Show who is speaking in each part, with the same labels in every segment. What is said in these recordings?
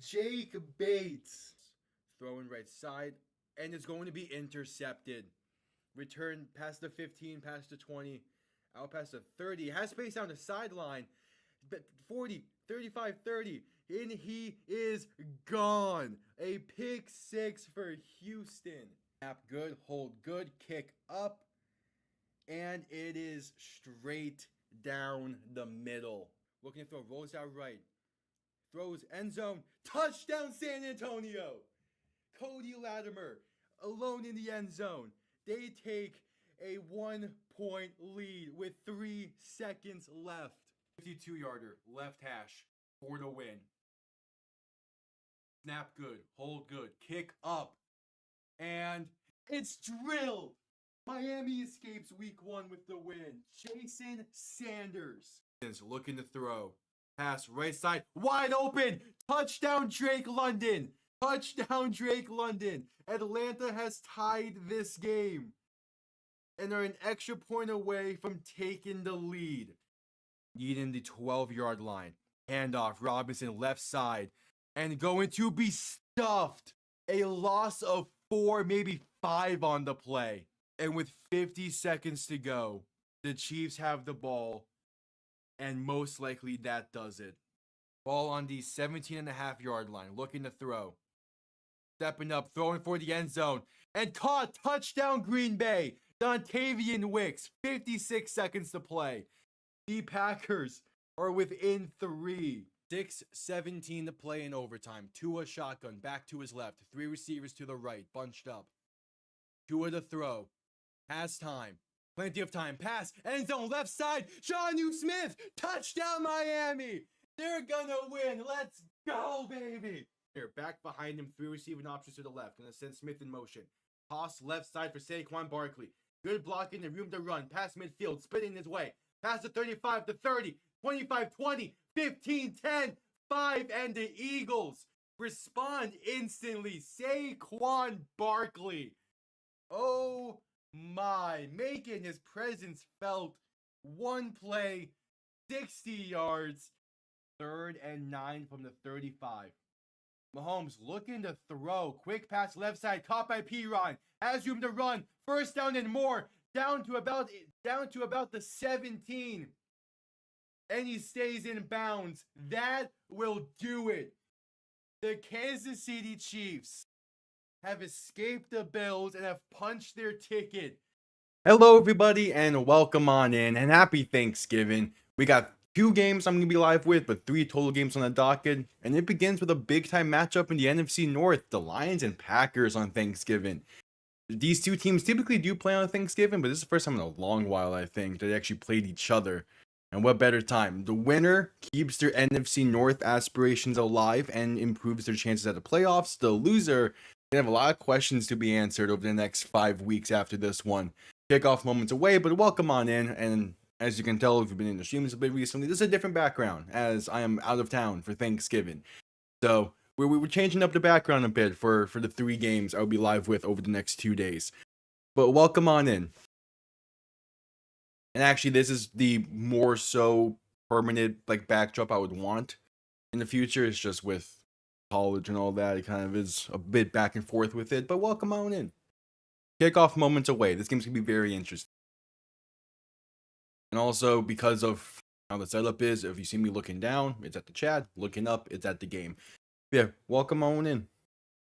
Speaker 1: Jake Bates. Throwing right side, and it's going to be intercepted. Return past the 15, past the 20, out past the 30. Has space down the sideline. 40, 35, 30. And he is gone. A pick six for Houston. Snap good, hold good, kick up. And it is straight down the middle. Looking to throw, rolls out right. Throws end zone. Touchdown San Antonio. Cody Latimer alone in the end zone. They take a 1-point lead with 3 seconds left. 52-yarder, left hash for the win. Snap good, hold good, kick up, and it's drilled. Miami escapes week 1 with the win. Jason Sanders is looking to throw. Pass right side, wide open. Touchdown Drake London. Touchdown Drake London. Atlanta has tied this game and are an extra point away from taking the lead. Needing the 12-yard line. Handoff, Robinson left side. And going to be stuffed. A loss of 4, maybe 5 on the play. And with 50 seconds to go, the Chiefs have the ball. And most likely that does it. Ball on the 17.5-yard line. Looking to throw. Stepping up, throwing for the end zone. And caught. Touchdown Green Bay. Dontavian Wicks. 56 seconds to play. The Packers are within 3. 6:17 to play in overtime. Tua shotgun, back to his left. 3 receivers to the right, bunched up. Tua to throw. Pass time. Plenty of time. Pass. End zone, left side. Jonnu Smith. Touchdown Miami. They're gonna win. Let's go, baby. Here, back behind him. 3 receiving options to the left. Gonna send Smith in motion. Toss left side for Saquon Barkley. Good blocking and room to run. Pass midfield, spinning his way. Pass the 35 to 30. 25, 20, 15, 10, 5, and the Eagles respond instantly. Saquon Barkley. Oh my, making his presence felt. 1 play, 60 yards, 3rd and 9 from the 35. Mahomes looking to throw. Quick pass left side, caught by Piron. Has room to run. First down and more. Down to about the 17. And he stays in bounds. That will do it. The Kansas City Chiefs have escaped the Bills and have punched their ticket. Hello, everybody, and welcome on in, and happy Thanksgiving. We got 2 games I'm going to be live with, but 3 total games on the docket, and it begins with a big-time matchup in the NFC North, the Lions and Packers on Thanksgiving. These 2 teams typically do play on Thanksgiving, but this is the first time in a long while, I think, that they actually played each other. And what better time? The winner keeps their NFC North aspirations alive and improves their chances at the playoffs. The loser can have a lot of questions to be answered over the next 5 weeks after this one. Kickoff moments away, but welcome on in. And as you can tell, if you've been in the streams a bit recently, this is a different background as I am out of town for Thanksgiving. So we're changing up the background a bit for the 3 games I'll be live with over the next 2 days. But welcome on in. And actually, this is the more so permanent backdrop I would want in the future. It's just with college and all that, it kind of is a bit back and forth with it. But welcome on in. Kickoff moments away. This game's gonna be very interesting. And also because of how the setup is, if you see me looking down, it's at the chat. Looking up, it's at the game. Yeah, welcome on in.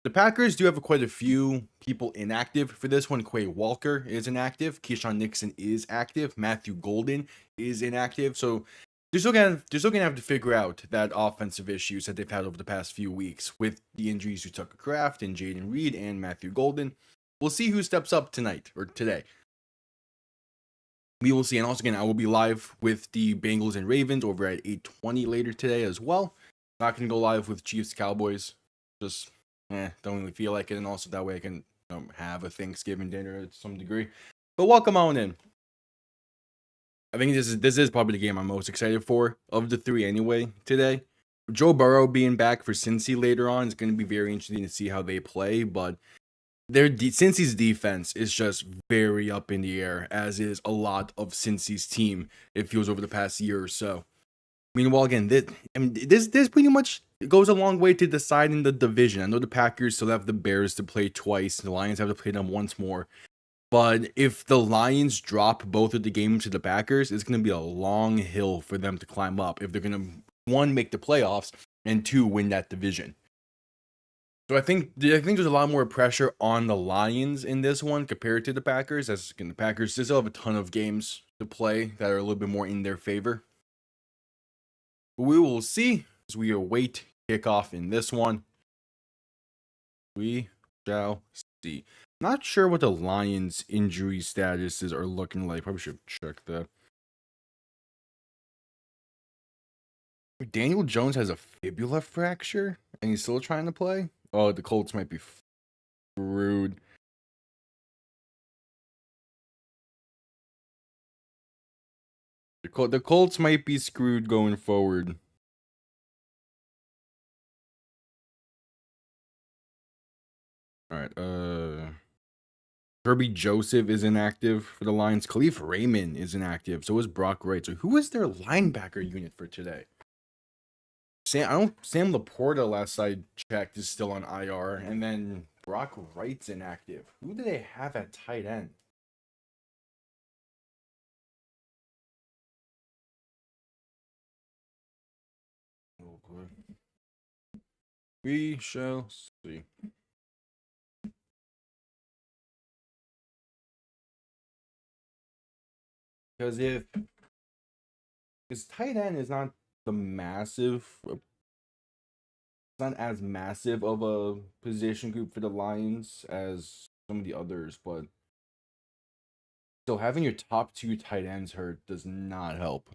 Speaker 1: The Packers do have quite a few people inactive for this one. Quay Walker is inactive. Keyshawn Nixon is active. Matthew Golden is inactive. So they're still gonna have to figure out that offensive issues that they've had over the past few weeks with the injuries to Tucker Kraft and Jaden Reed and Matthew Golden. We'll see who steps up tonight or today. We will see. And also, again, I will be live with the Bengals and Ravens over at 8:20 later today as well. Not gonna go live with Chiefs Cowboys. Just don't really feel like it, and also that way I can have a Thanksgiving dinner to some degree. But welcome on in. I think this is probably the game I'm most excited for of the 3 anyway today. Joe Burrow being back for Cincy later on is going to be very interesting to see how they play, but Cincy's defense is just very up in the air, as is a lot of Cincy's team, it feels, over the past year or so. Meanwhile, again, this pretty much goes a long way to deciding the division. I know the Packers still have the Bears to play twice, the Lions have to play them once more. But if the Lions drop both of the games to the Packers, it's going to be a long hill for them to climb up if they're going to, one, make the playoffs, and two, win that division. So I think there's a lot more pressure on the Lions in this one compared to the Packers. As again, the Packers still have a ton of games to play that are a little bit more in their favor. We will see as we await kickoff in this one. We shall see. Not sure what the Lions' injury statuses are looking like. Probably should check that. Daniel Jones has a fibula fracture and he's still trying to play? Oh, the Colts might be screwed. The Colts might be screwed going forward. All right, Kirby Joseph is inactive for the Lions. Khalif Raymond is inactive. So is Brock Wright. So who is their linebacker unit for today? Sam Laporta, last I checked, is still on IR, and then Brock Wright's inactive. Who do they have at tight end? Oh boy. We shall see. Because if his tight end is not not as massive of a position group for the Lions as some of the others, but still having your top two tight ends hurt does not help.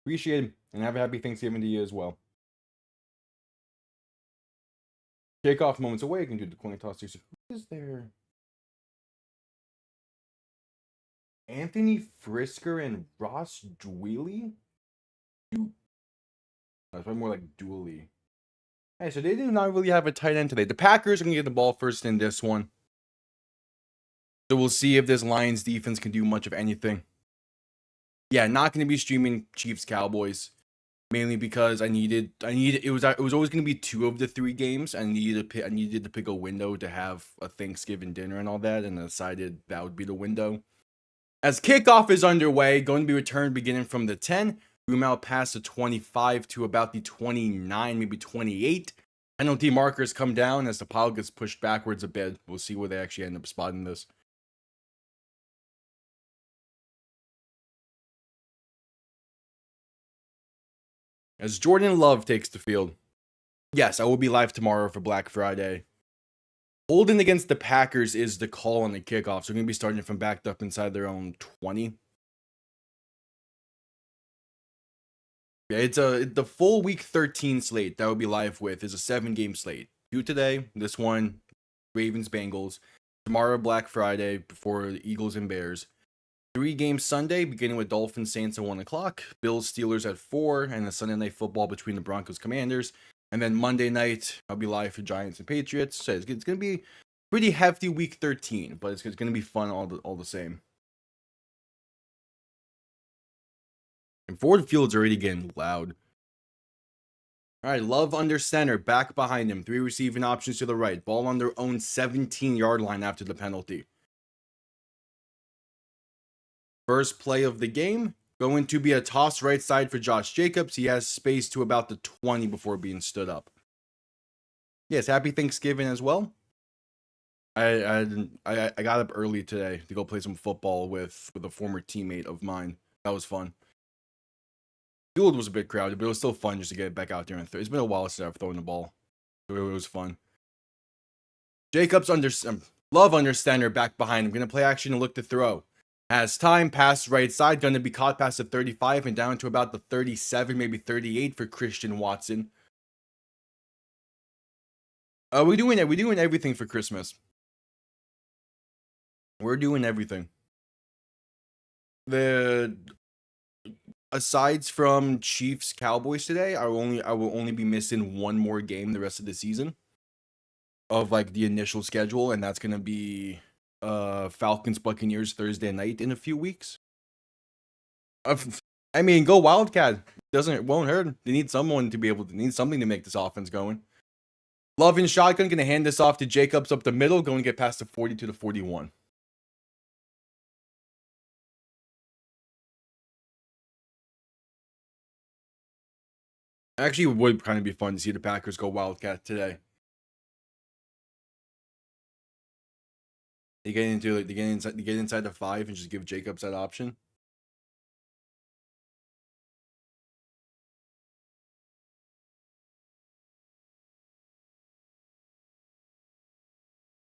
Speaker 1: Appreciate it, and have a happy Thanksgiving to you as well. Kickoff moments away. Can do the coin toss. Who is there? Anthony Frisker and Ross Dwelly? That's probably more like Dooley. Hey, so they do not really have a tight end today. The Packers are going to get the ball first in this one. So we'll see if this Lions defense can do much of anything. Yeah, not going to be streaming Chiefs Cowboys. Mainly because it was always going to be 2 of the 3 games. I needed to pick a window to have a Thanksgiving dinner and all that, and I decided that would be the window. As kickoff is underway, going to be returned beginning from the 10, room out past the 25 to about the 29, maybe 28. Penalty markers come down as the pile gets pushed backwards a bit. We'll see where they actually end up spotting this. As Jordan Love takes the field. Yes, I will be live tomorrow for Black Friday. Holding against the Packers is the call on the kickoff. So we're going to be starting from backed up inside their own 20. Yeah, it's the full week 13 slate that will be live with is a 7-game slate. 2 today, this one, Ravens, Bengals. Tomorrow, Black Friday, before the Eagles and Bears. 3 games Sunday, beginning with Dolphins, Saints at 1 o'clock. Bills, Steelers at 4, and the Sunday night football between the Broncos, Commanders. And then Monday night, I'll be live for Giants and Patriots. So it's going to be pretty hefty week 13, but it's going to be fun all the same. And Ford Field's already getting loud. All right, Love under center, back behind him. 3 receiving options to the right. Ball on their own 17-yard line after the penalty. First play of the game, going to be a toss right side for Josh Jacobs. He has space to about the 20 before being stood up. Yes, happy Thanksgiving as well. I got up early today to go play some football with a former teammate of mine. That was fun. Field was a bit crowded, but it was still fun just to get back out there and throw. It's been a while since I've thrown the ball. It was fun. Jacobs Love under center, back behind him. Going to play action and look to throw. Has time, pass right side. Going to be caught past the 35 and down to about the 37, maybe 38 for Christian Watson. We're doing everything for Christmas. We're doing everything. Aside from Chiefs Cowboys today, I will only be missing one more game the rest of the season of like the initial schedule, and that's gonna be Falcons Buccaneers Thursday night in a few weeks. I mean, go Wildcat. Won't hurt. They need someone to be able to need something to make this offense going. Love in shotgun, gonna hand this off to Jacobs up the middle, going to get past the 42 to 41. Actually, it would kind of be fun to see the Packers go Wildcat today. They get inside the 5 and just give Jacobs that option.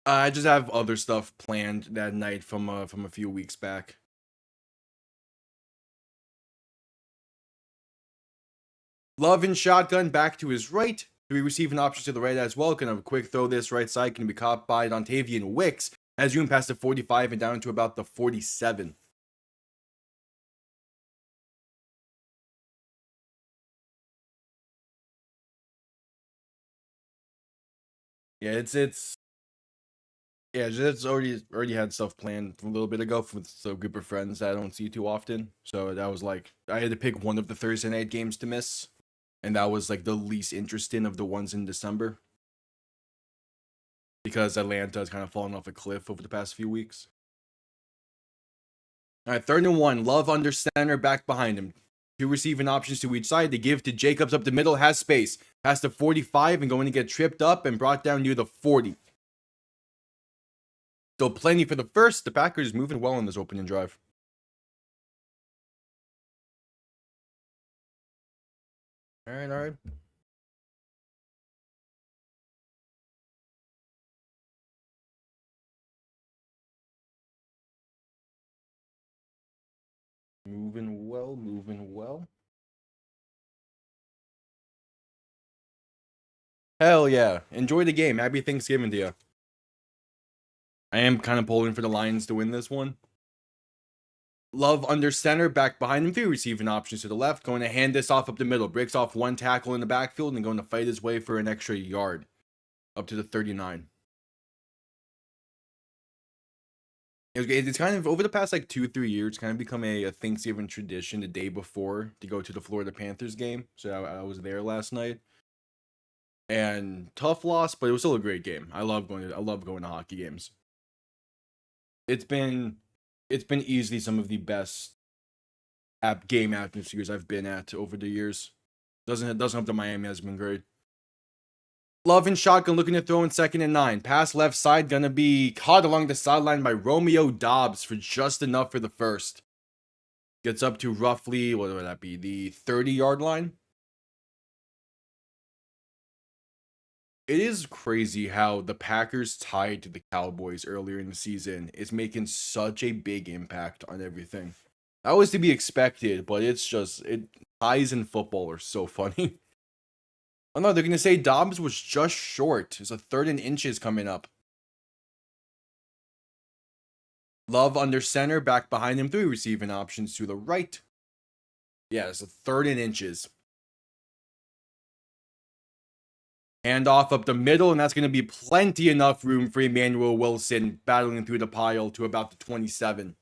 Speaker 1: I just have other stuff planned that night from a few weeks back. Love in shotgun back to his right. We receive an option to the right as well. Gonna quick throw this right side. Can be caught by Dontavian Wicks as Zoom past the 45 and down to about the 47. Yeah, it's already had stuff planned a little bit ago with a group of friends that I don't see too often. So that was like I had to pick one of the Thursday night games to miss, and that was like the least interesting of the ones in December because Atlanta has kind of fallen off a cliff over the past few weeks. All right, 3rd and 1. Love under center, back behind him. 2 receiving options to each side. They give to Jacobs up the middle, has space. Past the 45 and going to get tripped up and brought down near the 40. So plenty for the first. The Packers moving well in this opening drive. All right. Moving well. Hell yeah. Enjoy the game. Happy Thanksgiving to you. I am kind of pulling for the Lions to win this one. Love under center, back behind him. 3 receiving options to the left. Going to hand this off up the middle. Breaks off 1 tackle in the backfield and going to fight his way for an extra yard. Up to the 39. It's kind of, over the past like 2-3 years, kind of become a Thanksgiving tradition the day before to go to the Florida Panthers game. So I was there last night. And tough loss, but it was still a great game. I love going to hockey games. It's been easily some of the best game atmospheres I've been at over the years. Doesn't help that Miami has been great. Love in shotgun, looking to throw in 2nd and 9. Pass left side, gonna be caught along the sideline by Romeo Doubs for just enough for the first. Gets up to roughly, what would that be, the 30-yard line? It is crazy how the Packers tied to the Cowboys earlier in the season is making such a big impact on everything. That was to be expected, but ties in football are so funny. Oh no, they're going to say Dobbs was just short. There's a 3rd and inches coming up. Love under center, back behind him. 3 receiving options to the right. Yeah, it's a 3rd and inches. Hand off up the middle, and that's going to be plenty enough room for Emmanuel Wilson battling through the pile to about the 27.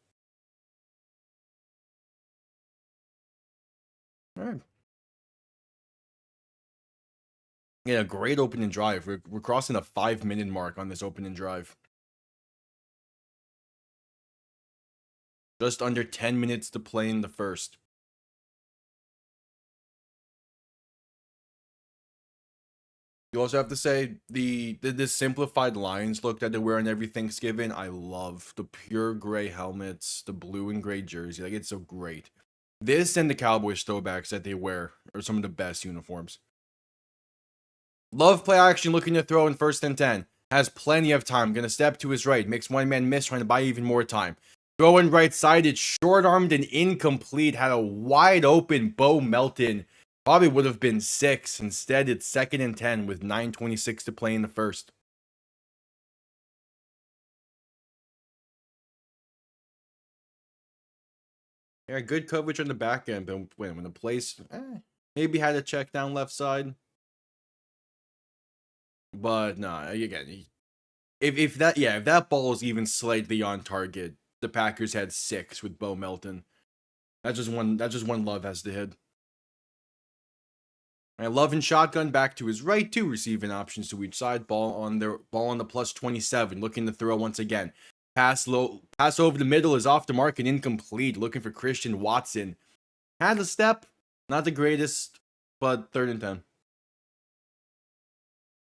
Speaker 1: All right. Yeah, great opening drive. We're crossing the 5-minute mark on this opening drive. Just under 10 minutes to play in the first. You also have to say the simplified lines look that they wear on every Thanksgiving. I love the pure gray helmets, the blue and gray jersey. Like, it's so great. This and the Cowboys throwbacks that they wear are some of the best uniforms. Love play action, looking to throw in 1st and 10. Has plenty of time. Gonna step to his right. Makes 1-man miss, trying to buy even more time. Throwing right side. It's short-armed and incomplete. Had a wide open Bo Melton. Probably would have been 6. Instead, it's 2nd and 10 with 9:26 to play in the first. Yeah, good coverage on the back end, but when the place maybe had a check down left side. But nah, again, if that ball is even slightly on target, the Packers had 6 with Bo Melton. That's just one Love has to hit. And Love and shotgun back to his right, two receiving options to each side. Ball on the plus 27, looking to throw once again. Pass over the middle is off the mark and incomplete. Looking for Christian Watson. Had a step, not the greatest, but 3rd and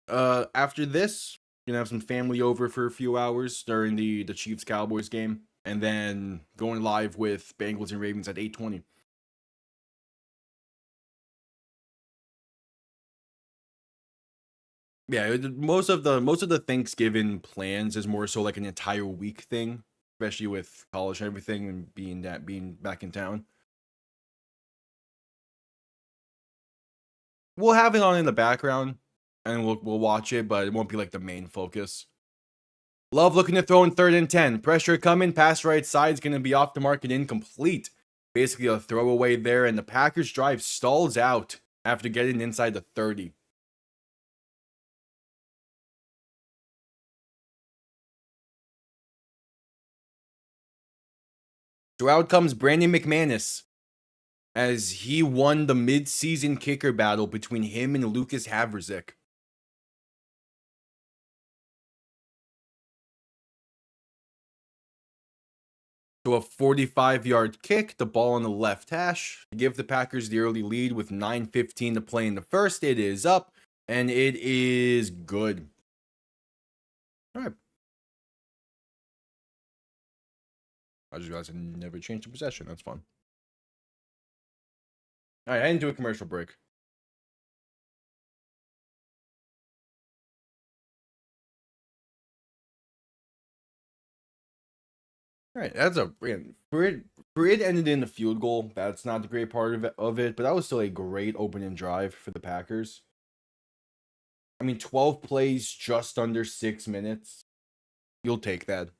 Speaker 1: 10. After this, gonna have some family over for a few hours during the Chiefs Cowboys game, and then going live with Bengals and Ravens at 8:20. Yeah, most of the Thanksgiving plans is more so like an entire week thing, especially with college and everything and being back in town. We'll have it on in the background and we'll watch it, but it won't be like the main focus. Love looking to throw in 3rd and 10. Pressure coming, pass right side is going to be off the mark and incomplete. Basically a throwaway there, and the Packers drive stalls out after getting inside the 30. So out comes Brandon McManus as he won the mid-season kicker battle between him and Lucas Havrizik. So a 45-yard kick, the ball on the left hash, to give the Packers the early lead with 9:15 to play in the first. It is up, and it is good. All right. I just realized I never changed the possession. That's fun. All right, I didn't do a commercial break. All right, that's for it ended in a field goal. That's not the great part of it, but that was still a great opening drive for the Packers. I mean, 12 plays, just under 6 minutes. You'll take that.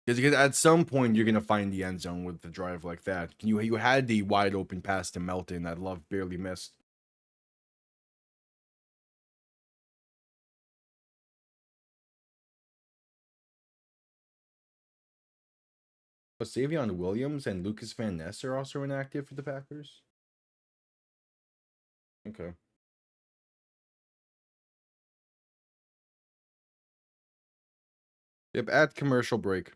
Speaker 1: Because at some point you're gonna find the end zone with the drive like that. You had the wide open pass to Melton that Love barely missed. But Savion Williams and Lucas Van Ness are also inactive for the Packers. Okay. Yep, at commercial break.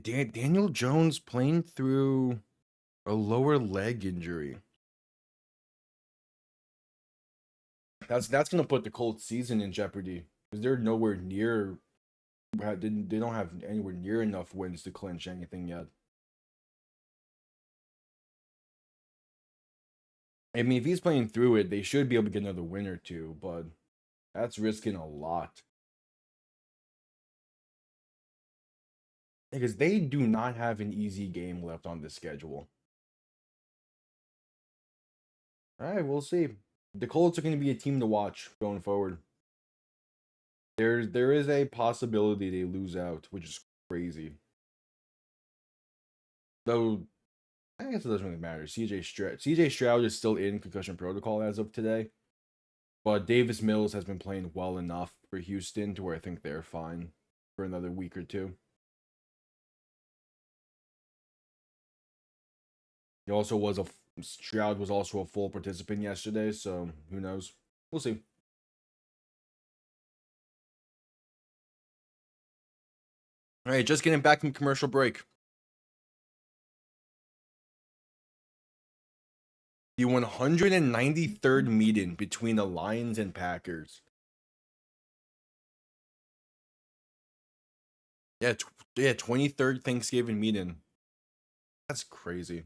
Speaker 1: Daniel Jones playing through a lower leg injury. That's gonna put the Colts season in jeopardy because they're nowhere near. They don't have anywhere near enough wins to clinch anything yet. I mean, if he's playing through it, they should be able to get another win or two, but that's risking a lot. Because they do not have an easy game left on this schedule. All right, we'll see. The Colts are going to be a team to watch going forward. There is a possibility they lose out, which is crazy. Though, I guess it doesn't really matter. CJ Stroud is still in concussion protocol as of today. But Davis Mills has been playing well enough for Houston to where I think they're fine for another week or two. Stroud was also a full participant yesterday, so who knows? We'll see. All right, just getting back from commercial break. The 193rd meeting between the Lions and Packers. Yeah, 23rd Thanksgiving meeting. That's crazy.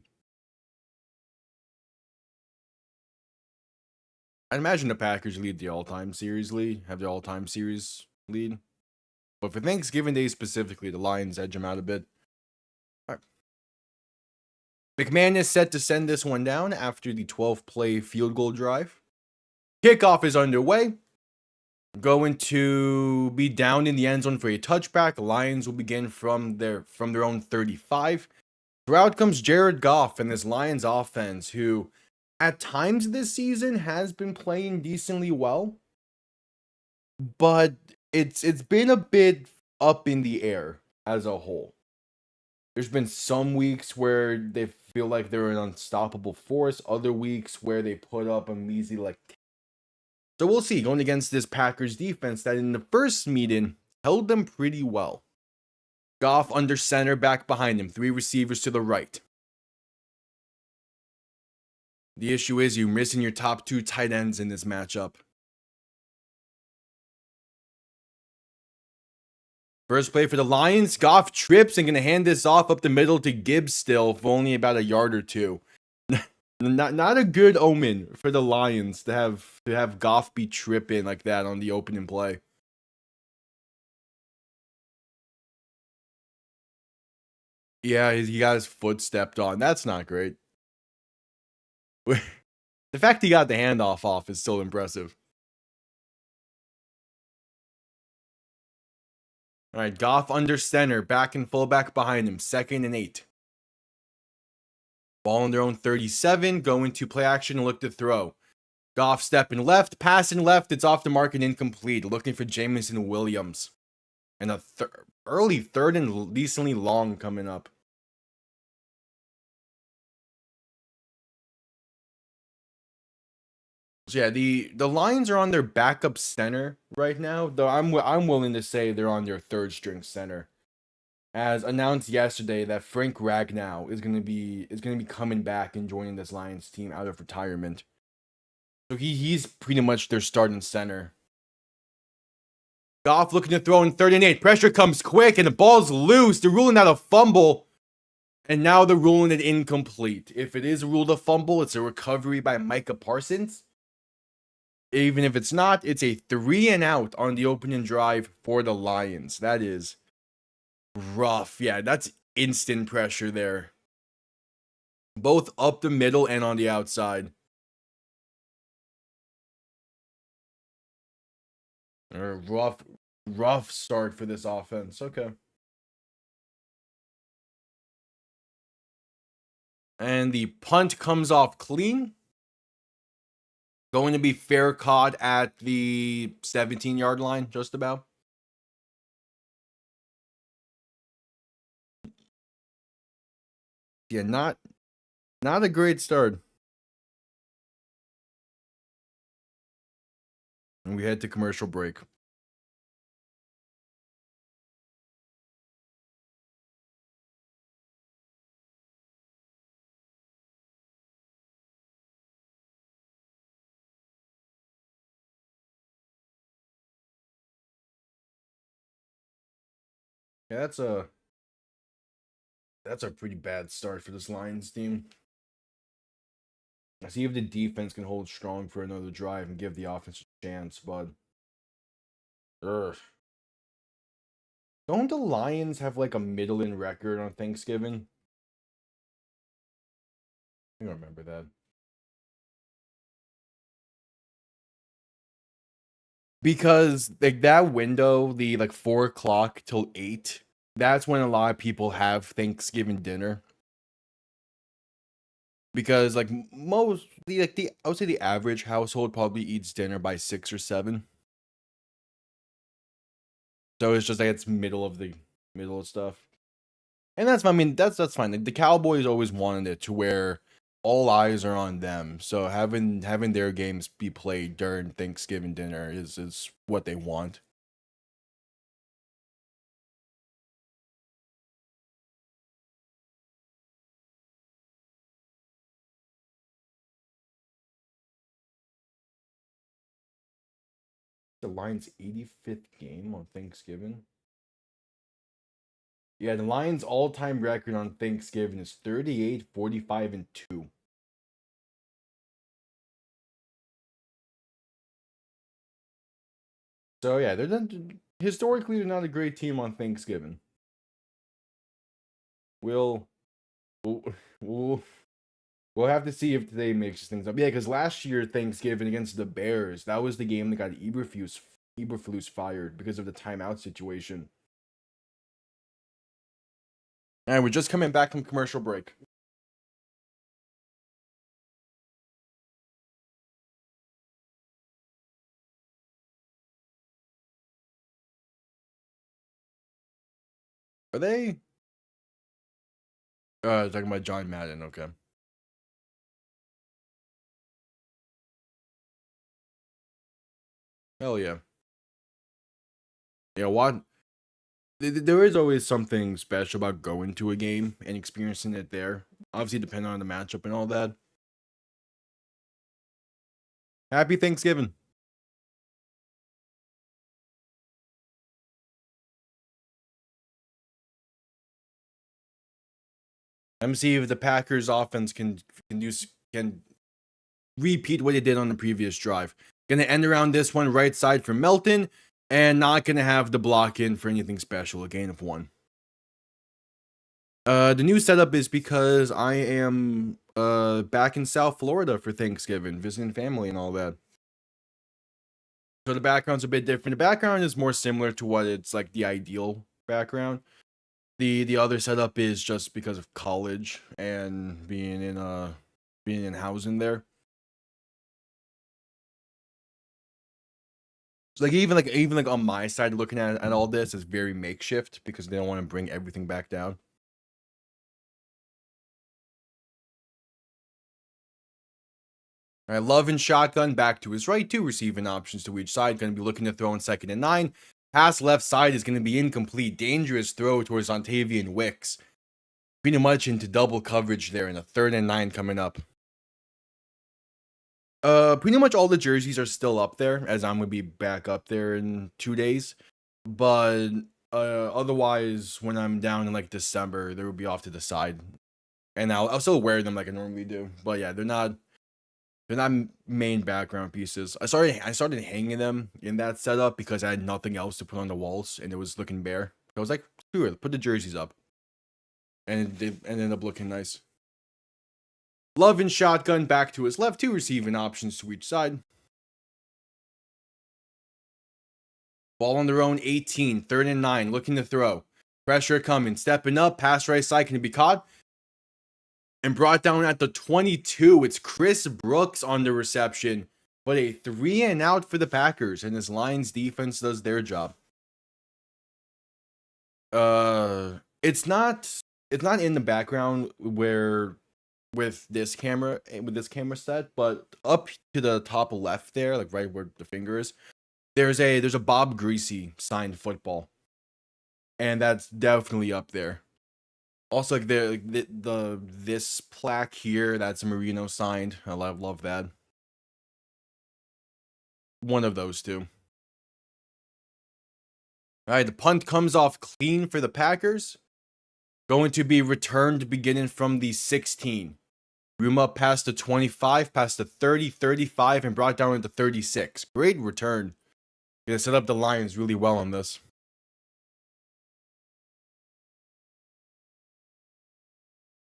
Speaker 1: I'd imagine the Packers lead the all-time series lead, have the all-time series lead. But for Thanksgiving Day specifically, the Lions edge them out a bit. All right. McMahon is set to send this one down after the 12-play field goal drive. Kickoff is underway. going to be down in the end zone for a touchback. The Lions will begin from their own 35. Throughout comes Jared Goff and this Lions offense, who at times this season has been playing decently well, but it's been a bit up in the air as a whole. There's been some weeks where they feel like they're an unstoppable force, other weeks where they put up a measly like. So we'll see, going against this Packers defense that in the first meeting held them pretty well. Goff under center, back behind him, 3 receivers to the right. The issue is you're missing your top 2 tight ends in this matchup. First play for the Lions. Goff trips and going to hand this off up the middle to Gibbs still for only about a yard or 2. Not a good omen for the Lions to have Goff be tripping like that on the opening play. Yeah, he got his foot stepped on. That's not great. The fact he got the handoff off is still impressive. All right, Goff under center, back and fullback behind him, 2nd and 8. Ball on their own 37, going to play action and look to throw. Goff stepping left, passing left, it's off the mark and incomplete. Looking for Jameson Williams. And a early 3rd and decently long coming up. So yeah, the Lions are on their backup center right now, though I'm willing to say they're on their 3rd string center. As announced yesterday that Frank Ragnow is gonna be coming back and joining this Lions team out of retirement. So he's pretty much their starting center. Goff looking to throw in 3rd and 8. Pressure comes quick and the ball's loose. They're ruling out a fumble. And now they're ruling it incomplete. If it is ruled a fumble, it's a recovery by Micah Parsons. Even if it's not, it's a 3 and out on the opening drive for the Lions. That is rough. Yeah, that's instant pressure there. Both up the middle and on the outside. Rough start for this offense. Okay. And the punt comes off clean. Going to be fair caught at the 17-yard line, just about. Yeah, not a great start. And we head to commercial break. Yeah, that's a pretty bad start for this Lions team. I see if the defense can hold strong for another drive and give the offense a chance, but don't the Lions have like a middling record on Thanksgiving? I don't remember that. Because like that window, the like 4 o'clock till 8, that's when a lot of people have Thanksgiving dinner. Because like I would say the average household probably eats dinner by 6 or 7. So it's just like it's middle of stuff. And that's fine. I mean, that's fine. The Cowboys always wanted it to where all eyes are on them. So having their games be played during Thanksgiving dinner is what they want. The Lions' 85th game on Thanksgiving. Yeah, the Lions' all-time record on Thanksgiving is 38, 45, and 2. So yeah, historically they're not a great team on Thanksgiving. We'll have to see if today mixes things up. Yeah, because last year Thanksgiving against the Bears, that was the game that got Eberflus Eberflus fired because of the timeout situation. And we're just coming back from commercial break. Are they? Talking about John Madden. Okay. Hell yeah. Yeah, what? There is always something special about going to a game and experiencing it there. Obviously, depending on the matchup and all that. Happy Thanksgiving. Let me see if the Packers offense can repeat what they did on the previous drive. Gonna end around this one right side for Melton, and not gonna have the block in for anything special. A gain of 1. The new setup is because I am back in South Florida for Thanksgiving, visiting family and all that. So the background's a bit different. The background is more similar to what it's like the ideal background. The other setup is just because of college and being in housing there. So even on my side looking at all this is very makeshift because they don't want to bring everything back down. All right, Love and shotgun back to his right, 2 receiving options to each side. Going to be looking to throw in 2nd and 9. Pass left side is going to be incomplete. Dangerous throw towards Ontavian Wicks. Pretty much into double coverage there in a 3rd and 9 coming up. Pretty much all the jerseys are still up there, as I'm gonna be back up there in 2 days. But otherwise, when I'm down in like December, they will be off to the side, and I'll still wear them like I normally do. But yeah, they're not main background pieces. I started hanging them in that setup because I had nothing else to put on the walls, and it was looking bare. I was like, screw it, put the jerseys up, and it ended up looking nice. Love and shotgun back to his left, 2 receiving options to each side. Ball on their own, 18, 3rd and 9, looking to throw. Pressure coming, stepping up, pass right side, can it be caught? And brought down at the 22. It's Chris Brooks on the reception, but a 3 and out for the Packers, and this Lions defense does their job. It's not in the background where with this camera set, but up to the top left there, like right where the finger is, there's a Bob Greasy signed football, and that's definitely up there. Also, like the this plaque here, that's Marino signed. I love that. One of those two. All right, the punt comes off clean for the Packers. Going to be returned beginning from the 16. Room up past the 25, past the 30, 35, and brought down into 36. Great return. Gonna set up the Lions really well on this.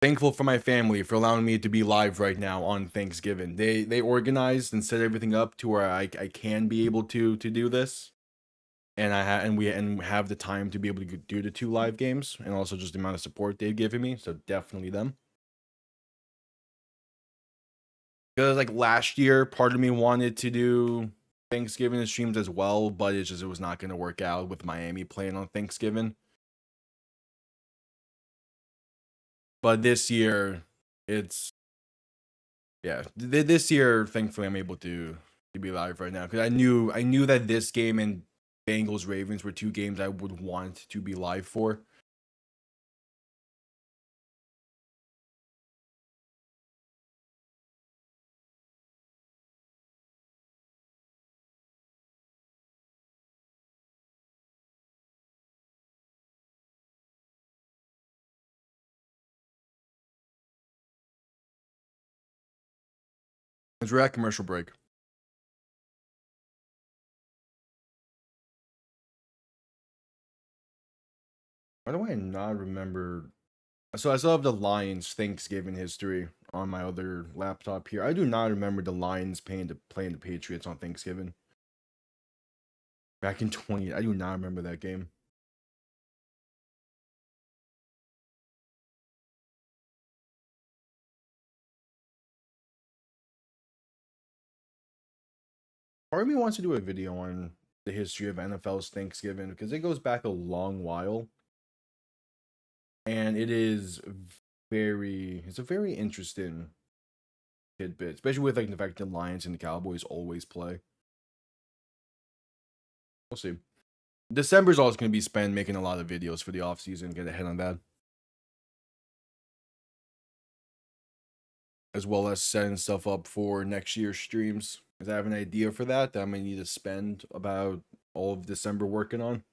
Speaker 1: Thankful for my family for allowing me to be live right now on Thanksgiving. They organized and set everything up to where I can be able to do this, and we have the time to be able to do the 2 live games, and also just the amount of support they've given me. So definitely them. Because like last year, part of me wanted to do Thanksgiving streams as well, but it was not going to work out with Miami playing on Thanksgiving. But this year, this year, thankfully, I'm able to be live right now because I knew that this game and Bengals Ravens were 2 games I would want to be live for. We're at commercial break. Why do I not remember? So I still have the Lions Thanksgiving history on my other laptop here. I do not remember the Lions playing the Patriots on Thanksgiving. Back in 20, I do not remember that game. Part of me wants to do a video on the history of NFL's Thanksgiving because it goes back a long while. And it's a very interesting tidbit, especially with like the fact the Lions and the Cowboys always play. We'll see. December's always going to be spent making a lot of videos for the offseason. Get ahead on that. As well as setting stuff up for next year's streams. Because I have an idea for that I'm going to need to spend about all of December working on.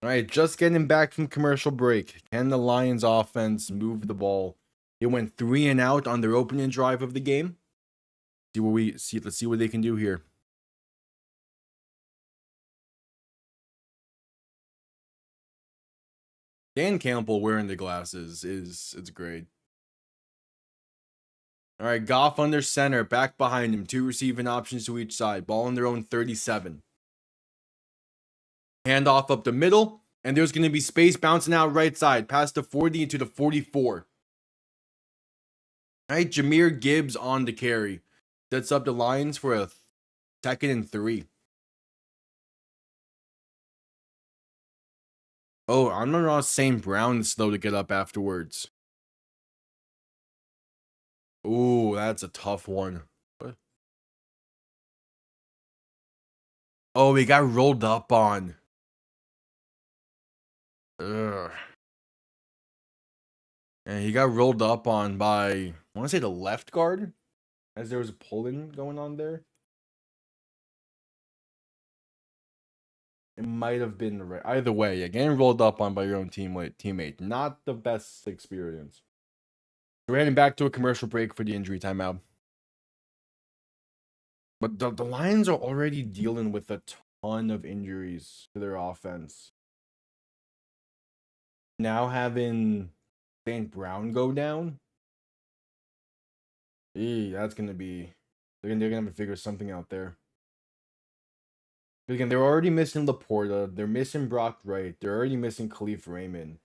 Speaker 1: All right, just getting back from commercial break. Can the Lions offense move the ball? It went 3 and out on their opening drive of the game. Let's see what they can do here. Dan Campbell wearing the glasses it's great. All right, Goff under center, back behind him, 2 receiving options to each side. Ball on their own 37. Handoff up the middle, and there's going to be space bouncing out right side, past the 40 into the 44. All right, Jahmyr Gibbs on the carry. Sets up the Lions for a 2nd and 3. Oh, I'm not St. Brown slow to get up afterwards. Ooh, that's a tough one. What? Oh, he got rolled up on. Ugh. And he got rolled up on by, I want to say the left guard, as there was a pulling going on there. It might have been right. Either way, yeah, getting rolled up on by your own teammate, not the best experience. We're heading back to a commercial break for the injury timeout. But the Lions are already dealing with a ton of injuries to their offense. Now having St. Brown go down, that's gonna be they're gonna have to figure something out there. Again, they're already missing Laporta, they're missing Brock Wright, they're already missing Khalif Raymond.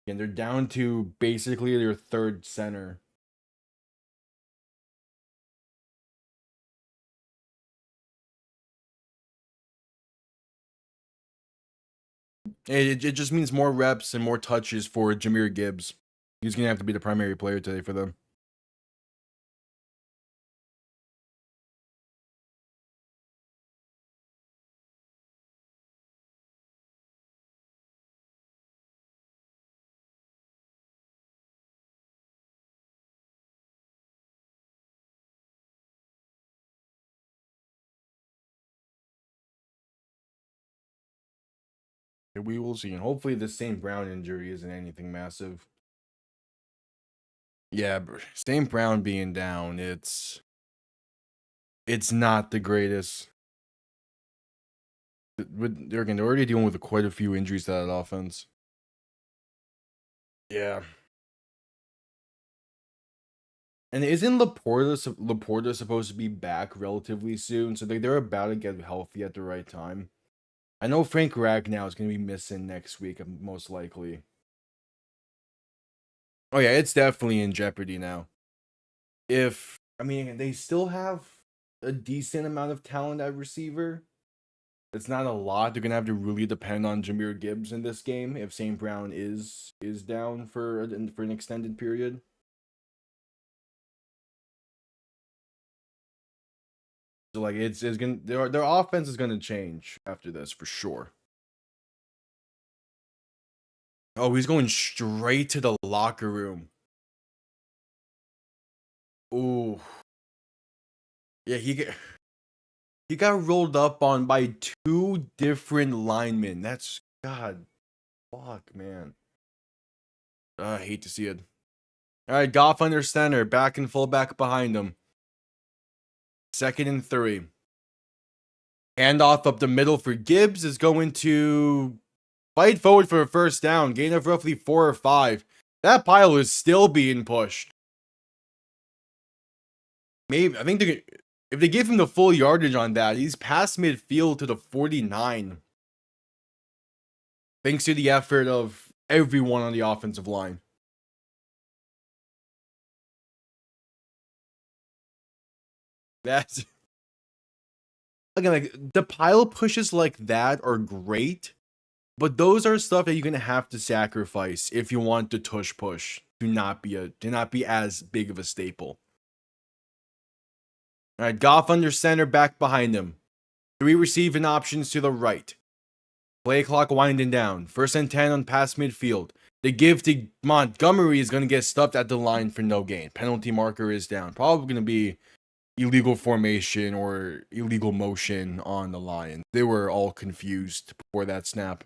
Speaker 1: And they're down to basically their 3rd center. It just means more reps and more touches for Jahmyr Gibbs. He's gonna have to be the primary player today for them. We will see, and hopefully the St. Brown injury isn't anything massive. Yeah, St. Brown being down, it's not the greatest. They're already dealing with quite a few injuries to that offense. Yeah. And isn't Laporta supposed to be back relatively soon? So they're about to get healthy at the right time. I know Frank Ragnow is going to be missing next week, most likely. Oh yeah, it's definitely in jeopardy now. They still have a decent amount of talent at receiver. It's not a lot. They're gonna have to really depend on Jahmyr Gibbs in this game if St. Brown is down for an extended period. So like it's gonna their offense is gonna change after this for sure. Oh, he's going straight to the locker room. Ooh. Yeah, he got rolled up on by 2 different linemen. That's God. Fuck, man. I hate to see it. All right, Goff under center, back and fullback behind him. 2nd and 3. Handoff up the middle for Gibbs is going to fight forward for a first down, gain of roughly 4 or 5. That pile is still being pushed. Maybe, I think if they give him the full yardage on that, he's past midfield to the 49. Thanks to the effort of everyone on the offensive line. That's again, like, the pile pushes like that are great, but those are stuff that you're gonna have to sacrifice if you want the tush push to not be as big of a staple. All right, Goff under center, back behind him. 3 receiving options to the right. Play clock winding down. 1st and 10 on past midfield. The give to Montgomery is going to get stuffed at the line for no gain. Penalty marker is down. Probably going to be illegal formation or illegal motion on the Lions. They were all confused before that snap.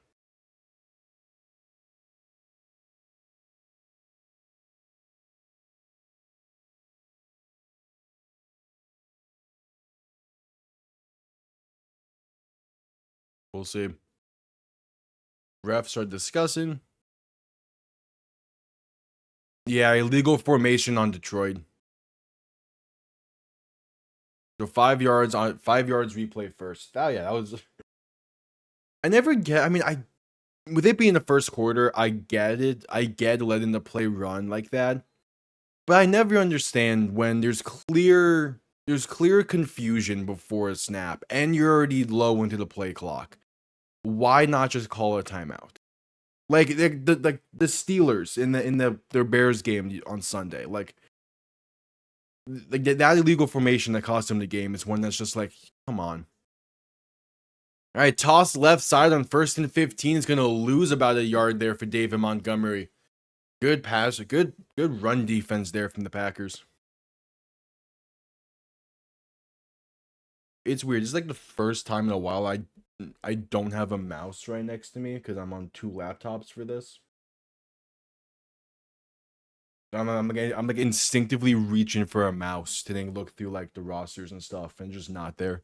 Speaker 1: We'll see. Refs are discussing. Yeah, illegal formation on Detroit. So 5 yards on 5 yards replay first. Oh yeah, that was. I never get. I mean, with it being the first quarter, I get it. I get letting the play run like that, but I never understand when there's clear confusion before a snap and you're already low into the play clock. Why not just call a timeout? Like the Steelers in their Bears game on Sunday, like that illegal formation that cost them the game is one that's just like, come on. All right, toss left side on 1st and 15 is gonna lose about a yard there for David Montgomery. Good pass, good run defense there from the Packers. It's weird. It's like the first time in a while I don't have a mouse right next to me because I'm on 2 laptops for this. I'm like instinctively reaching for a mouse to then look through like the rosters and stuff and just not there.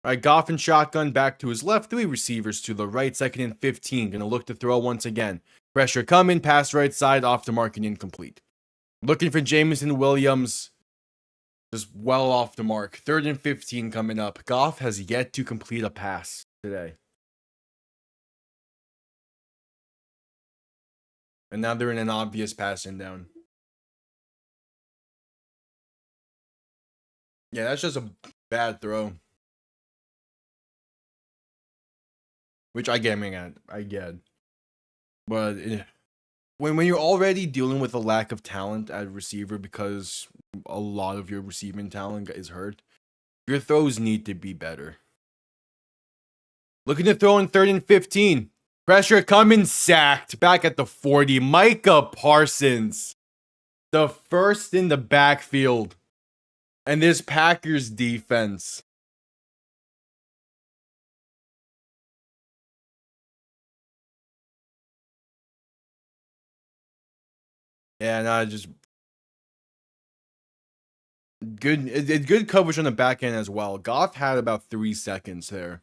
Speaker 1: All right, Goff and shotgun back to his left. 3 receivers to the right. 2nd and 15. Gonna look to throw once again. Pressure coming. Pass right side. Off the mark and incomplete. Looking for Jameson Williams. Just well off the mark. 3rd and 15 coming up. Goff has yet to complete a pass today. And now they're in an obvious passing down. Yeah, that's just a bad throw. Which I get, I get. But when you're already dealing with a lack of talent at receiver because a lot of your receiving talent is hurt, your throws need to be better. Looking to throw in 3rd and 15. Pressure coming, sacked. Back at the 40. Micah Parsons. The first in the backfield. And this Packers defense. Yeah, no, just good. Good coverage on the back end as well. Goff had about 3 seconds there.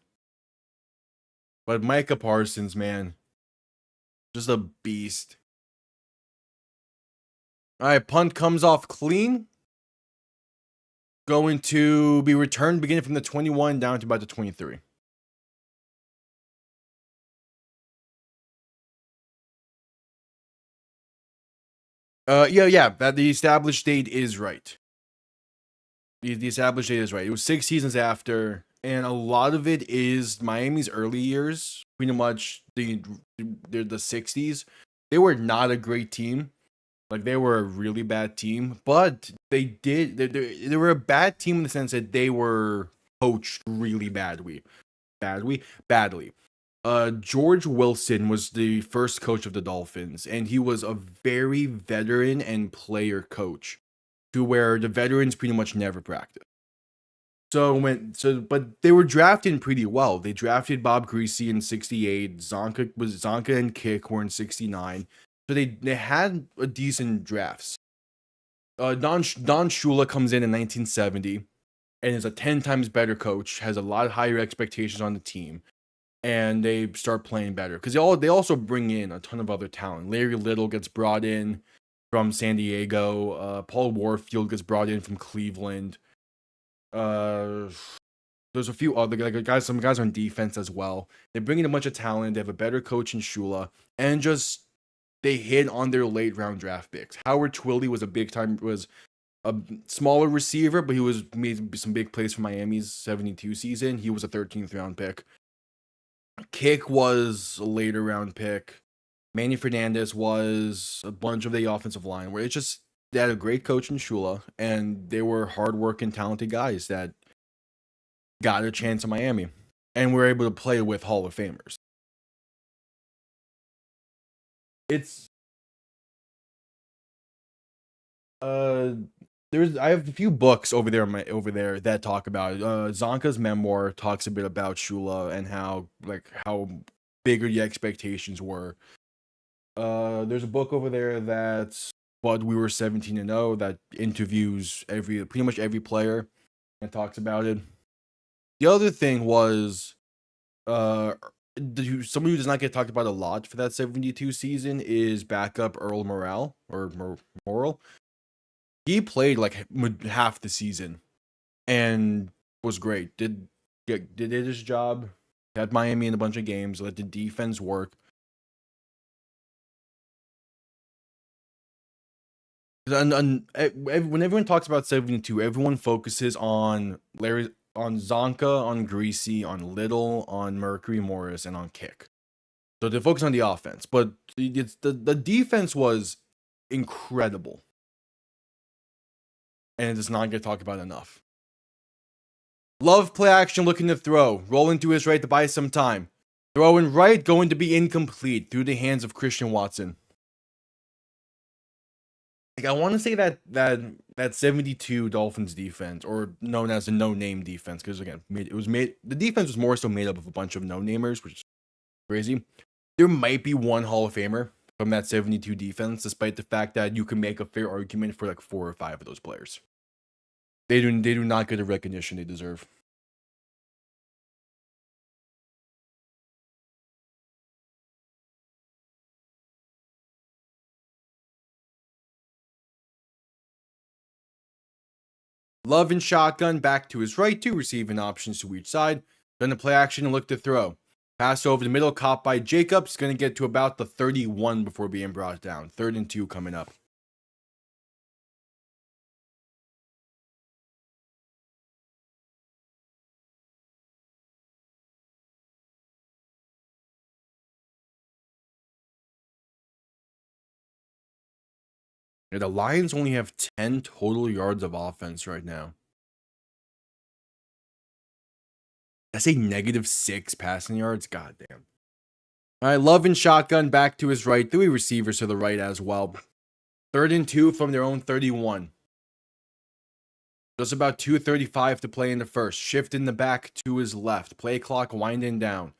Speaker 1: But Micah Parsons, man, just a beast. All right, punt comes off clean. Going to be returned beginning from the 21 down to about the 23. Yeah, that the established date is right. The established date is right. It was 6 seasons after, and a lot of it is Miami's early years, pretty much the 60s. They were not a great team. Like, they were a really bad team, but they were a bad team in the sense that they were coached really badly. George Wilson was the first coach of the Dolphins, and he was a very veteran and player coach, to where the veterans pretty much never practiced. But they were drafting pretty well. They drafted Bob Greasy in 68. Zonka and Kick were in 69. So they had a decent drafts. Don Shula comes in 1970 and is a 10 times better coach, has a lot higher expectations on the team. and they start playing better because they also bring in a ton of other talent. Larry Little gets brought in from San Diego. Paul Warfield gets brought in from Cleveland. There's a few other guys, some guys on defense as well. They bring in a bunch of talent. They have a better coach in Shula, and just they hit on their late round draft picks. Howard Twilley was a smaller receiver, but he made some big plays for Miami's 72 season. He was a 13th round pick. Kick was a later round pick. Manny Fernandez was a bunch of the offensive line, where they had a great coach in Shula, and they were hardworking, talented guys that got a chance in Miami, and were able to play with Hall of Famers. I have a few books over there that talk about it. Zonka's memoir talks a bit about Shula and how bigger the expectations were. There's a book over there that's But We Were 17-0 that interviews pretty much every player and talks about it. The other thing was somebody who does not get talked about a lot for that 72 season is backup Earl Morrell. He played like half the season and was great. Did his job, had Miami in a bunch of games, let the defense work. And when everyone talks about 72, everyone focuses on Zonka, on Greasy, on Little, on Mercury Morris, and on Kick. So they focus on the offense, but the defense was incredible, and it does not get talked about enough. Love play action, looking to throw, rolling to his right to buy some time. Throwing right, going to be incomplete through the hands of Christian Watson. I want to say that 72 Dolphins defense, or known as the no-name defense, because again, the defense was more so made up of a bunch of no-namers, which is crazy. There might be one Hall of Famer from that 72 defense, despite the fact that you can make a fair argument for like 4 or 5 of those players. They do not get the recognition they deserve. Love and shotgun back to his right, 2 receiving options to each side. Then the play action and look to throw. Pass over the middle, caught by Jacobs. Going to get to about the 31 before being brought down. 3rd and 2 coming up. Yeah, the Lions only have 10 total yards of offense right now. I say -6 passing yards. God damn. All right, Love and shotgun back to his right. 3 receivers to the right as well. 3rd and 2 from their own 31. Just about 2:35 to play in the first. Shift in the back to his left. Play clock winding down.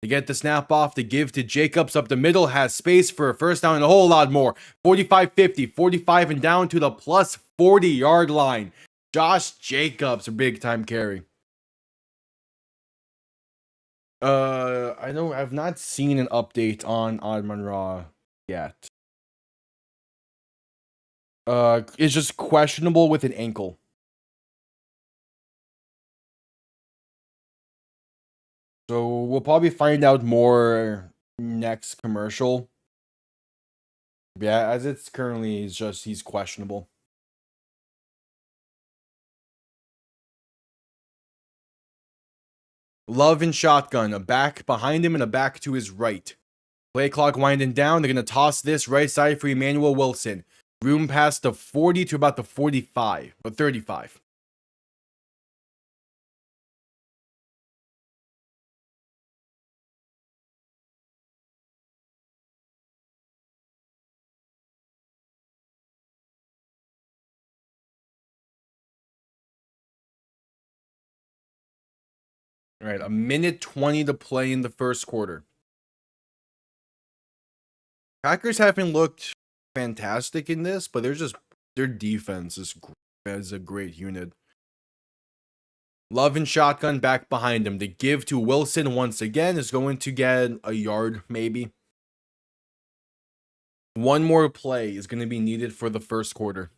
Speaker 1: To get the snap off, to give to Jacobs up the middle, has space for a first down and a whole lot more. 45-50, 45 and down to the plus 40-yard line. Josh Jacobs, a big time carry. I know I've not seen an update on Amon-Ra yet. It's just questionable with an ankle. So we'll probably find out more next commercial. Yeah, as it's currently, he's questionable. Love and shotgun, a back behind him and a back to his right. Play clock winding down. They're going to toss this right side for Emmanuel Wilson. Room past the 40 to about the 45, or 35. All right, 1:20 to play in the first quarter. Packers haven't looked fantastic in this, but their defense is a great unit. Love and shotgun back behind him. The give to Wilson once again is going to get a yard, maybe. One more play is going to be needed for the first quarter.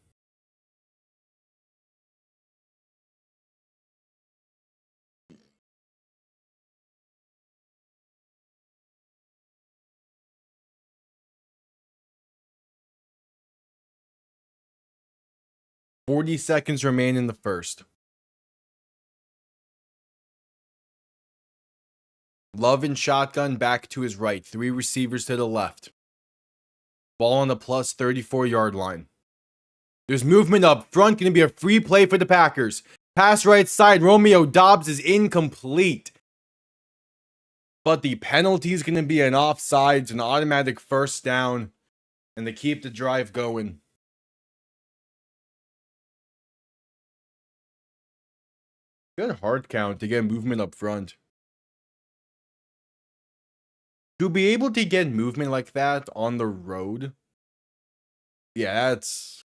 Speaker 1: $40 remain in the first. Love and shotgun back to his right. 3 receivers to the left. Ball on the plus 34-yard line. There's movement up front. Going to be a free play for the Packers. Pass right side. Romeo Doubs is incomplete. But the penalty is going to be an offsides, an automatic first down, and to keep the drive going. Good hard count to get movement up front. To be able to get movement like that on the road, yeah, that's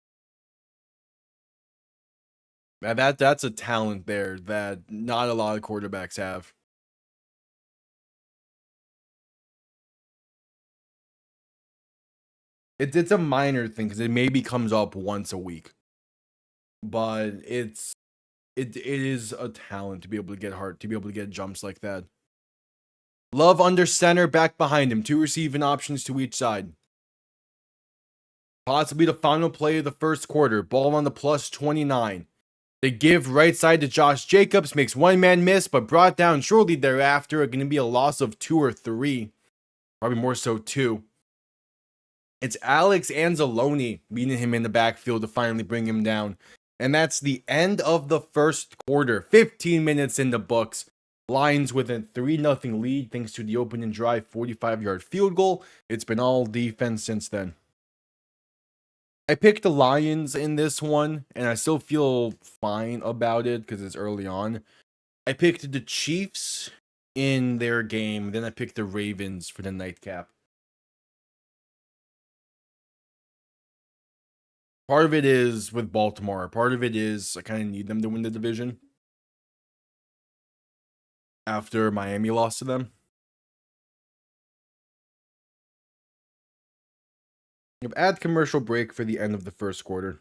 Speaker 1: a talent there that not a lot of quarterbacks have. It's a minor thing because it maybe comes up once a week, but it is a talent to be able to get hard, to be able to get jumps like that. Love under center, back behind him. 2 receiving options to each side. Possibly the final play of the first quarter. Ball on the plus 29. They give right side to Josh Jacobs. Makes one man miss, but brought down shortly thereafter. Going to be a loss of 2 or 3. Probably more so 2. It's Alex Anzalone meeting him in the backfield to finally bring him down. And that's the end of the first quarter. 15 minutes in the books. Lions with a 3-0 lead thanks to the opening drive 45-yard field goal. It's been all defense since then. I picked the Lions in this one, and I still feel fine about it because it's early on. I picked the Chiefs in their game, then I picked the Ravens for the nightcap. Part of it is with Baltimore. Part of it is I kind of need them to win the division after Miami lost to them. Add commercial break for the end of the first quarter.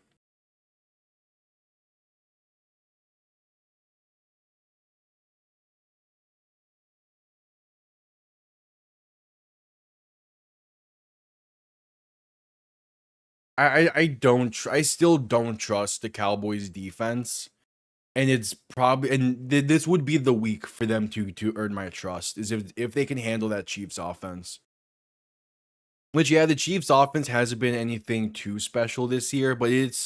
Speaker 1: I still don't trust the Cowboys defense. And it's probably, and this would be the week for them to earn my trust, is if they can handle that Chiefs offense. Which, yeah, the Chiefs offense hasn't been anything too special this year, but it is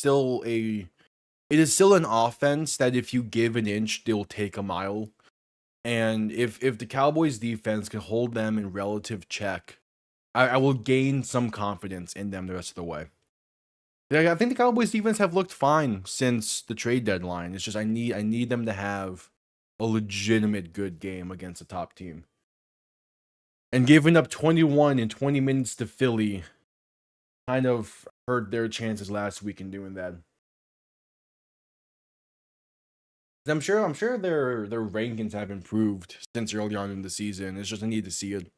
Speaker 1: still an offense that if you give an inch, they'll take a mile. And if the Cowboys defense can hold them in relative check, I will gain some confidence in them the rest of the way. I think the Cowboys defense have looked fine since the trade deadline. It's just I need them to have a legitimate good game against a top team. And giving up 21 in 20 minutes to Philly kind of hurt their chances last week in doing that. I'm sure their rankings have improved since early on in the season. It's just I need to see it.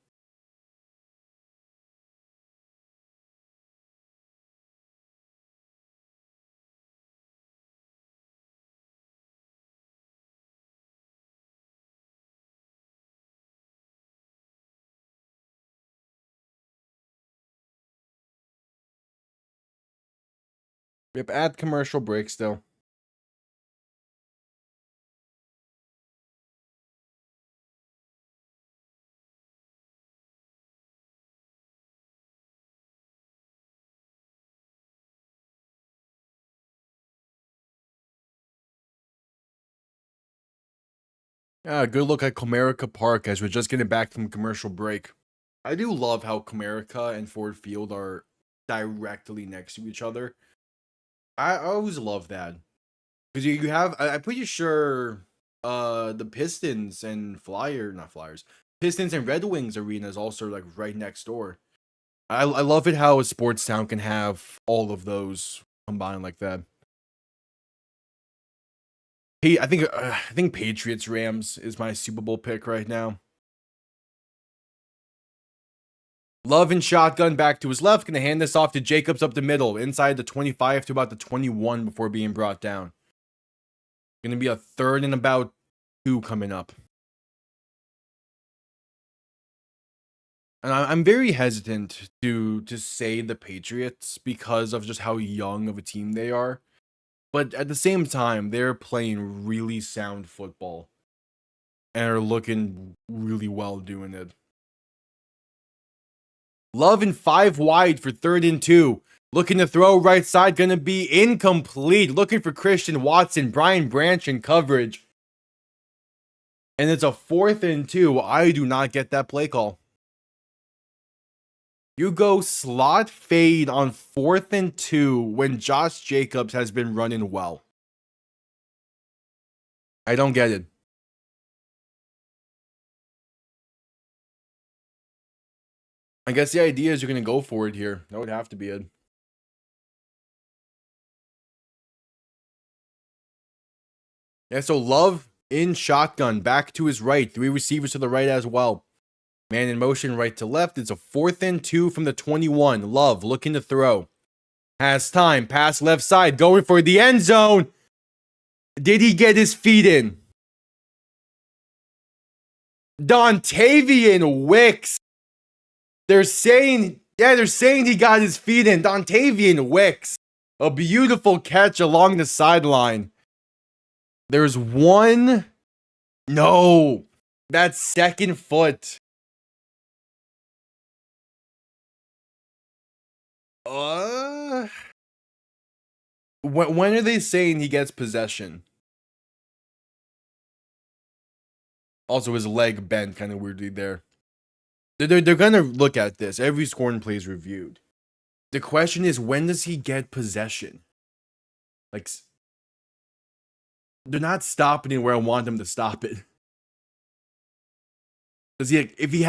Speaker 1: Yep, add commercial break still. Good look at Comerica Park as we're just getting back from commercial break. I do love how Comerica and Ford Field are directly next to each other. I always love that. Because you have, I'm pretty sure the Pistons and Pistons and Red Wings arena is also like right next door. I love it how a sports town can have all of those combined like that. I think Patriots Rams is my Super Bowl pick right now. Love and shotgun back to his left. Gonna hand this off to Jacobs up the middle, inside the 25 to about the 21 before being brought down. Gonna be a 3rd and about 2 coming up. And I'm very hesitant to say the Patriots because of just how young of a team they are. But at the same time, they're playing really sound football and are looking really well doing it. Love and 5 wide for 3rd and 2. Looking to throw right side, gonna be incomplete. Looking for Christian Watson, Brian Branch in coverage. And it's a 4th and 2. I do not get that play call. You go slot fade on 4th and 2 when Josh Jacobs has been running well. I don't get it. I guess the idea is you're going to go for it here. That would have to be it. Yeah, so Love in shotgun, back to his right. 3 receivers to the right as well. Man in motion, right to left. It's a 4th and 2 from the 21. Love looking to throw. Has time. Pass left side. Going for the end zone. Did he get his feet in? Dontavian Wicks. They're saying he got his feet in. Dontavian Wicks. A beautiful catch along the sideline. There's one. No. That second foot. When are they saying he gets possession? Also, his leg bent kind of weirdly there. They're gonna look at this. Every scoring play is reviewed. The question is, when does he get possession? Like, they're not stopping it where I want them to stop it. Does he? If he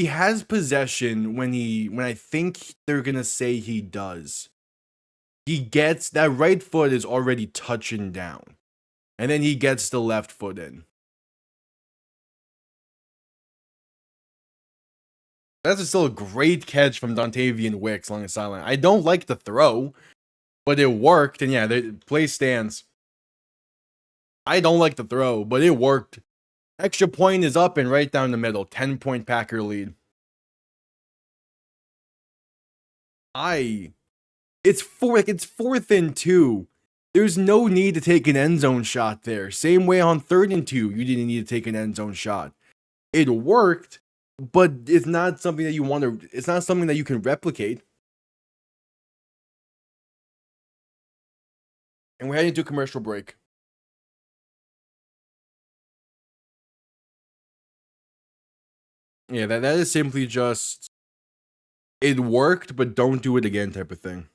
Speaker 1: has possession when I think they're gonna say he does, he gets that right foot is already touching down, and then he gets the left foot in. That's still a great catch from Dontavian Wicks along the sideline. I don't like the throw, but it worked, and yeah, the play stands. I don't like the throw, but it worked. Extra point is up and right down the middle. 10-point Packer lead. It's 4th and 2. There's no need to take an end zone shot there. Same way on 3rd and 2, you didn't need to take an end zone shot. It worked, but it's not something that you want to. It's not something that you can replicate. And we're heading to a commercial break. Yeah, that is simply just it worked, but don't do it again type of thing.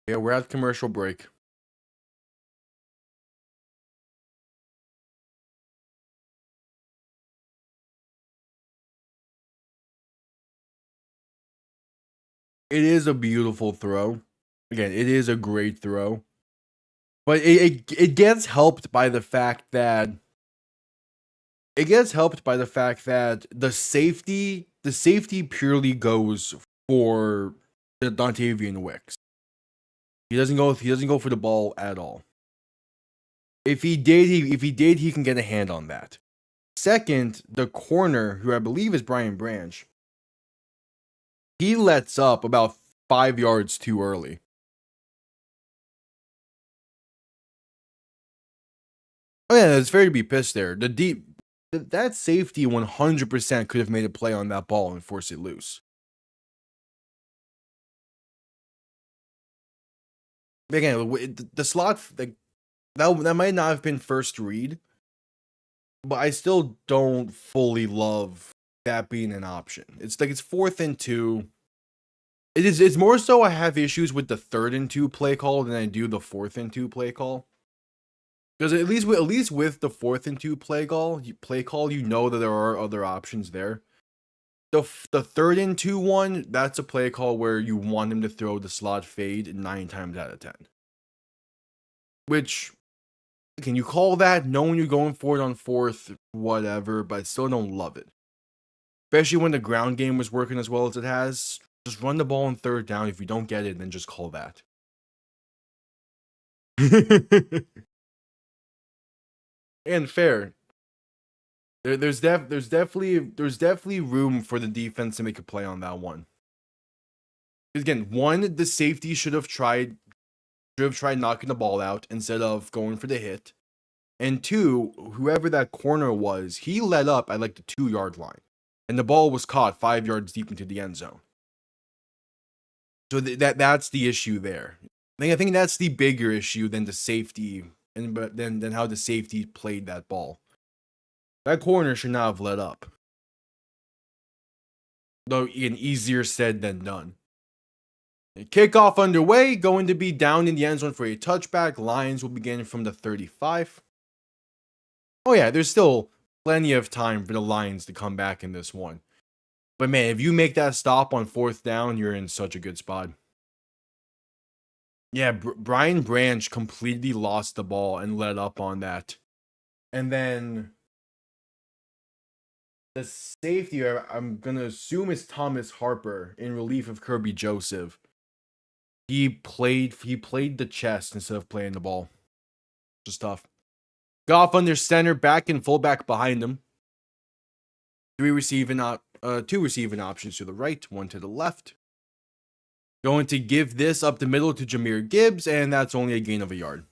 Speaker 1: Yeah, we're at commercial break. It is a beautiful throw. Again, it is a great throw. But it gets helped by the fact that the safety purely goes for the Dontavian Wicks. He doesn't go for the ball at all. If he did, he can get a hand on that. Second, the corner, who I believe is Brian Branch, he lets up about 5 yards too early. Oh yeah, it's fair to be pissed there. That safety 100% could have made a play on that ball and forced it loose. Again, the slot, that might not have been first read, but I still don't fully love that being an option. It's 4th and 2. It's more so I have issues with the 3rd and 2 play call than I do the 4th and 2 play call. Because at least with the 4th and 2 play call, you know that there are other options there. the 3rd-and-2 one, that's a play call where you want him to throw the slot fade 9 times out of 10. Which, can you call that knowing you're going for it on 4th? Whatever, but I still don't love it. Especially when the ground game was working as well as it has. Just run the ball on 3rd down. If you don't get it, then just call that. And fair. There's definitely room for the defense to make a play on that one. Again, one, the safety should have tried knocking the ball out instead of going for the hit. And 2, whoever that corner was, he let up at like the 2-yard line. And the ball was caught 5 yards deep into the end zone. So that's the issue there. I think that's the bigger issue than the safety and than how the safety played that ball. That corner should not have let up. Though again, easier said than done. Kickoff underway, going to be down in the end zone for a touchback. Lions will begin from the 35. Oh yeah, there's still plenty of time for the Lions to come back in this one. But man, if you make that stop on 4th down, you're in such a good spot. Yeah, Brian Branch completely lost the ball and let up on that. And then the safety, I'm going to assume, is Thomas Harper in relief of Kirby Joseph. He played the chest instead of playing the ball. Just tough. Goff under center, back and fullback behind him. 2 receiving options to the right, 1 to the left. Going to give this up the middle to Jahmyr Gibbs, and that's only a gain of a yard.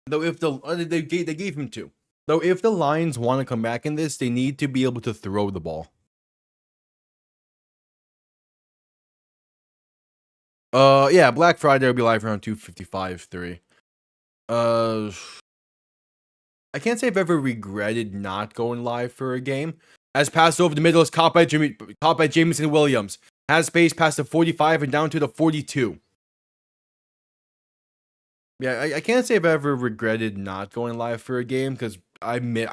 Speaker 1: Though if they gave him 2. Though if the Lions want to come back in this, they need to be able to throw the ball. Yeah, Black Friday will be live around 2:55-3. I can't say I've ever regretted not going live for a game. As passed over the middle is caught by Jameson Williams. Has space past the 45 and down to the 42. Yeah, I can't say I've ever regretted not going live for a game because I miss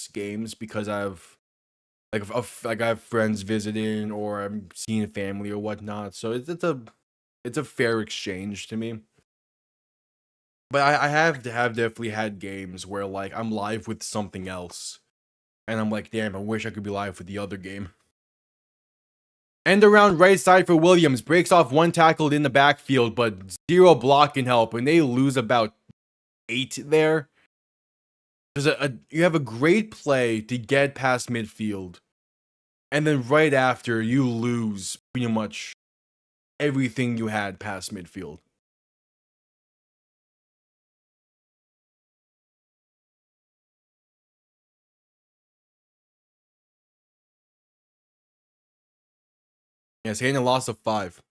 Speaker 1: games because I've I have friends visiting or I'm seeing family or whatnot. So it's a fair exchange to me. But I have definitely had games where like I'm live with something else, and I'm like, damn, I wish I could be live with the other game. End around right side for Williams, breaks off 1 tackle in the backfield, but 0 blocking help, and they lose about 8 there. You have a great play to get past midfield, and then right after you lose pretty much everything you had past midfield. Yes, hitting a loss of 5.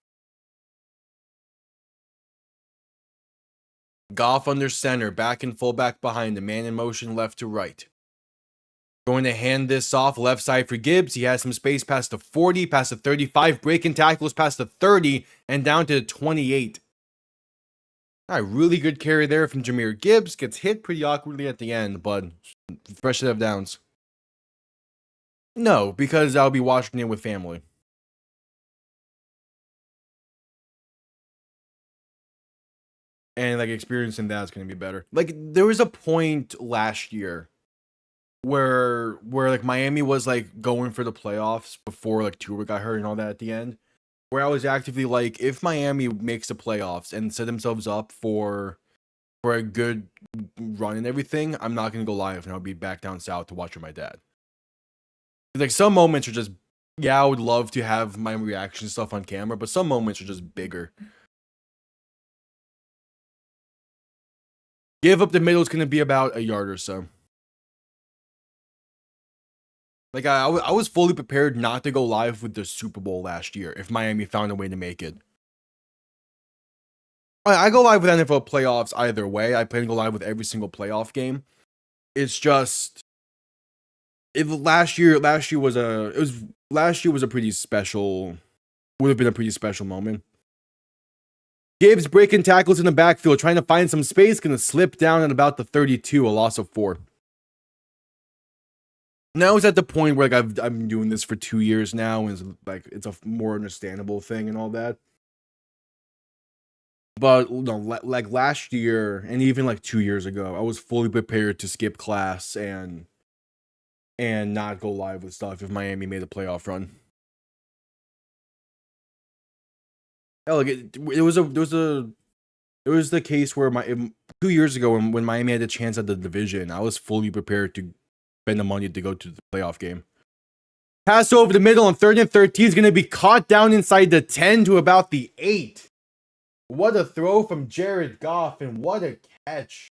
Speaker 1: Goff under center, back and fullback behind the man in motion left to right. Going to hand this off left side for Gibbs. He has some space past the 40, past the 35, breaking tackles past the 30, and down to the 28. All right, really good carry there from Jahmyr Gibbs. Gets hit pretty awkwardly at the end, but fresh set of downs. No, because I'll be watching it with family. And like experiencing that's going to be better. Like there was a point last year where like Miami was like going for the playoffs before like Tua got hurt and all that at the end, where I was actively like, if Miami makes the playoffs and set themselves up for a good run and everything, I'm not going to go live and I'll be back down south to watch with my dad. Like some moments are just, yeah, I would love to have my reaction stuff on camera, but some moments are just bigger. Give up the middle is going to be about a yard or so. Like I was fully prepared not to go live with the Super Bowl last year if Miami found a way to make it. I go live with NFL playoffs either way. I plan to go live with every single playoff game. It's just last year was a pretty special, would have been a pretty special moment. Gibbs breaking tackles in the backfield, trying to find some space, gonna slip down at about the 32, a loss of 4. Now it's at the point where like I'm doing this for 2 years now, and it's like it's a more understandable thing and all that. But no, like last year and even like 2 years ago, I was fully prepared to skip class and not go live with stuff if Miami made a playoff run. Hell, like it was the case where 2 years ago when Miami had a chance at the division, I was fully prepared to spend the money to go to the playoff game. Pass over the middle on 3rd and 13 is going to be caught down inside the 10 to about the 8. What a throw from Jared Goff, and what a catch.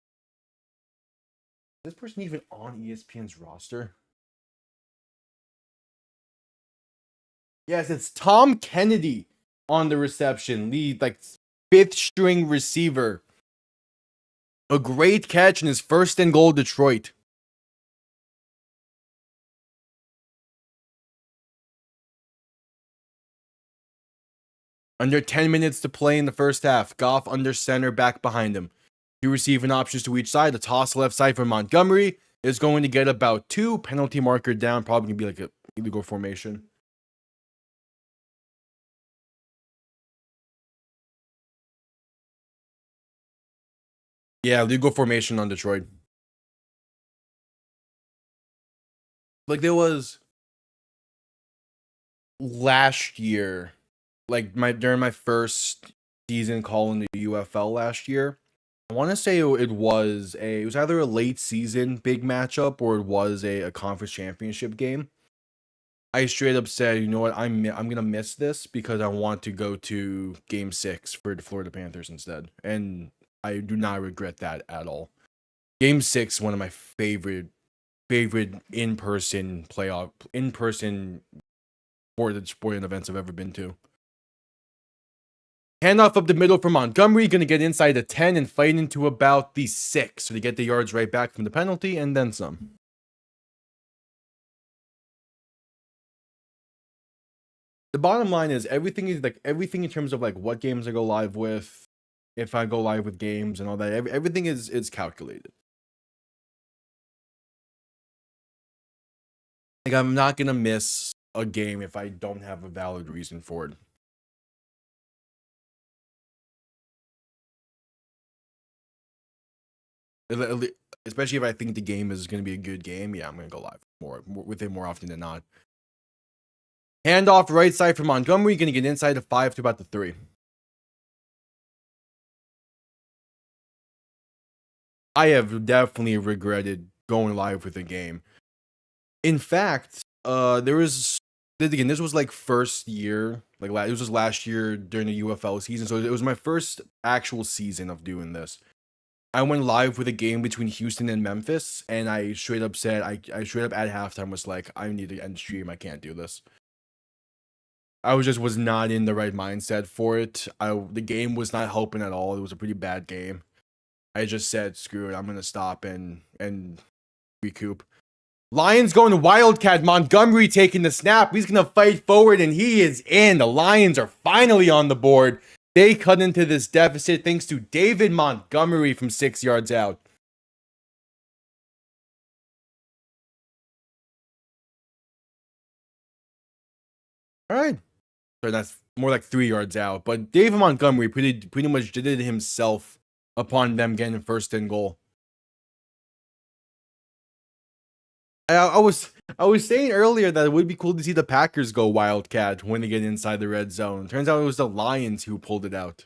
Speaker 1: Is this person even on ESPN's roster? Yes, it's Tom Kennedy on the reception, the like 5th string receiver. A great catch in his 1st and goal, Detroit. Under 10 minutes to play in the first half. Goff under center, back behind him. 2 receiving options to each side. The toss left side for Montgomery is going to get about 2. Penalty marker down. Probably going to be like a illegal formation. Yeah, legal formation on Detroit. Like there was last year, like during my first season calling the UFL last year, I want to say it was either a late season big matchup or it was a conference championship game. I straight up said, you know what, I'm gonna miss this because I want to go to Game 6 for the Florida Panthers instead, and I do not regret that at all. Game 6, one of my favorite in-person sporting events I've ever been to. Handoff up the middle for Montgomery, going to get inside the 10 and fight into about the 6. So they get the yards right back from the penalty and then some. The bottom line is everything in terms of like what games I go live with, if I go live with games and all that, everything is calculated. Like I'm not going to miss a game if I don't have a valid reason for it. Especially if I think the game is going to be a good game, yeah, I'm going to go live with it more often than not. Handoff right side for Montgomery, going to get inside the 5 to about the 3. I have definitely regretted going live with a game. In fact, this was like first year, like it was just last year during the UFL season, so it was my first actual season of doing this. I went live with a game between Houston and Memphis, and I straight up said, I straight up at halftime was like, I need to end stream, I can't do this. I was not in the right mindset for it. The game was not helping at all. It was a pretty bad game. I just said, screw it, I'm gonna stop and recoup. Lions going to Wildcat. Montgomery taking the snap. He's going to fight forward, and he is in. The Lions are finally on the board. They cut into this deficit thanks to David Montgomery from 6 yards out. All right. So that's more like 3 yards out. But David Montgomery pretty much did it himself upon them getting 1st and goal. I was saying earlier that it would be cool to see the Packers go Wildcat when they get inside the red zone. Turns out it was the Lions who pulled it out.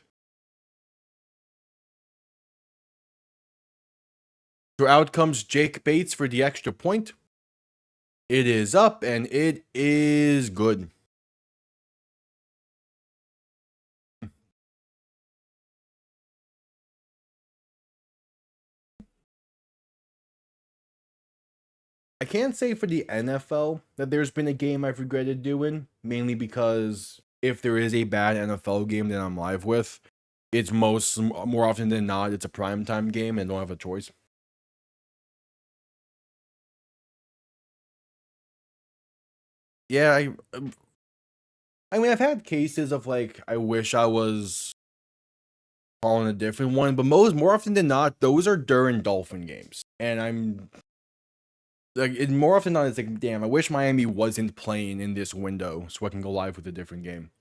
Speaker 1: So out comes Jake Bates for the extra point. It is up and it is good. I can't say for the NFL that there's been a game I've regretted doing, mainly because if there is a bad NFL game that I'm live with, it's more often than not, it's a primetime game and don't have a choice. Yeah, I mean, I've had cases of like, I wish I was on a different one, but more often than not, those are during Dolphin games, and I'm like, more often than not, it's like, damn, I wish Miami wasn't playing in this window so I can go live with a different game.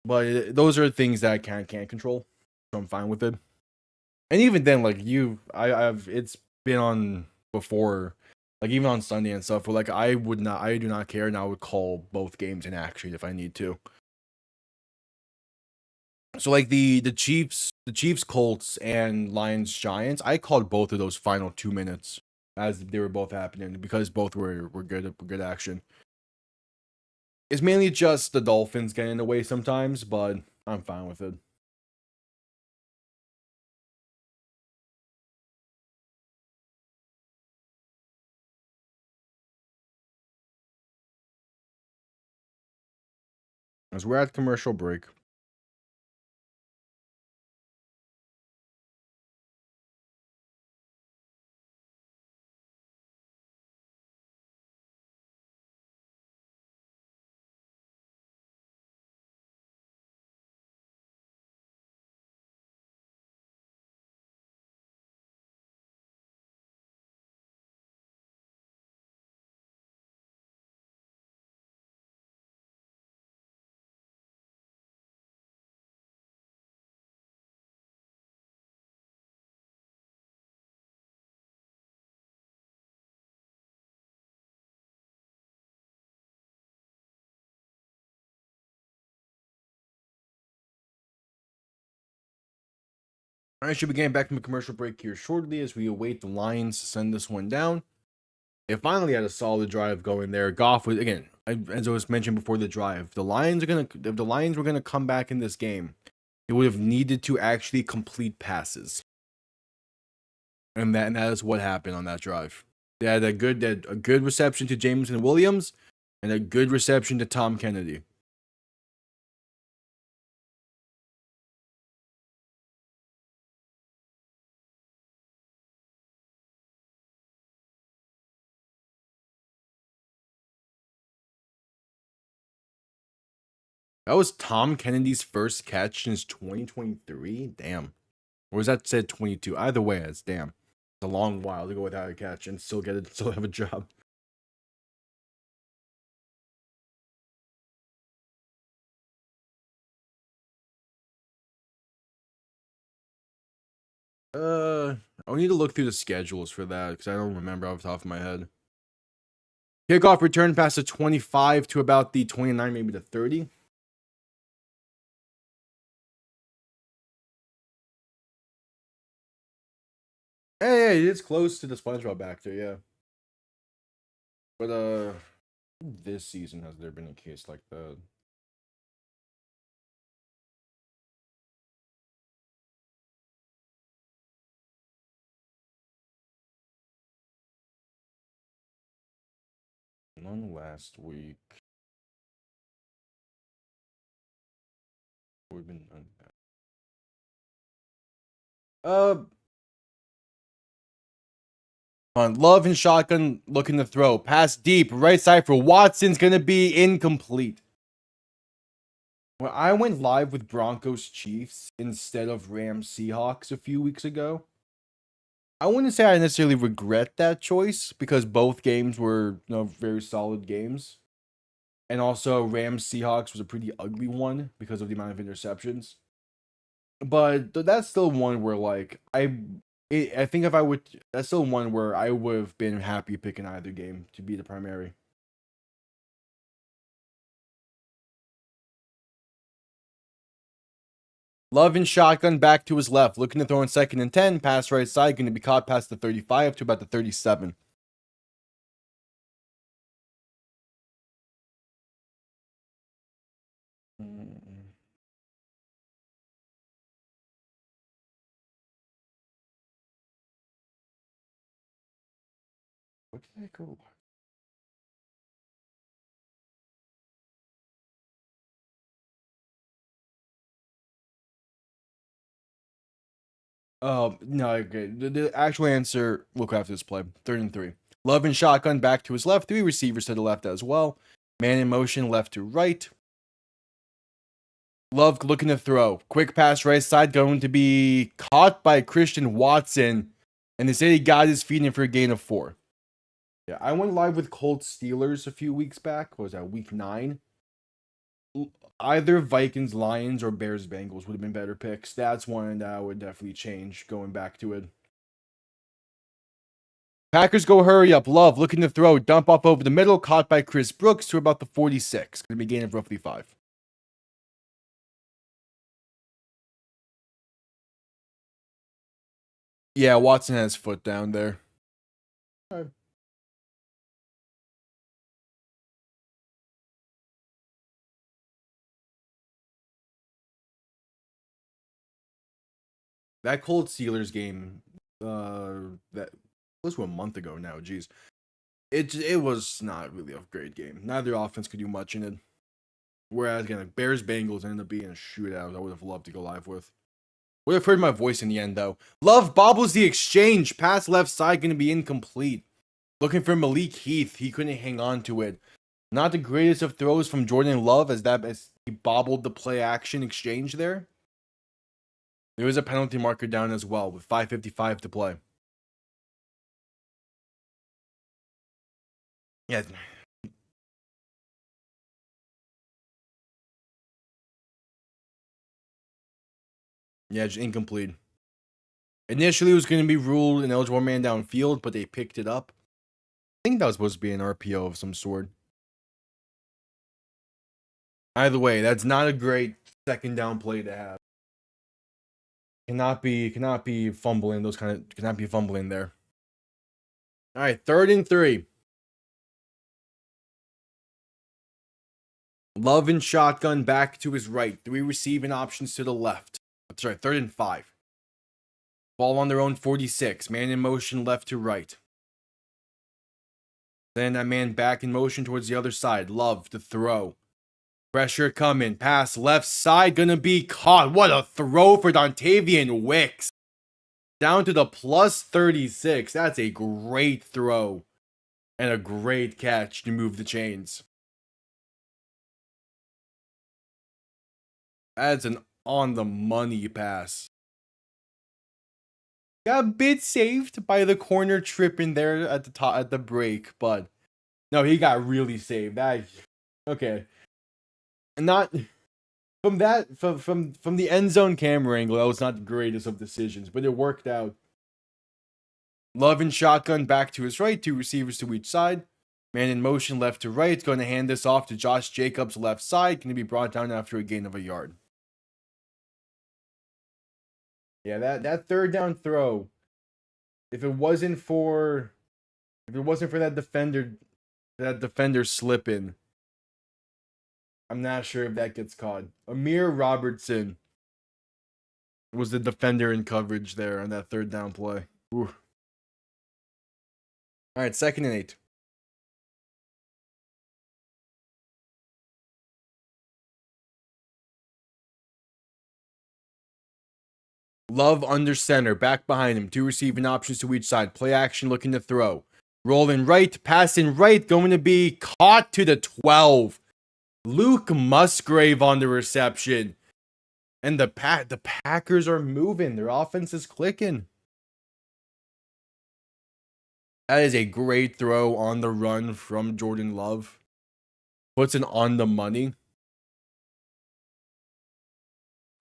Speaker 1: But those are things that I can't control, so I'm fine with it. And even then, like I've it's been on before, like even on Sunday and stuff. Where like I do not care, and I would call both games in action if I need to. So like the Chiefs Colts and Lions Giants, I called both of those final 2 minutes as they were both happening because both were good action. It's mainly just the Dolphins getting in the way sometimes, but I'm fine with it. As we're at commercial break. I should be getting back from the commercial break here shortly as we await the Lions to send this one down. It finally had a solid drive going there. Goff was again, as I was mentioned before the drive. If the Lions were gonna come back in this game, they would have needed to actually complete passes, and that is what happened on that drive. They had a good reception to Jameson Williams, and a good reception to Tom Kennedy. That was Tom Kennedy's first catch since 2023. Damn. Or was that said 22? Either way, it's damn. It's a long while to go without a catch and still have a job. I need to look through the schedules for that because I don't remember off the top of my head. Kickoff return past the 25 to about the 29, maybe the 30. Hey, it is close to the SpongeBob actor, yeah. But this season has there been a case like that? None last week. We've been uh on Love and Shotgun looking to throw. Pass deep. Right side for Watson's going to be incomplete. When I went live with Broncos Chiefs instead of Rams Seahawks a few weeks ago, I wouldn't say I necessarily regret that choice because both games were, very solid games. And also Rams Seahawks was a pretty ugly one because of the amount of interceptions. But that's still one where like I think if I would, that's still one where I would have been happy picking either game to be the primary. Love and shotgun back to his left, looking to throw in 2nd and 10. Pass right side, going to be caught past the 35 to about the 37. What did I go? No, okay. The actual answer, look after this play. 3rd and 3. Love and shotgun back to his left. 3 receivers to the left as well. Man in motion, left to right. Love looking to throw. Quick pass right side, going to be caught by Christian Watson. And they say he got his feet in for a gain of 4. Yeah, I went live with Colts Steelers a few weeks back. What was that, week 9? Either Vikings, Lions, or Bears, Bengals would have been better picks. That's one that I would definitely change going back to it. Packers go hurry up. Love looking to throw. Dump off over the middle. Caught by Chris Brooks to about the 46. Going to be a gain of roughly 5. Yeah, Watson has foot down there. All right. That Cold Steelers game, that was a month ago now. Jeez, it was not really a great game. Neither offense could do much in it. Whereas again, Bears Bengals ended up being a shootout. I would have loved to go live with. Would have heard my voice in the end though. Love bobbles the exchange. Pass left side going to be incomplete. Looking for Malik Heath. He couldn't hang on to it. Not the greatest of throws from Jordan Love as he bobbled the play action exchange there. There was a penalty marker down as well with 5:55 to play. Yeah. Yeah, just incomplete. Initially, it was going to be ruled an eligible man downfield, but they picked it up. I think that was supposed to be an RPO of some sort. Either way, that's not a great second down play to have. Cannot be fumbling cannot be fumbling there. All right, 3rd and 3. Love and shotgun back to his right. 3 receiving options to the left. Sorry, 3rd and 5. Ball on their own 46. Man in motion left to right. Then that man back in motion towards the other side. Love to throw. Pressure coming. Pass left side. Gonna be caught. What a throw for Dontavian Wicks. Down to the plus 36. That's a great throw. And a great catch to move the chains. That's an on the money pass. Got a bit saved by the corner tripping there at the top at the break, but no, he got really saved. That okay. Not from the end zone camera angle, that was not the greatest of decisions, but it worked out. Love and shotgun back to his right, 2 receivers to each side. Man in motion left to right, going to hand this off to Josh Jacobs left side, going to be brought down after a gain of a yard. Yeah, that 3rd down throw. If it wasn't for that defender slipping, I'm not sure if that gets caught. Amir Robertson was the defender in coverage there on that 3rd down play. Ooh. All right, 2nd and 8. Love under center, back behind him. 2 receiving options to each side. Play action looking to throw. Rolling right, passing right, going to be caught to the 12. Luke Musgrave on the reception. And the Packers are moving. Their offense is clicking. That is a great throw on the run from Jordan Love. Puts it on the money.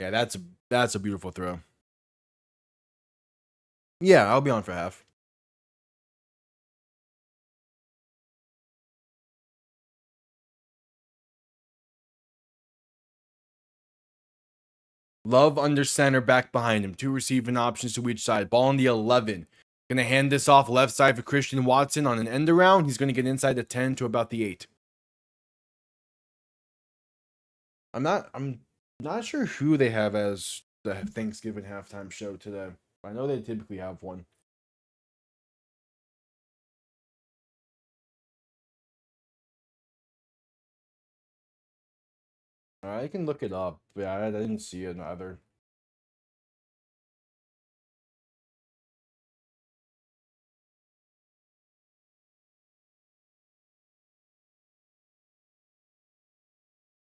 Speaker 1: Yeah, that's a beautiful throw. Yeah, I'll be on for half. Love under center, back behind him. 2 receiving options to each side. Ball on the 11. Gonna hand this off left side for Christian Watson on an end around. He's gonna get inside the 10 to about the 8. I'm not sure who they have as the Thanksgiving halftime show today. I know they typically have one. I can look it up. Yeah, I didn't see it either.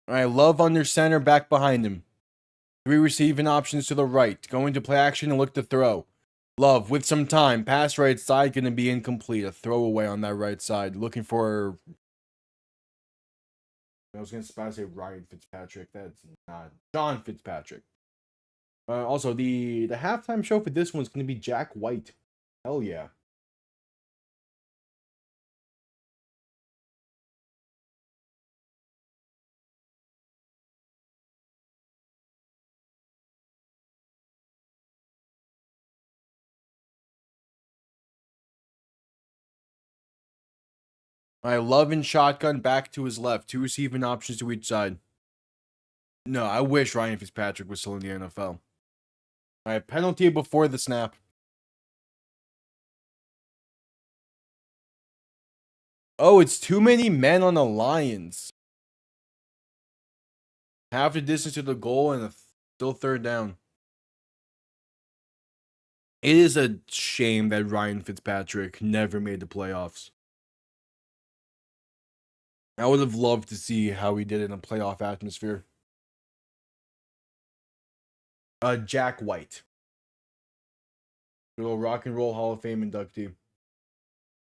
Speaker 1: All right, Love under center, back behind him. 3 receiving options to the right. Going to play action and look to throw. Love with some time. Pass right side, going to be incomplete. A throwaway on that right side. Looking for... I was going to say Ryan Fitzpatrick. That's not... John Fitzpatrick. Also, the halftime show for this one's going to be Jack White. Hell yeah. I love in shotgun back to his left. 2 receiving options to each side. No, I wish Ryan Fitzpatrick was still in the NFL. Alright, penalty before the snap. Oh, it's too many men on the Lions. Half the distance to the goal and still 3rd down. It is a shame that Ryan Fitzpatrick never made the playoffs. I would have loved to see how he did in a playoff atmosphere. Jack White. Little Rock and Roll Hall of Fame inductee.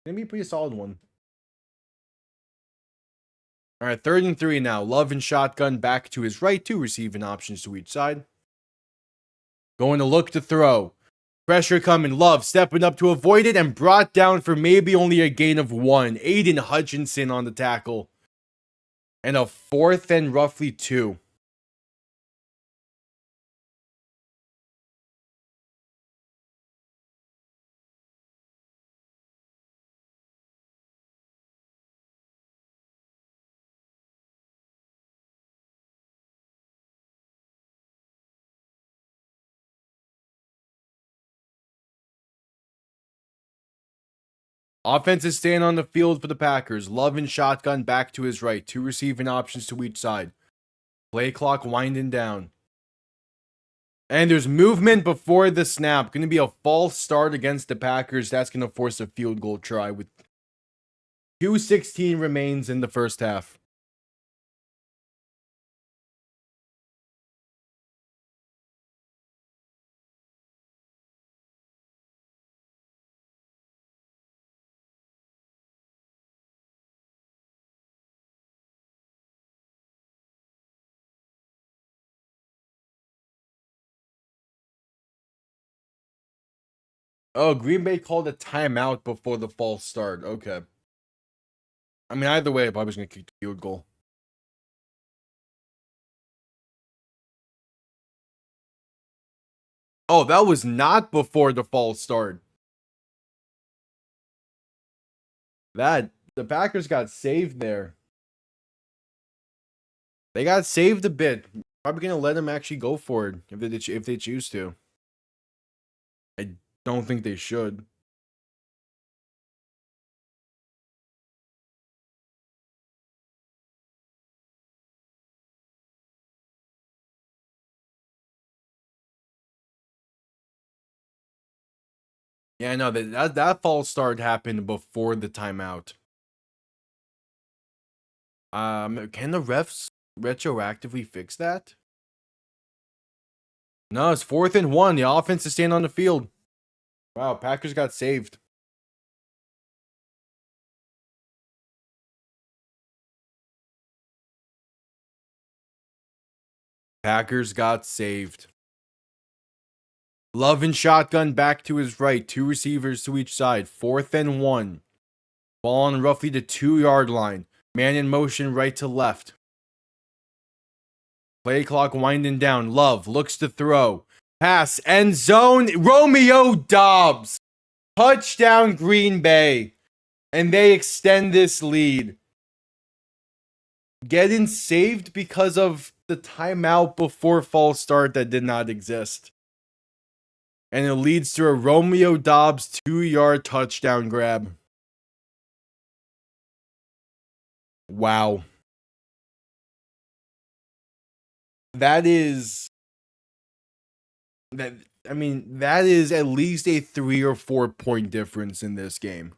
Speaker 1: Gonna be a pretty solid one. Alright, 3rd and 3 now. Love and shotgun back to his right. 2 receiving options to each side. Going to look to throw. Pressure coming. Love stepping up to avoid it and brought down for maybe only a gain of 1. Aiden Hutchinson on the tackle. And a 4th and roughly 2. Offense is staying on the field for the Packers. Love and shotgun back to his right. 2 receiving options to each side. Play clock winding down. And there's movement before the snap. Going to be a false start against the Packers. That's going to force a field goal try with 2:16 remains in the first half. Oh, Green Bay called a timeout before the false start. Okay. I mean, either way, Bobby's going to kick the field goal. Oh, that was not before the false start. The Packers got saved there. They got saved a bit. Probably going to let them actually go for it if they choose to. I don't think they should. Yeah, no, that false start happened before the timeout. Can the refs retroactively fix that? No, it's 4th and 1. The offense is staying on the field. Wow, Packers got saved. Packers got saved. Love and shotgun back to his right. 2 receivers to each side. 4th and 1. Ball on roughly the 2-yard line. Man in motion right to left. Play clock winding down. Love looks to throw. Pass, end zone. Romeo Doubs. Touchdown Green Bay. And they extend this lead. Getting saved because of the timeout before false start that did not exist. And it leads to a Romeo Doubs 2-yard touchdown grab. Wow. That is at least a 3 or 4 point difference in this game.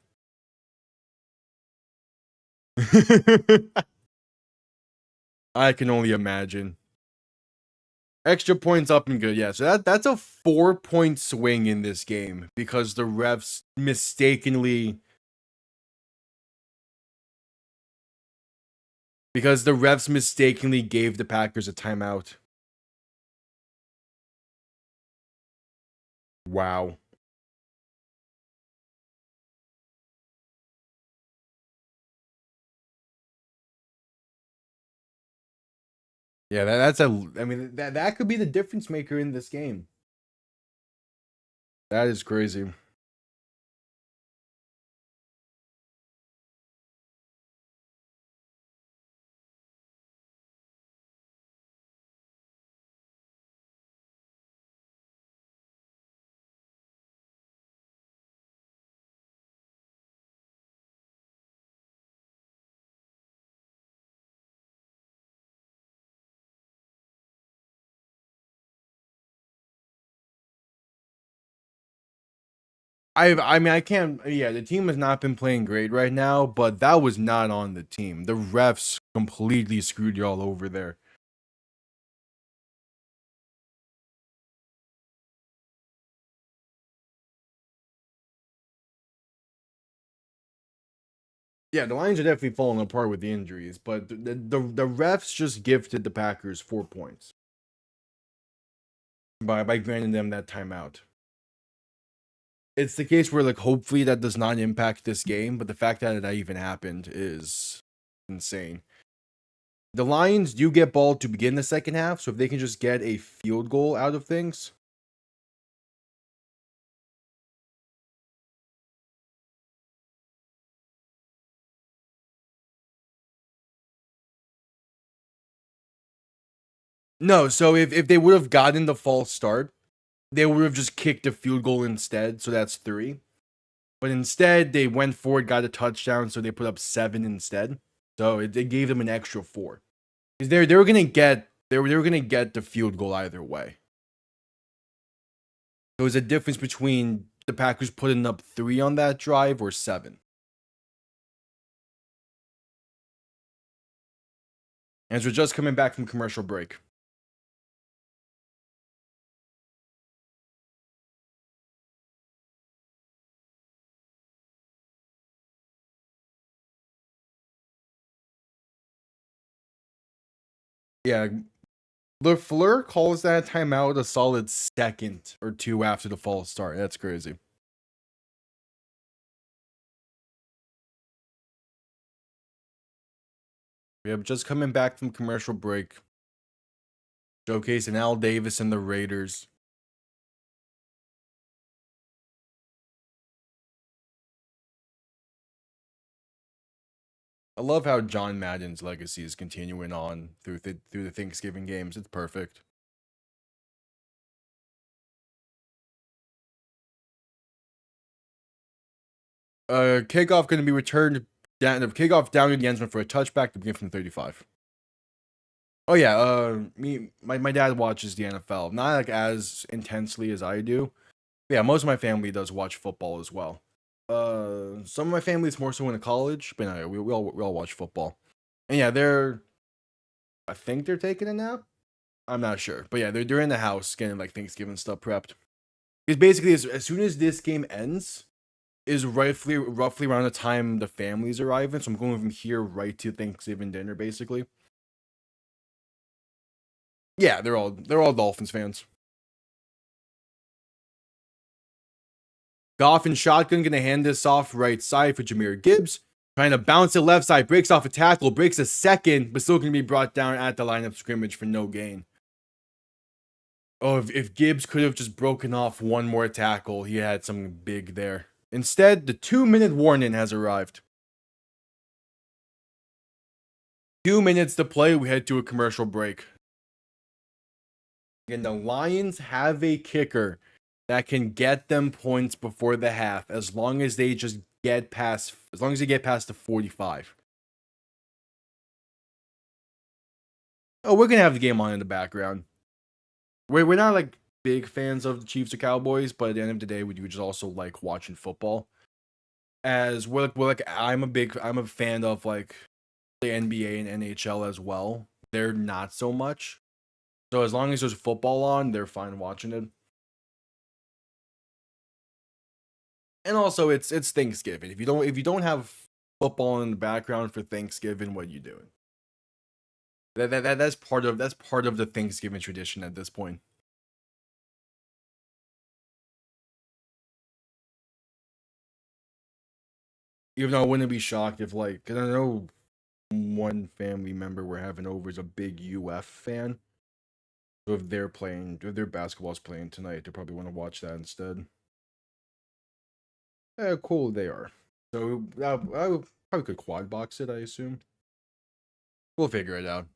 Speaker 1: I can only imagine. Extra points up and good. Yeah, so that's a 4-point swing in this game because the refs mistakenly gave the Packers a timeout. Wow. Yeah, I mean that could be the difference maker in this game. That is crazy. I mean I can't yeah, the team has not been playing great right now, but that was not on the team. The refs completely screwed y'all over there. Yeah, the Lions are definitely falling apart with the injuries, but the refs just gifted the Packers 4 points by granting them that timeout. It's the case where like hopefully that does not impact this game, but the fact that that even happened is insane. The Lions do get ball to begin the second half, so if they can just get a field goal out of things. No, so if they would have gotten the false start, they would have just kicked a field goal instead, so that's 3. But instead, they went forward, got a touchdown, so they put up 7 instead. So it gave them an extra 4. Because they were gonna get the field goal either way. There was a difference between the Packers putting up 3 on that drive or 7. And so we're just coming back from commercial break. Yeah, LaFleur calls that timeout a solid second or 2 after the false start. That's crazy. Yeah, just coming back from commercial break. Showcasing Al Davis and the Raiders. I love how John Madden's legacy is continuing on through the Thanksgiving games. It's perfect. Kickoff going to be returned down. The kickoff down to the end zone for a touchback to begin from 35. Oh yeah, my dad watches the NFL, not like as intensely as I do. But yeah, most of my family does watch football as well. Some of my family is more so into college, but no, we all watch football. And yeah, I think they're taking a nap. I'm not sure, but yeah, they're in the house getting like Thanksgiving stuff prepped. Because basically, as soon as this game ends, is roughly around the time the families arriving. So I'm going from here right to Thanksgiving dinner, basically. Yeah, they're all Dolphins fans. Goff and shotgun gonna hand this off right side for Jahmyr Gibbs. Trying to bounce it left side, breaks off a tackle, breaks a second, but still gonna be brought down at the line of scrimmage for no gain. Oh, if Gibbs could have just broken off one more tackle, he had something big there. Instead, the 2-minute warning has arrived. 2 minutes to play, we head to a commercial break. And the Lions have a kicker that can get them points before the half as long as they get past the 45. Oh, we're gonna have the game on in the background. We're not like big fans of the Chiefs or Cowboys, but at the end of the day, we do just also like watching football. As we're like I'm a fan of like the NBA and NHL as well. they're not so much. So as long as there's football on, they're fine watching it. And also, it's Thanksgiving. If you don't have football in the background for Thanksgiving, what are you doing? That's part of the Thanksgiving tradition at this point. Even though I wouldn't be shocked if, like, because I know one family member we're having over is a big UF fan. So if their basketball's playing tonight, they probably want to watch that instead. Cool they are. So I probably could quad box it, I assume. We'll figure it out.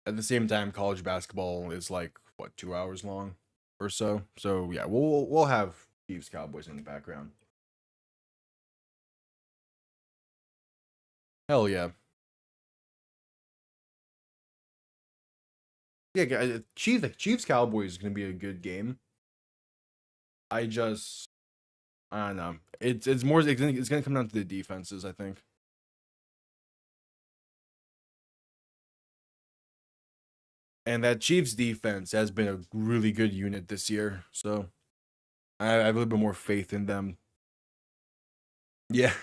Speaker 1: At the same time, college basketball is like what 2 hours long or so. So yeah, we'll have Chiefs Cowboys in the background. Hell yeah. Yeah, Chiefs Cowboys is gonna be a good game. I don't know. It's more it's gonna come down to the defenses, I think. And that Chiefs defense has been a really good unit this year, so I have a little bit more faith in them. Yeah.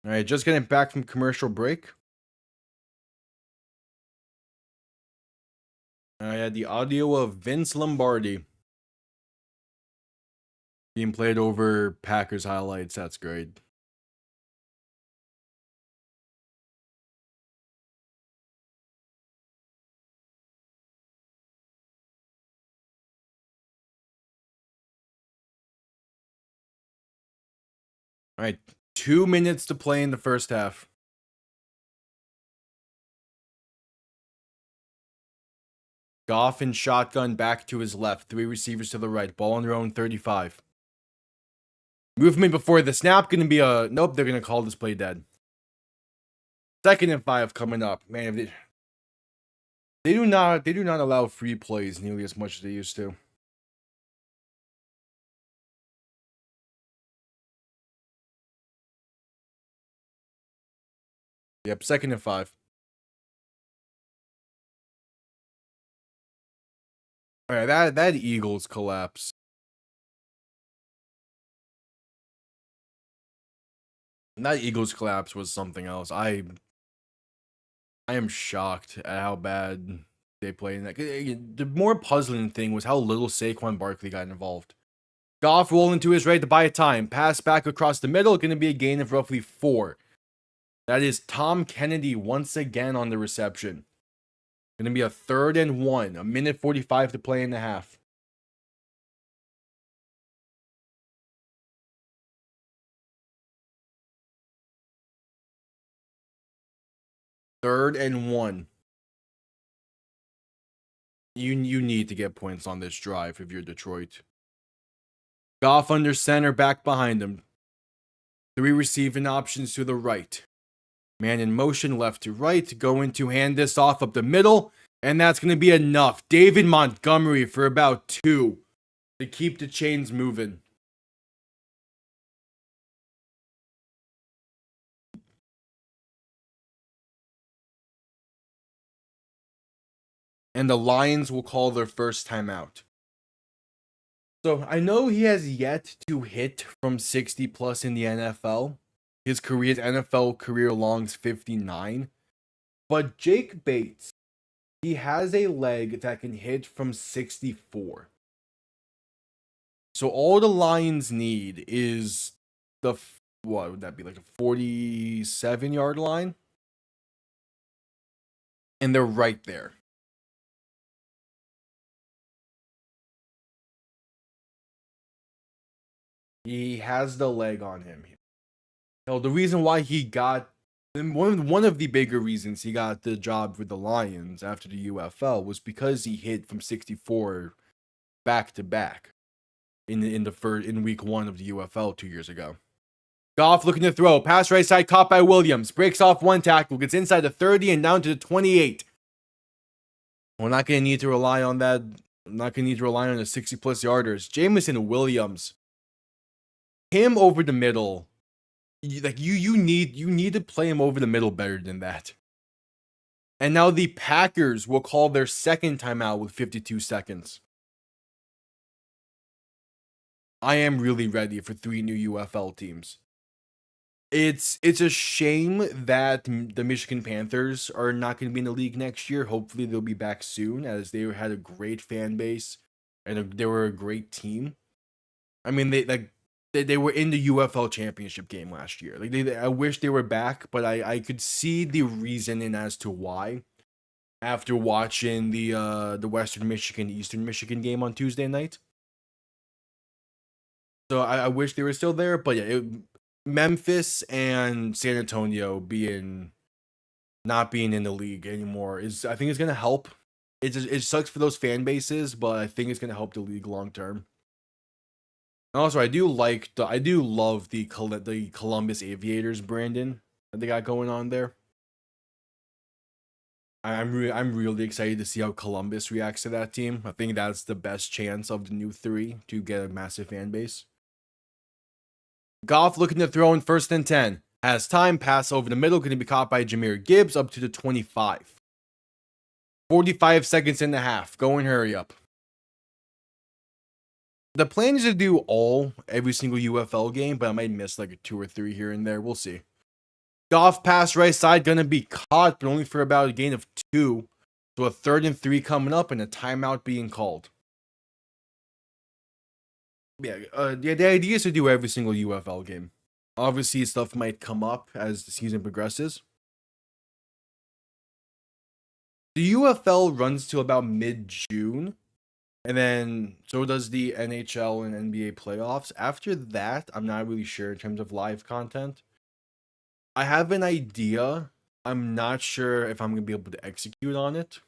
Speaker 1: All right, just getting back from commercial break. I had the audio of Vince Lombardi being played over Packers highlights. That's great. All right, 2 minutes to play in the first half. Goff and shotgun back to his left. 3 receivers to the right. Ball on their own 35. Movement before the snap going to be a nope. They're going to call this play dead. 2nd and 5 coming up. Man, they do not allow free plays nearly as much as they used to. Yep, 2nd and 5. All right, that Eagles collapse. That Eagles collapse was something else. I am shocked at how bad they played in that. The more puzzling thing was how little Saquon Barkley got involved. Goff rolling to his right to buy time. Pass back across the middle. Going to be a gain of roughly 4. That is Tom Kennedy once again on the reception. Going to be a 3rd and 1. 1:45 to play in the half. Third and 1. You need to get points on this drive if you're Detroit. Goff under center, back behind him. 3 receiving options to the right. Man in motion, left to right. Going to hand this off up the middle. And that's going to be enough. David Montgomery for about 2 to keep the chains moving. And the Lions will call their first timeout. So I know he has yet to hit from 60 plus in the NFL. His NFL career long's 59. But Jake Bates, he has a leg that can hit from 64. So all the Lions need is what would that be, like a 47-yard line? And they're right there. He has the leg on him. Now, the reason why he got one of the bigger reasons he got the job with the Lions after the UFL was because he hit from 64 back to back in week 1 of the UFL 2 years ago. Goff looking to throw. Pass right side, caught by Williams. Breaks off one tackle, gets inside the 30 and down to the 28. We're not going to need to rely on that. I'm not going to need to rely on the 60-plus yarders. Jameson Williams. Him over the middle. You need to play him over the middle better than that. And now the Packers will call their second timeout with 52 seconds. I am really ready for 3 new UFL teams. It's a shame that the Michigan Panthers are not going to be in the league next year. Hopefully they'll be back soon, as they had a great fan base and they were a great team. I mean, they were in the UFL championship game last year. I wish they were back, but I could see the reasoning as to why after watching the Western Michigan Eastern Michigan game on Tuesday night. So I wish they were still there, but yeah, Memphis and San Antonio not being in the league anymore I think it's gonna help. It sucks for those fan bases, but I think it's gonna help the league long term. And also, I do love the Columbus Aviators branding that they got going on there. I'm really excited to see how Columbus reacts to that team. I think that's the best chance of the new 3 to get a massive fan base. Goff looking to throw in 1st and 10. Has time, pass over the middle, going to be caught by Jahmyr Gibbs up to the 25. 45 seconds in the half. Go and hurry up. The plan is to do every single UFL game, but I might miss like a 2 or 3 here and there. We'll see. Goff pass right side, going to be caught, but only for about a gain of 2. So a 3rd and 3 coming up and a timeout being called. Yeah, the idea is to do every single UFL game. Obviously, stuff might come up as the season progresses. The UFL runs to about mid-June, and then so does the NHL and NBA playoffs. After that, I'm not really sure in terms of live content. I have an idea. I'm not sure if I'm going to be able to execute on it.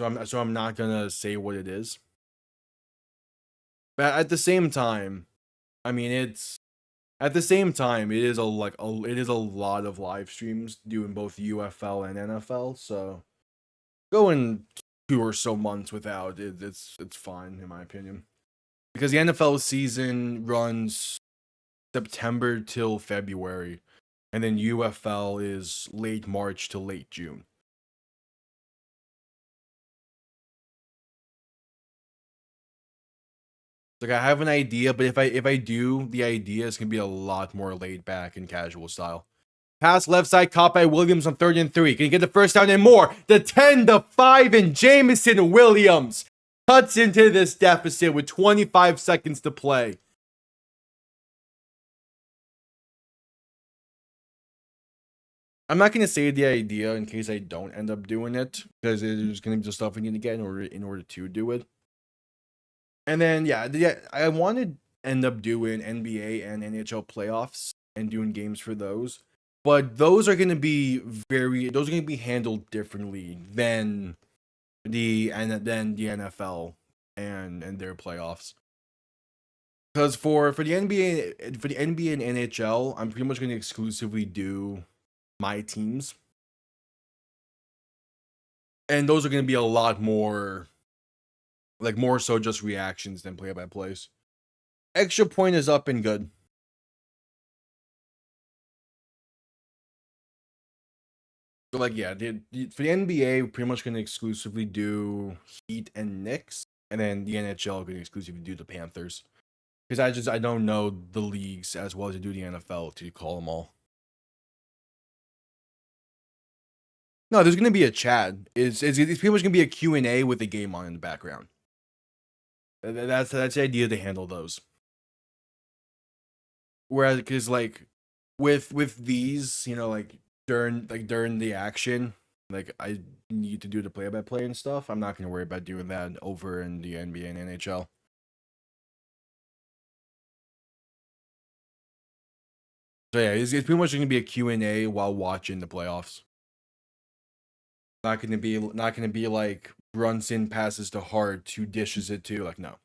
Speaker 1: So I'm not going to say what it is. But at the same time, I mean, it is a lot of live streams doing both UFL and NFL. So going 2 or so months without it, it's fine in my opinion, because the NFL season runs September till February, and then UFL is late March to late June. Like, I have an idea, but if I do, the idea is gonna be a lot more laid back and casual style. Pass left side, caught by Williams on 3rd and 3. Can you get the first down and more? The 10-5 and Jameson Williams cuts into this deficit with 25 seconds to play. I'm not gonna say the idea in case I don't end up doing it, because there's gonna be the stuff I need to get in order to do it. And then yeah, I want to end up doing NBA and NHL playoffs and doing games for those, but those are going to be handled differently than the NFL and their playoffs. Because for the NBA and NHL, I'm pretty much going to exclusively do my teams, and those are going to be a lot more. Like, more so just reactions than play-by-plays. Extra point is up and good. So, like, yeah, for the NBA, we're pretty much going to exclusively do Heat and Knicks. And then the NHL going to exclusively do the Panthers. Because I don't know the leagues as well as I do the NFL to call them all. No, there's going to be a chat. It's pretty much going to be a Q&A with a game on in the background. That's the idea to handle those. Whereas, because like with these, like during the action, like I need to do the play-by-play and stuff. I'm not gonna worry about doing that over in the NBA and NHL. So yeah, it's pretty much gonna be a Q&A while watching the playoffs. Not gonna be like Brunson passes to Hart, who dishes it to, like, no.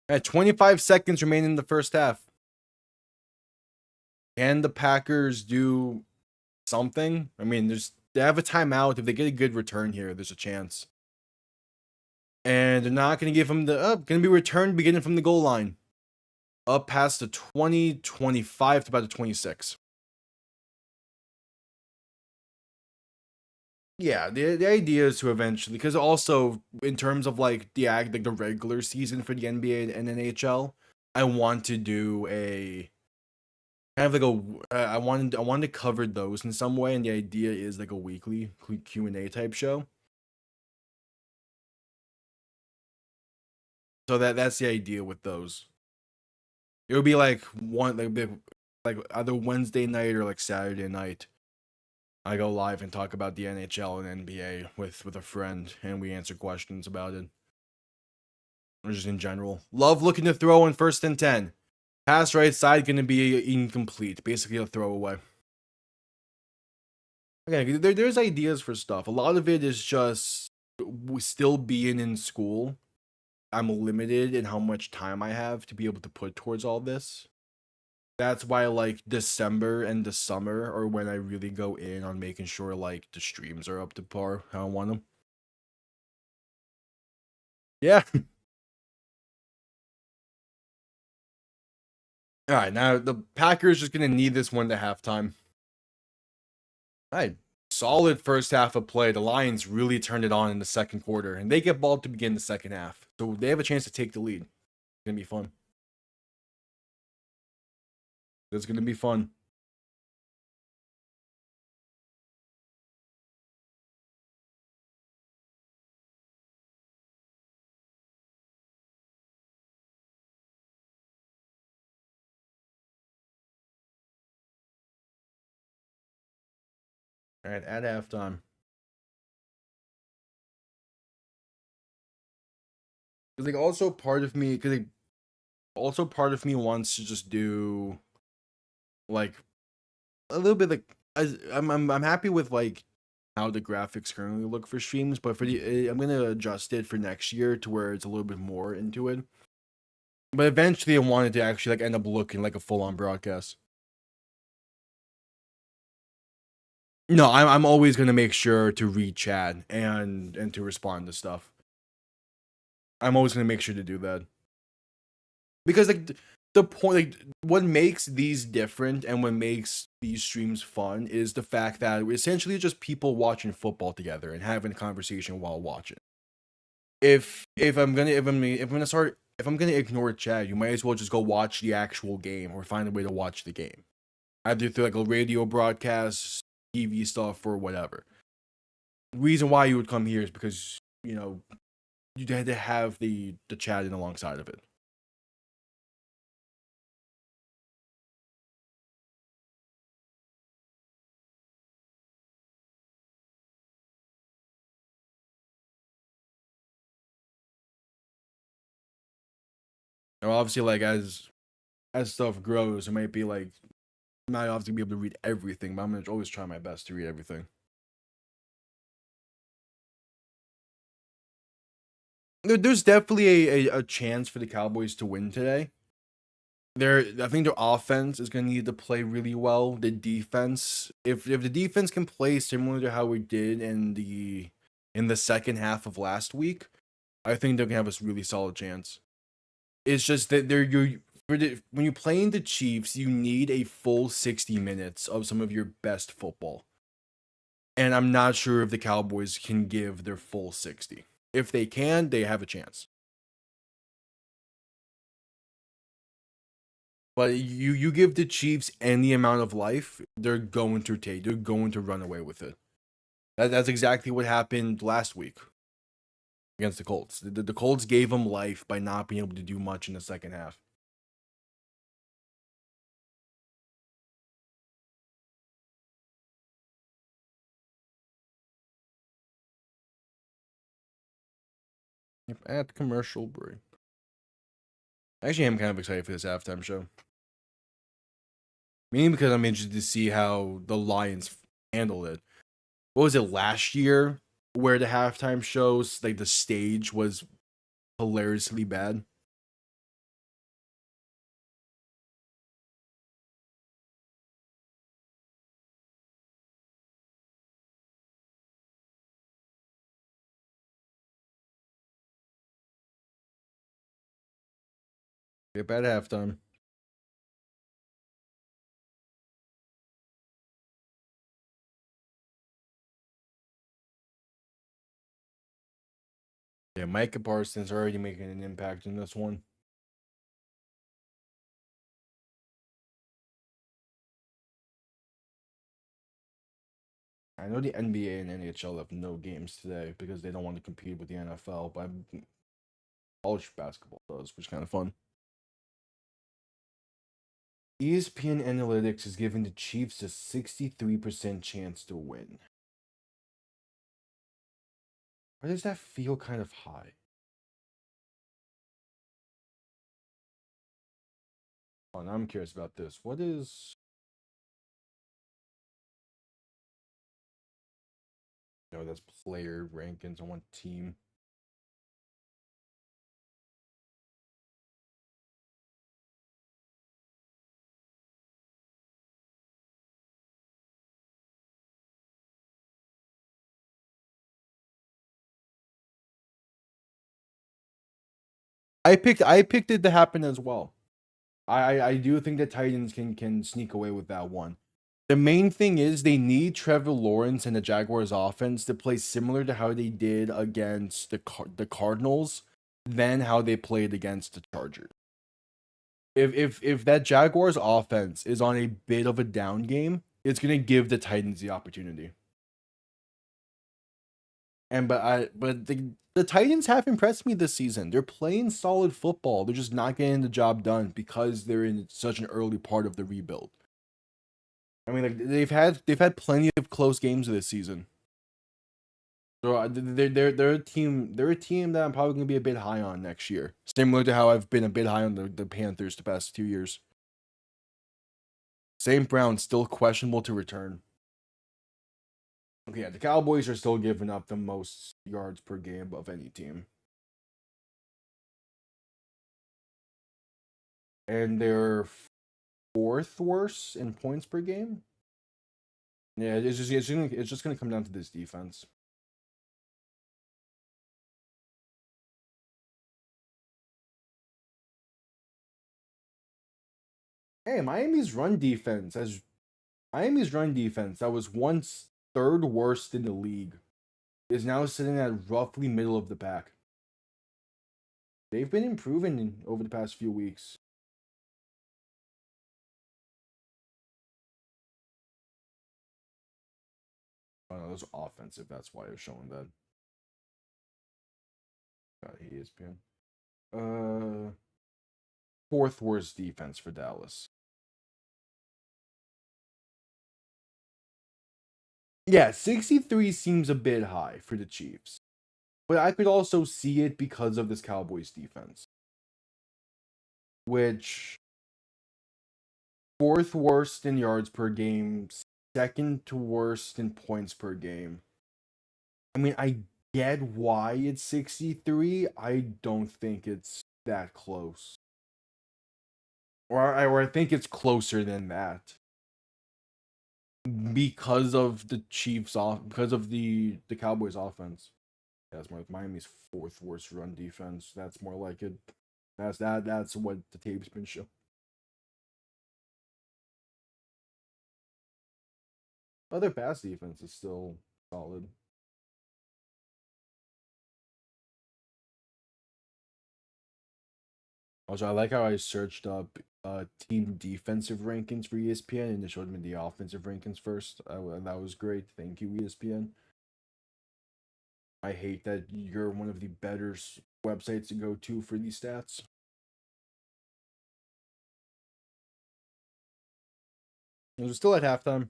Speaker 1: At 25 seconds remaining in the first half. Can the Packers do something? I mean, they have a timeout. If they get a good return here, there's a chance. And they're not going to give them going to be returned beginning from the goal line. Up past the 20, 25 to about the 26. Yeah, the idea is to eventually, because also in terms of like the regular season for the NBA and NHL, I want to do a kind of like I wanted to cover those in some way, and the idea is like a weekly Q&A type show. So that's the idea with those. It would be like like either Wednesday night or like Saturday night. I go live and talk about the NHL and NBA with a friend, and we answer questions about it. Or just in general. Love looking to throw in 1st and 10. Pass right side going to be incomplete. Basically a throwaway. Okay, there's ideas for stuff. A lot of it is just still being in school. I'm limited in how much time I have to be able to put towards all this. That's why like December and the summer are when I really go in on making sure like the streams are up to par how I want them. Yeah. All right, now the Packers just gonna need this one to halftime. All right, solid first half of play. The Lions really turned it on in the second quarter, and they get ball to begin the second half, so they have a chance to take the lead. It's gonna be fun. It's gonna be fun. All right, at halftime. Because like also part of me, wants to just do like a little bit like I'm happy with like how the graphics currently look for streams, but for the I'm gonna adjust it for next year to where it's a little bit more into it. But eventually, I wanted to actually like end up looking like a full-on broadcast. No, I'm always gonna make sure to read chat and to respond to stuff. I'm always gonna make sure to do that because like the point, like what makes these different and what makes these streams fun is the fact that we're essentially just people watching football together and having a conversation while watching. If I'm gonna ignore chat, you might as well just go watch the actual game or find a way to watch the game, either through like a radio broadcast, TV stuff, or whatever. The reason why you would come here is because you had to have the chat in alongside of it. Now, obviously, like as stuff grows, it might be like I'm not obviously be able to read everything, but I'm gonna always try my best to read everything. There's definitely a chance for the Cowboys to win today. I think their offense is gonna need to play really well. The defense, if the defense can play similar to how we did in the second half of last week, I think they're gonna have a really solid chance. It's just that when you play in the Chiefs, you need a full 60 minutes of some of your best football. And I'm not sure if the Cowboys can give their full 60. If they can, they have a chance. But you give the Chiefs any amount of life, they're going to run away with it. That's exactly what happened last week against the Colts. The Colts gave them life by not being able to do much in the second half. At commercial break. Actually, I'm kind of excited for this halftime show. Mainly because I'm interested to see how the Lions handled it. What was it last year where the halftime shows, like the stage was hilariously bad? Get back at halftime. Yeah, Micah Parsons already making an impact in this one. I know the NBA and NHL have no games today because they don't want to compete with the NFL, but college basketball does, which is kind of fun. ESPN Analytics is giving the Chiefs a 63% chance to win. Why does that feel kind of high? Oh, now I'm curious about this. What is... No, that's player rankings on one team. I picked it to happen as well. I do think the Titans can sneak away with that one. The main thing is they need Trevor Lawrence and the Jaguars offense to play similar to how they did against the Cardinals than how they played against the Chargers. If that Jaguars offense is on a bit of a down game, it's gonna give the Titans the opportunity. And but the Titans have impressed me this season. They're playing solid football. They're just not getting the job done because they're in such an early part of the rebuild. I mean, like they've had plenty of close games this season. So they're a team. They're a team that I'm probably gonna be a bit high on next year. Similar to how I've been a bit high on the Panthers the past 2 years. St. Brown still questionable to return. Okay, yeah, the Cowboys are still giving up the most yards per game of any team. And they're fourth worst in points per game. Yeah, it's just gonna come down to this defense. Hey, Miami's run defense that was once third worst in the league is now sitting at roughly middle of the pack. They've been improving over the past few weeks. Oh no, those are offensive. That's why it's showing that. ESPN. Fourth worst defense for Dallas. Yeah, 63 seems a bit high for the Chiefs. But I could also see it because of this Cowboys defense. Which fourth worst in yards per game, second to worst in points per game. I mean, I get why it's 63. I don't think it's that close. Or I think it's closer than that. Because of the Chiefs off because of the Cowboys offense. That's more like Miami's fourth worst run defense. That's more like it. That's what the tape's been showing. Other pass defense is still solid. Also, I like how I searched up team defensive rankings for ESPN and it showed me the offensive rankings first. That was great. Thank you, ESPN. I hate that you're one of the better websites to go to for these stats. It was still at halftime.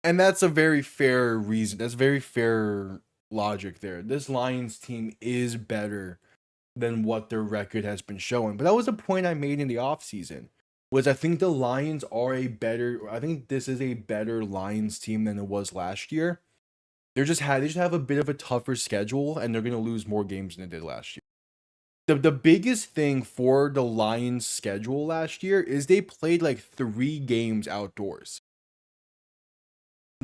Speaker 1: And that's a very fair reason. That's very fair logic there. This Lions team is better than what their record has been showing. But that was a point I made in the offseason. Was I think the Lions are I think this is a better Lions team than it was last year. They just have a bit of a tougher schedule and they're gonna lose more games than they did last year. The biggest thing for the Lions schedule last year is they played like 3 games outdoors.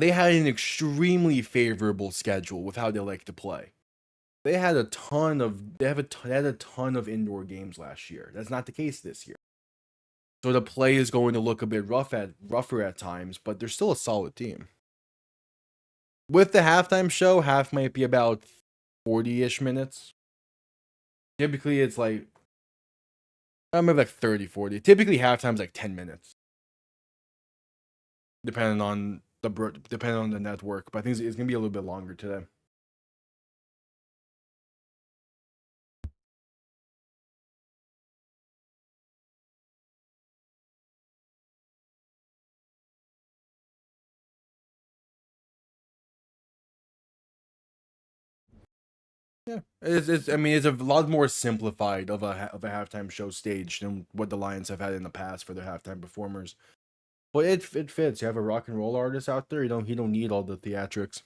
Speaker 1: they had an extremely favorable schedule with how they like to play. They had a ton of they had a ton of indoor games last year. That's not the case this year. So the play is going to look a bit rougher at times, but they're still a solid team. With the halftime show, half might be about 40-ish minutes. Typically it's like maybe like 30, 40. Typically halftime's like 10 minutes. Depending on the network, but I think it's gonna be a little bit longer today. Yeah, it's I mean it's a lot more simplified of a halftime show stage than what the Lions have had in the past for their halftime performers. But it fits. You have a rock and roll artist out there. You don't need all the theatrics.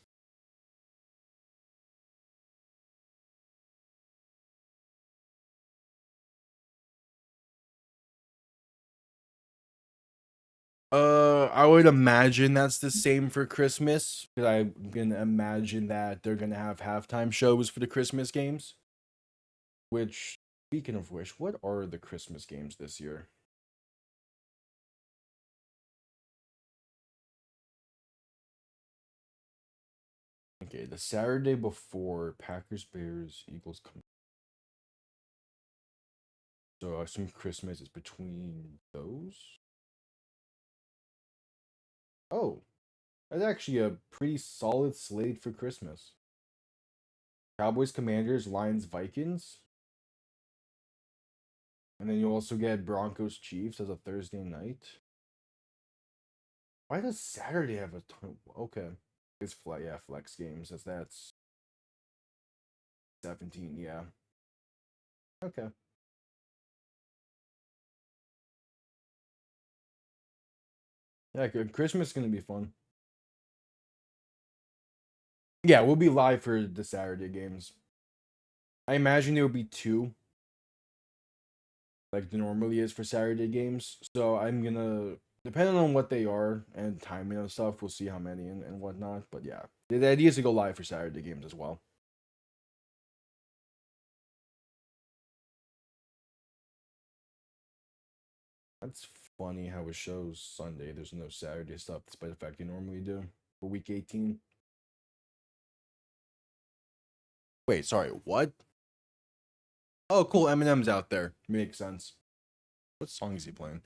Speaker 1: I would imagine that's the same for Christmas. Because I'm gonna imagine that they're gonna have halftime shows for the Christmas games. Which, speaking of which, what are the Christmas games this year? Okay, the Saturday before Packers, Bears, Eagles come. So I assume Christmas is between those. Oh, that's actually a pretty solid slate for Christmas. Cowboys, Commanders, Lions, Vikings. And then you also get Broncos, Chiefs as a Thursday night. Why does Saturday have a ton? Okay. It's flex games. That's 17, yeah. Okay. Yeah, Christmas is gonna be fun. Yeah, we'll be live for the Saturday games. I imagine there will be two, like there normally is for Saturday games. So I'm gonna, depending on what they are and timing and stuff, we'll see how many and whatnot. But yeah, the idea is to go live for Saturday games as well. That's funny how it shows Sunday. There's no Saturday stuff, despite the fact you normally do for week 18. Wait, sorry, what? Oh, cool. Eminem's out there. Makes sense. What song is he playing?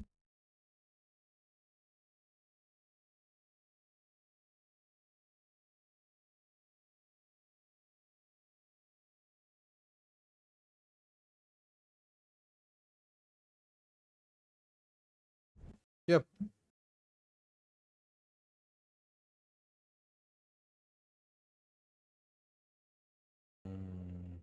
Speaker 1: Yep. Mm,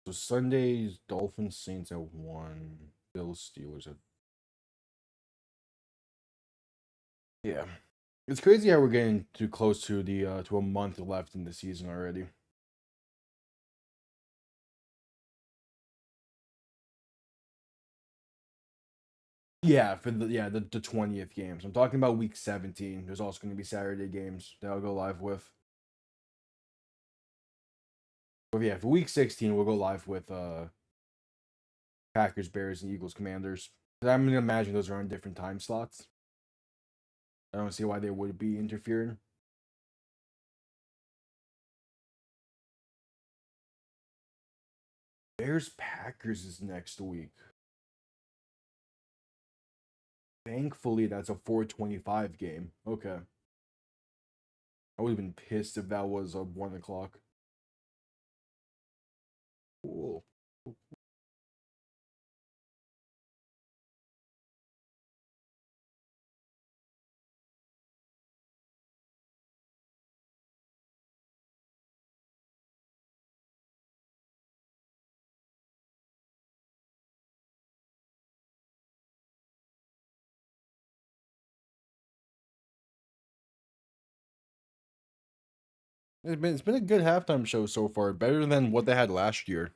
Speaker 1: so Sunday's Dolphins Saints at 1. Bills Steelers at. Yeah. It's crazy how we're getting too close to the to a month left in the season already. Yeah, for the 20th games. I'm talking about week 17. There's also going to be Saturday games that I'll go live with. But yeah, for week 16, we'll go live with Packers, Bears, and Eagles, Commanders. I'm gonna imagine those are on different time slots. I don't see why they would be interfering. Bears Packers is next week. Thankfully, that's a 4:25 game. Okay. I would have been pissed if that was a 1 o'clock. Cool. It's been a good halftime show so far. Better than what they had last year.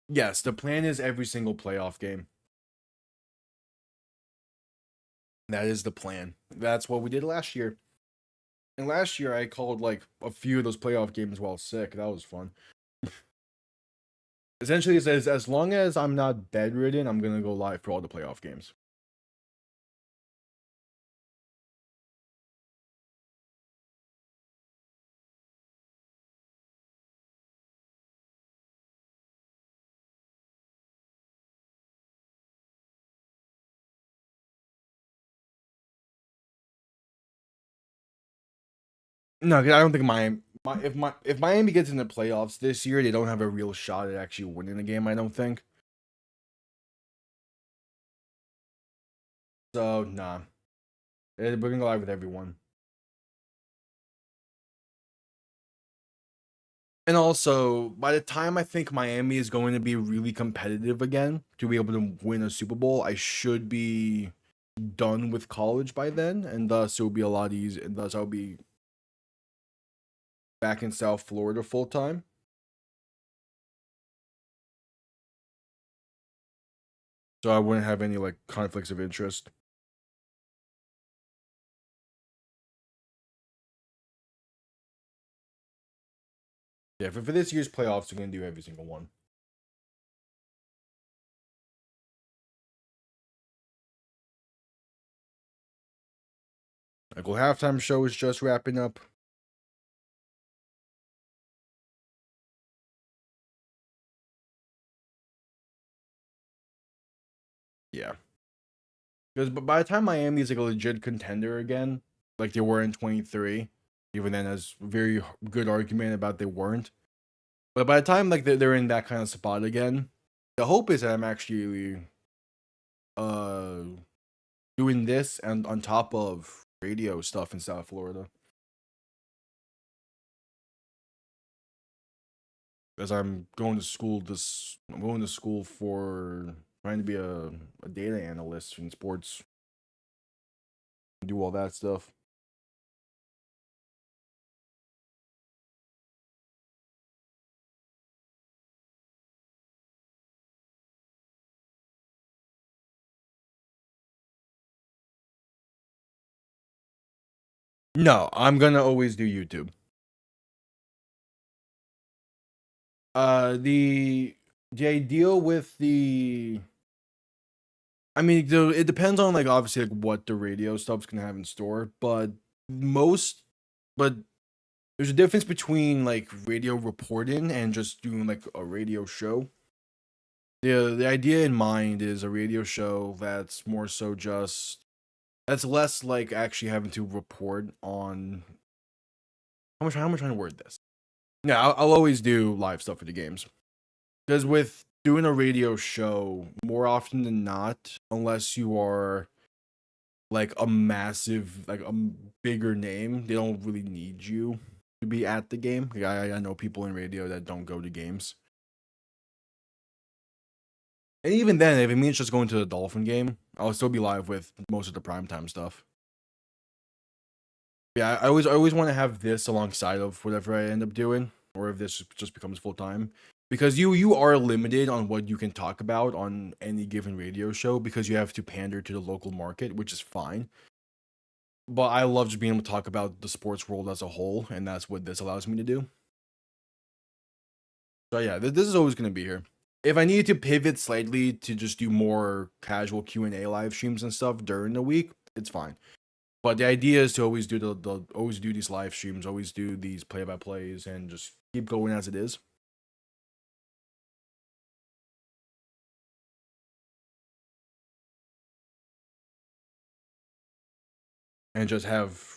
Speaker 1: Yes, the plan is every single playoff game. That is the plan. That's what we did last year. And last year I called like a few of those playoff games while sick. That was fun. Essentially, it says as long as I'm not bedridden, I'm gonna go live for all the playoff games. No, 'cause I don't think if Miami gets in the playoffs this year, they don't have a real shot at actually winning the game. I don't think. So nah, we're gonna go live with everyone. And also, by the time I think Miami is going to be really competitive again to be able to win a Super Bowl, I should be done with college by then, and thus it will be a lot easier. And thus I'll be back in South Florida full time. So I wouldn't have any like conflicts of interest. Yeah, for this year's playoffs, we're gonna do every single one. Like, well, halftime show is just wrapping up. Yeah, because by the time Miami is like a legit contender again, like they were in 23, even then, there's very good argument about they weren't. But by the time like they're in that kind of spot again, the hope is that I'm actually uh doing this and on top of radio stuff in South Florida. As I'm going to school for trying to be a data analyst in sports, do all that stuff. No, I'm gonna always do YouTube. The idea with the I mean, it depends on like obviously like what the radio stuff's gonna have in store, but most but there's a difference between like radio reporting and just doing like a radio show. The idea in mind is a radio show that's more so just that's less like actually having to report on how am I trying to word this? Yeah, I'll always do live stuff for the games. Because with doing a radio show, more often than not, unless you are like a massive, like a bigger name, they don't really need you to be at the game. Like, I know people in radio that don't go to games. And even then, if it means just going to the Dolphin game, I'll still be live with most of the primetime stuff. Yeah, I always want to have this alongside of whatever I end up doing, or if this just becomes full time, because you are limited on what you can talk about on any given radio show because you have to pander to the local market, which is fine. But I love just being able to talk about the sports world as a whole, and that's what this allows me to do. So yeah, this is always going to be here. If I needed to pivot slightly to just do more casual Q&A live streams and stuff during the week, it's fine. But the idea is to always do always do these live streams, always do these play by plays, and just keep going as it is. And just have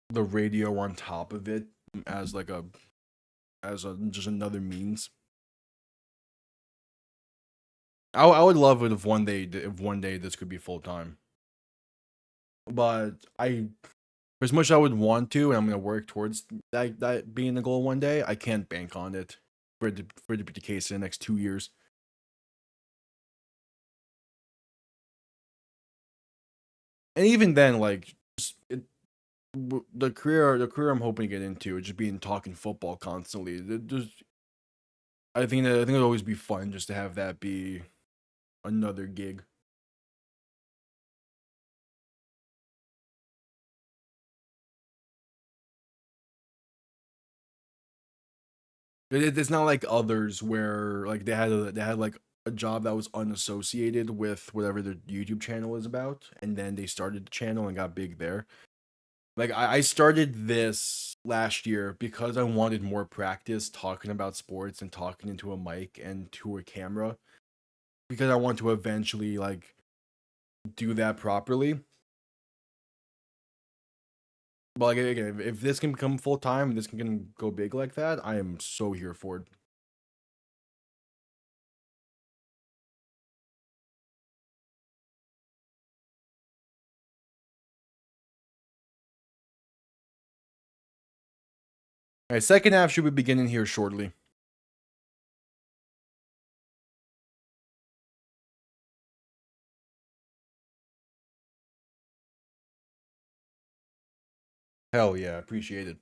Speaker 1: the radio on top of it as like a just another means. I would love it if one day this could be full time. But for as much as I would want to, and I'm gonna work towards that being the goal one day, I can't bank on it for it to be the case in the next 2 years. And even then, like just the career I'm hoping to get into is just being talking football constantly.
Speaker 2: I think it'd always be fun just to have that be another gig. It's not like others where like they had like a job that was unassociated with whatever their YouTube channel is about, and then they started the channel and got big there. Like I started this last year because I wanted more practice talking about sports and talking into a mic and to a camera, because I want to eventually like do that properly. But like again, if this can become full time, this can go big like that, I am so here for it. All right, second half should be beginning here shortly. Hell yeah, appreciate it.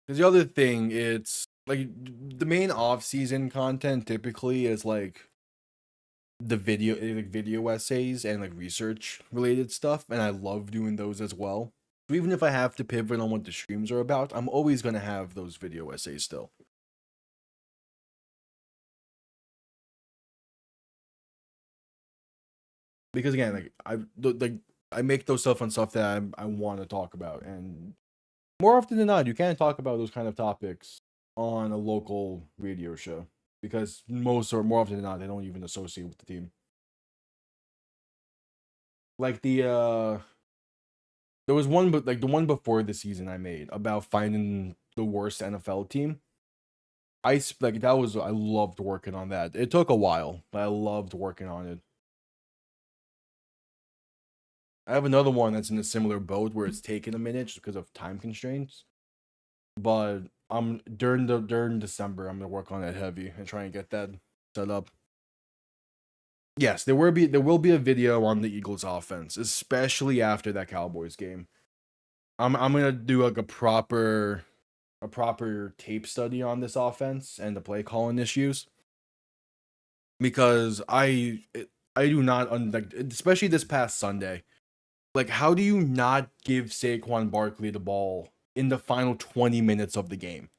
Speaker 2: Because the other thing, it's like the main off-season content typically is like video essays and like research related stuff, and I love doing those as well. So even if I have to pivot on what the streams are about, I'm always gonna have those video essays still. Because again, I make those stuff on stuff that I want to talk about, and more often than not, you can't talk about those kind of topics on a local radio show because most or more often than not, they don't even associate with the team. Like there was one, but like the one before the season I made about finding the worst NFL team. Like that was I loved working on that. It took a while, but I loved working on it. I have another one that's in a similar boat where it's taken a minute just because of time constraints. But I'm during December, I'm gonna work on it heavy and try and get that set up. Yes, there will be a video on the Eagles offense, especially after that Cowboys game. I'm gonna do like a proper tape study on this offense and the play calling issues, because I do not like, especially this past Sunday. Like, how do you not give Saquon Barkley the ball in the final 20 minutes of the game?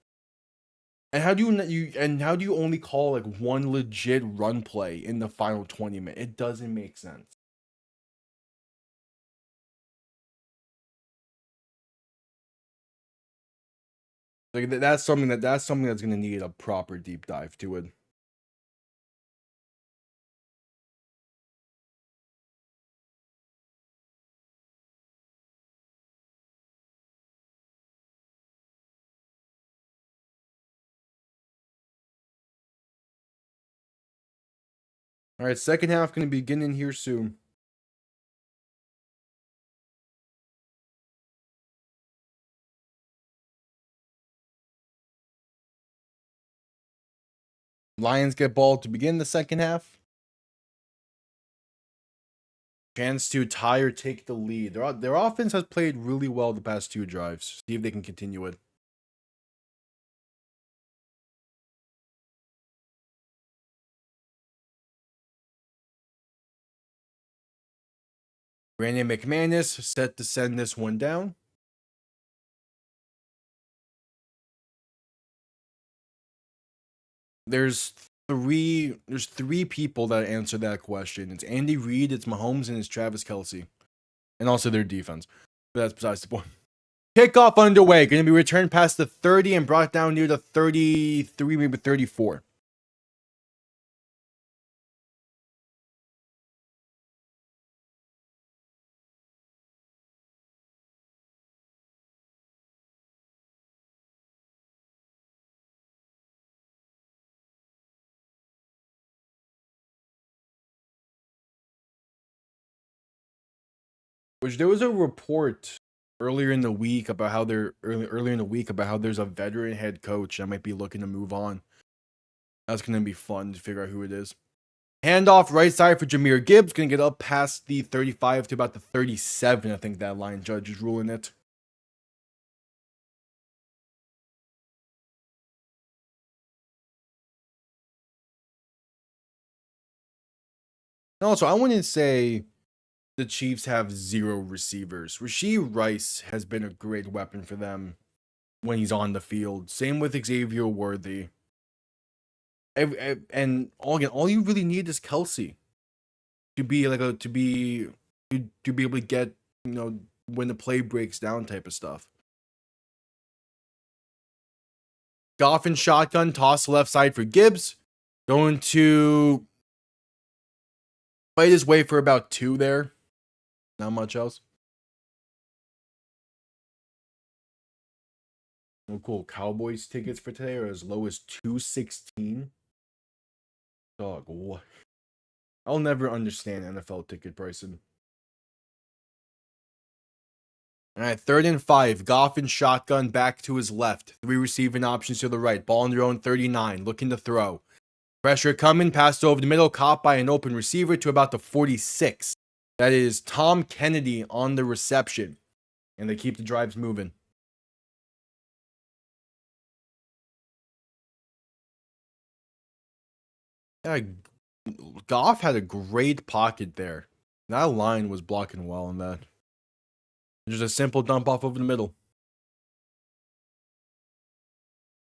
Speaker 2: And how do how do you only call like one legit run play in the final 20 minutes? It doesn't make sense. Like that's something that's gonna need a proper deep dive to it. All right, second half gonna be beginning here soon. Lions get ball to begin the second half. Chance to tie or take the lead. Their offense has played really well the past two drives. See if they can continue it. Brandon McManus set to send this one down. There's three people that answer that question. It's Andy Reid, it's Mahomes, and it's Travis Kelce. And also their defense. But that's besides the point. Kickoff underway. Going to be returned past the 30 and brought down near the 33, maybe 34. Which there was a report earlier in the week about how earlier in the week about how there's a veteran head coach that might be looking to move on. That's gonna be fun to figure out who it is. Handoff right side for Jahmyr Gibbs, gonna get up past the 35 to about the 37. I think that line judge is ruling it. And also, I wouldn't say the Chiefs have 0 receivers. Rashee Rice has been a great weapon for them when he's on the field. Same with Xavier Worthy. And all you really need is Kelsey to be like to be able to get, when the play breaks down type of stuff. Goff and shotgun, toss left side for Gibbs. Going to fight his way for about 2 there. Not much else. Oh, cool. Cowboys tickets for today are as low as $216. Dog, what? I'll never understand NFL ticket pricing. All right, 3rd and 5. Goff and shotgun back to his left. 3 receiving options to the right. Ball on their own 39. Looking to throw. Pressure coming. Passed over the middle. Caught by an open receiver to about the 46. That is Tom Kennedy on the reception. And they keep the drives moving. Yeah, Goff had a great pocket there. That line was blocking well on that. Just a simple dump off over the middle.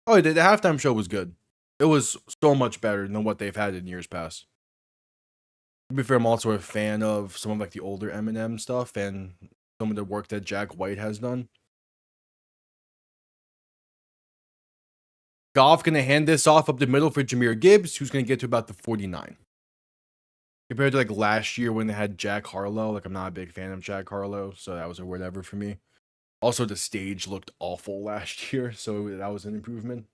Speaker 2: Oh, the halftime show was good. It was so much better than what they've had in years past. To be fair, I'm also a fan of some of like the older Eminem stuff and some of the work that Jack White has done. Goff gonna hand this off up the middle for Jahmyr Gibbs, who's gonna get to about the 49. Compared to like last year when they had Jack Harlow, like I'm not a big fan of Jack Harlow, so that was a whatever for me. Also, the stage looked awful last year, so that was an improvement.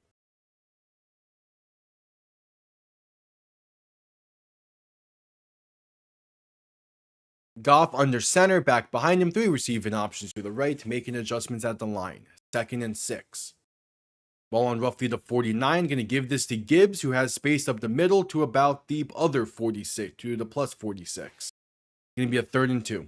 Speaker 2: Goff under center, back behind him, 3 receiving options to the right, making adjustments at the line. 2nd and 6. Ball on roughly the 49, going to give this to Gibbs, who has space up the middle to about the other 46, to the plus 46. Going to be a 3rd and 2.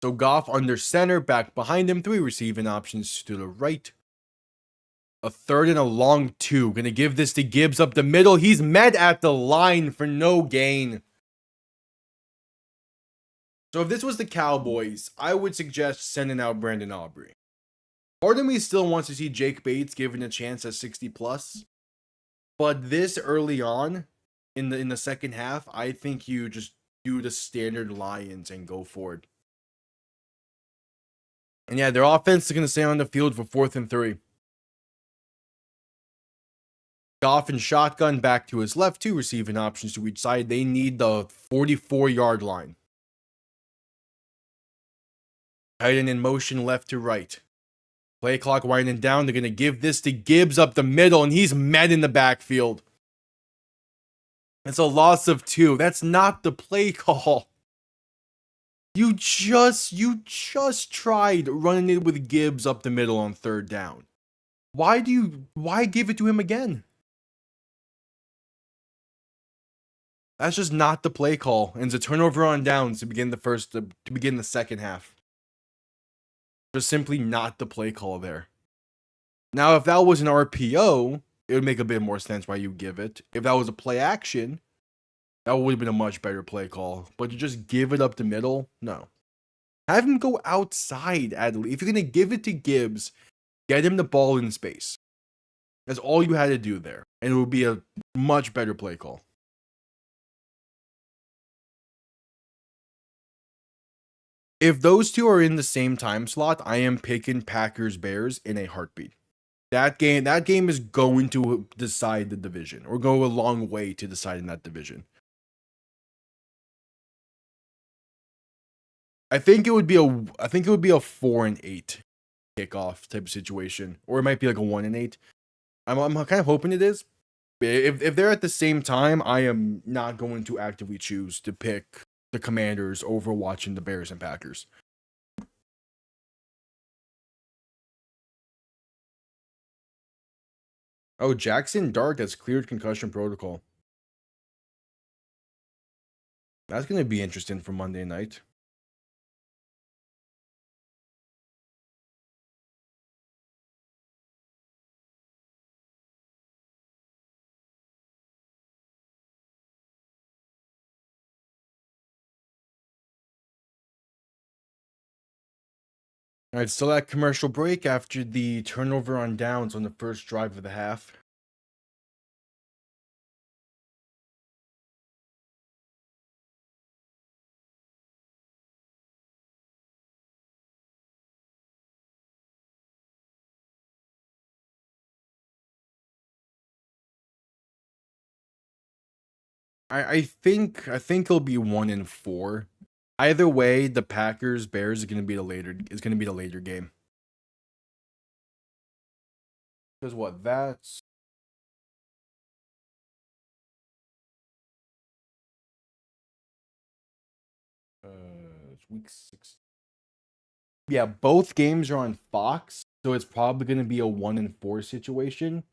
Speaker 2: So Goff under center, back behind him, 3 receiving options to the right. A 3rd and a long 2. Going to give this to Gibbs up the middle. He's met at the line for no gain. So if this was the Cowboys, I would suggest sending out Brandon Aubrey. Part of me still wants to see Jake Bates given a chance at 60 plus. But this early on in the second half, I think you just do the standard Lions and go for it. And yeah, their offense is going to stay on the field for 4th and 3. Goff and shotgun back to his left, 2 receiving options to each side. They need the 44-yard line. Tight end in motion left to right. Play clock winding down. They're going to give this to Gibbs up the middle, and he's met in the backfield. It's a loss of 2. That's not the play call. You just tried running it with Gibbs up the middle on 3rd down. Why give it to him again? That's just not the play call. And it's a turnover on downs to begin the second half. Just simply not the play call there. Now, if that was an RPO, it would make a bit more sense why you give it. If that was a play action, that would have been a much better play call. But to just give it up the middle, no. Have him go outside, Adley. If you're going to give it to Gibbs, get him the ball in space. That's all you had to do there. And it would be a much better play call. If those two are in the same time slot, I am picking Packers-Bears in a heartbeat. That game is going to decide the division, or go a long way to deciding that division. I think it would be a 4-8 kickoff type of situation, or it might be like a 1-8. I'm kind of hoping it is. If they're at the same time, I am not going to actively choose to pick the Commanders over watching the Bears and Packers. Oh, Jackson Dart has cleared concussion protocol. That's gonna be interesting for Monday night. All right, still at commercial break after the turnover on downs on the first drive of the half. I think it'll be 1-4. Either way, the Packers Bears is gonna be the later game. Because what? That's it's week 6. Yeah, both games are on Fox, so it's probably gonna be a 1-4 situation.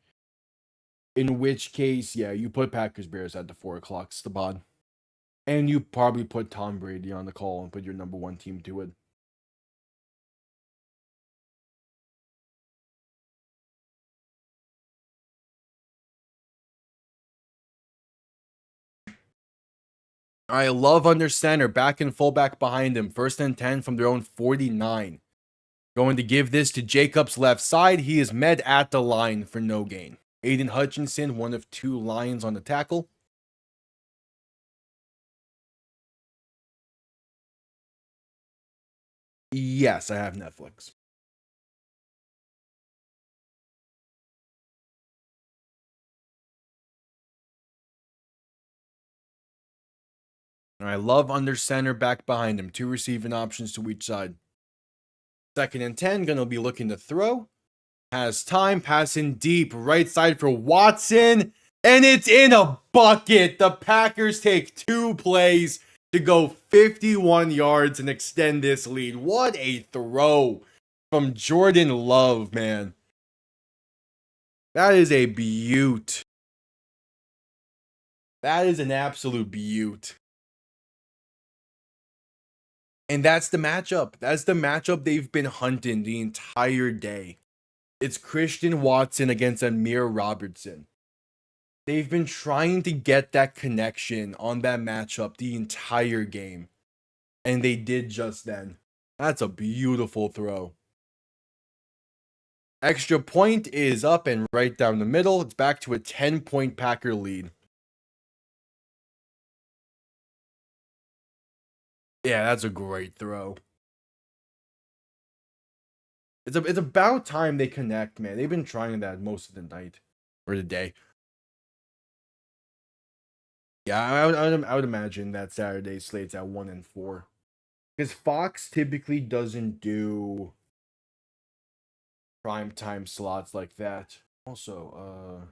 Speaker 2: In which case, yeah, you put Packers Bears at the 4 o'clock spot. And you probably put Tom Brady on the call and put your number one team to it. I love under center, back and fullback behind him. 1st and 10 from their own 49. Going to give this to Jacobs' left side. He is met at the line for no gain. Aiden Hutchinson, one of 2 Lions on the tackle. Yes, I have Netflix. And I love under center back behind him. 2 receiving options to each side. 2nd and 10, going to be looking to throw. Has time, passing deep, right side for Watson. And it's in a bucket. The Packers take 2 plays to go 51 yards and extend this lead. What a throw from Jordan Love, man. That is a beaut. That is an absolute beaut. And that's the matchup. That's the matchup they've been hunting the entire day. It's Christian Watson against Amir Robertson. They've been trying to get that connection on that matchup the entire game. And they did just then. That's a beautiful throw. Extra point is up and right down the middle. It's back to a 10-point Packer lead. Yeah, that's a great throw. It's about time they connect, man. They've been trying that most of the night or the day. Yeah, I would imagine that Saturday slate's at 1-4. Because Fox typically doesn't do prime time slots like that. Also,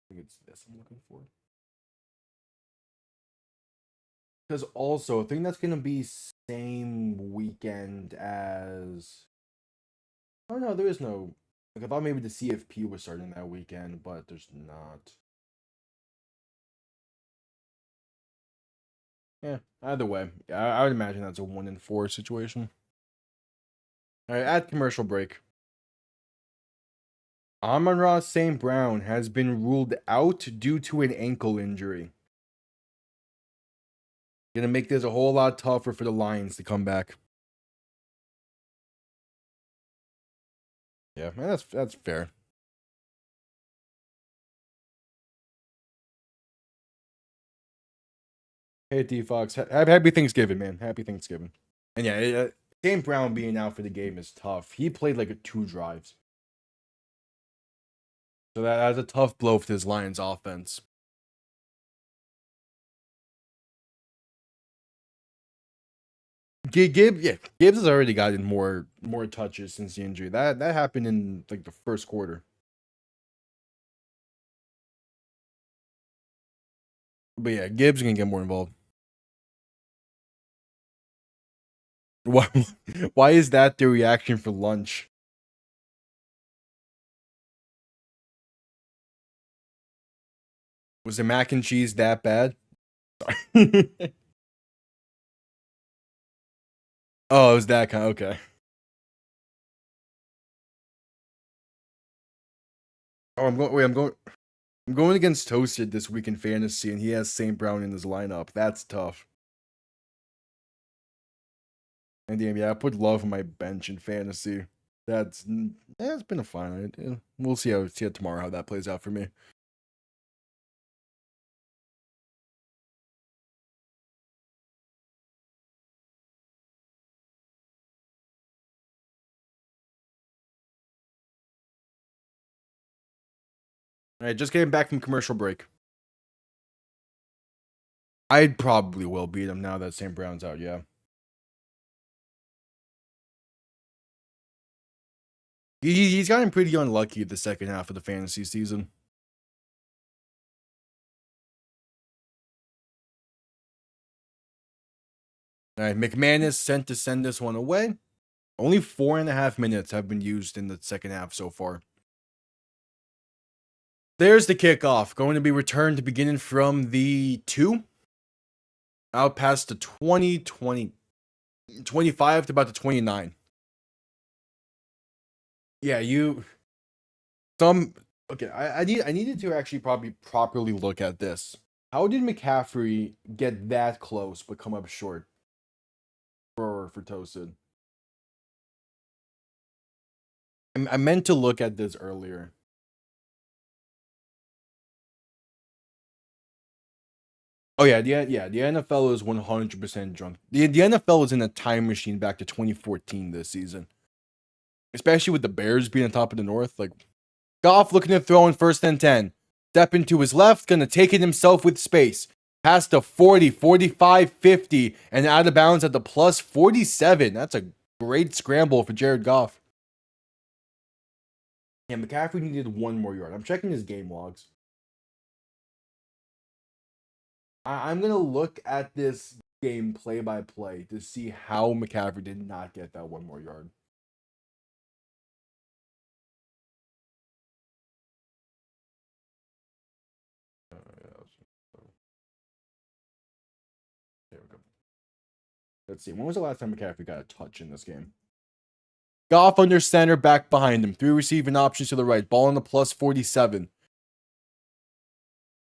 Speaker 2: I think it's this I'm looking for. Because also, I think that's gonna be same weekend as. Oh no, there is no. Like I thought maybe the CFP was starting that weekend, but there's not. Yeah, either way, I would imagine that's a 1-4 situation. All right, at commercial break. Amon-Ra St. Brown has been ruled out due to an ankle injury. Gonna make this a whole lot tougher for the Lions to come back. Yeah, man, that's fair. Hey, D Fox, happy Thanksgiving, man. Happy Thanksgiving. And yeah, St. Brown being out for the game is tough. He played like 2 drives, so that's a tough blow for this Lions offense. Gibbs has already gotten more touches since the injury. That happened in like the first quarter. But yeah, Gibbs can get more involved. Why is that the reaction for lunch? Was the mac and cheese that bad? Sorry. Oh, it was that kind. Okay. Oh, I'm going against Toasted this week in fantasy, and he has St. Brown in his lineup. That's tough. And damn, yeah, I put Love on my bench in fantasy. That's it's been a fine. We'll see how tomorrow how that plays out for me. All right, just getting back from commercial break. I probably will beat him now that St. Brown's out. Yeah. He's gotten pretty unlucky the second half of the fantasy season. All right, McManus sent to send this one away. Only 4.5 minutes have been used in the second half so far. There's the kickoff. Going to be returned beginning from the 2. Out past the 20, 25 to about the 29. Yeah, okay, I needed to actually probably properly look at this. How did McCaffrey get that close but come up short for Toasted? I meant to look at this earlier. Oh yeah, the NFL is 100% drunk. The NFL is in a time machine back to 2014 this season. Especially with the Bears being on top of the North. Like, Goff looking to throw in 1st and 10. Step into his left, gonna take it himself with space. Past the 40, 45, 50, and out of bounds at the plus 47. That's a great scramble for Jared Goff. And McCaffrey needed 1 more yard. I'm checking his game logs. I'm going to look at this game play by play to see how McCaffrey did not get that 1 more yard. There we go. Let's see. When was the last time McCaffrey got a touch in this game? Goff under center, back behind him. 3 receiving options to the right. Ball on the plus 47.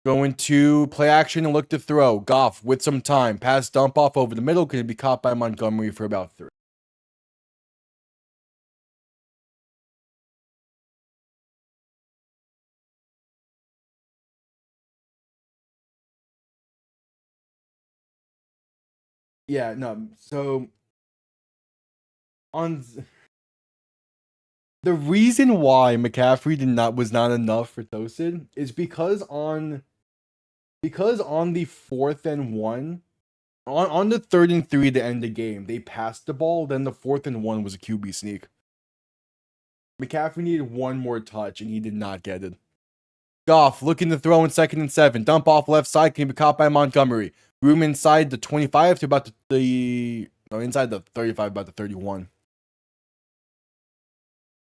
Speaker 2: Going to play action and look to throw. Goff with some time. Pass dump off over the middle. Going to be caught by Montgomery for about 3. Yeah, no. So on the reason why McCaffrey was not enough for Toasted is because on the 4th and 1, on the 3rd and 3 to end the game, they passed the ball. Then the 4th and 1 was a QB sneak. McCaffrey needed 1 more touch, and he did not get it. Goff looking to throw in 2nd and 7. Dump off left side, can be caught by Montgomery. Room inside the 25 to about inside the 35, about the 31.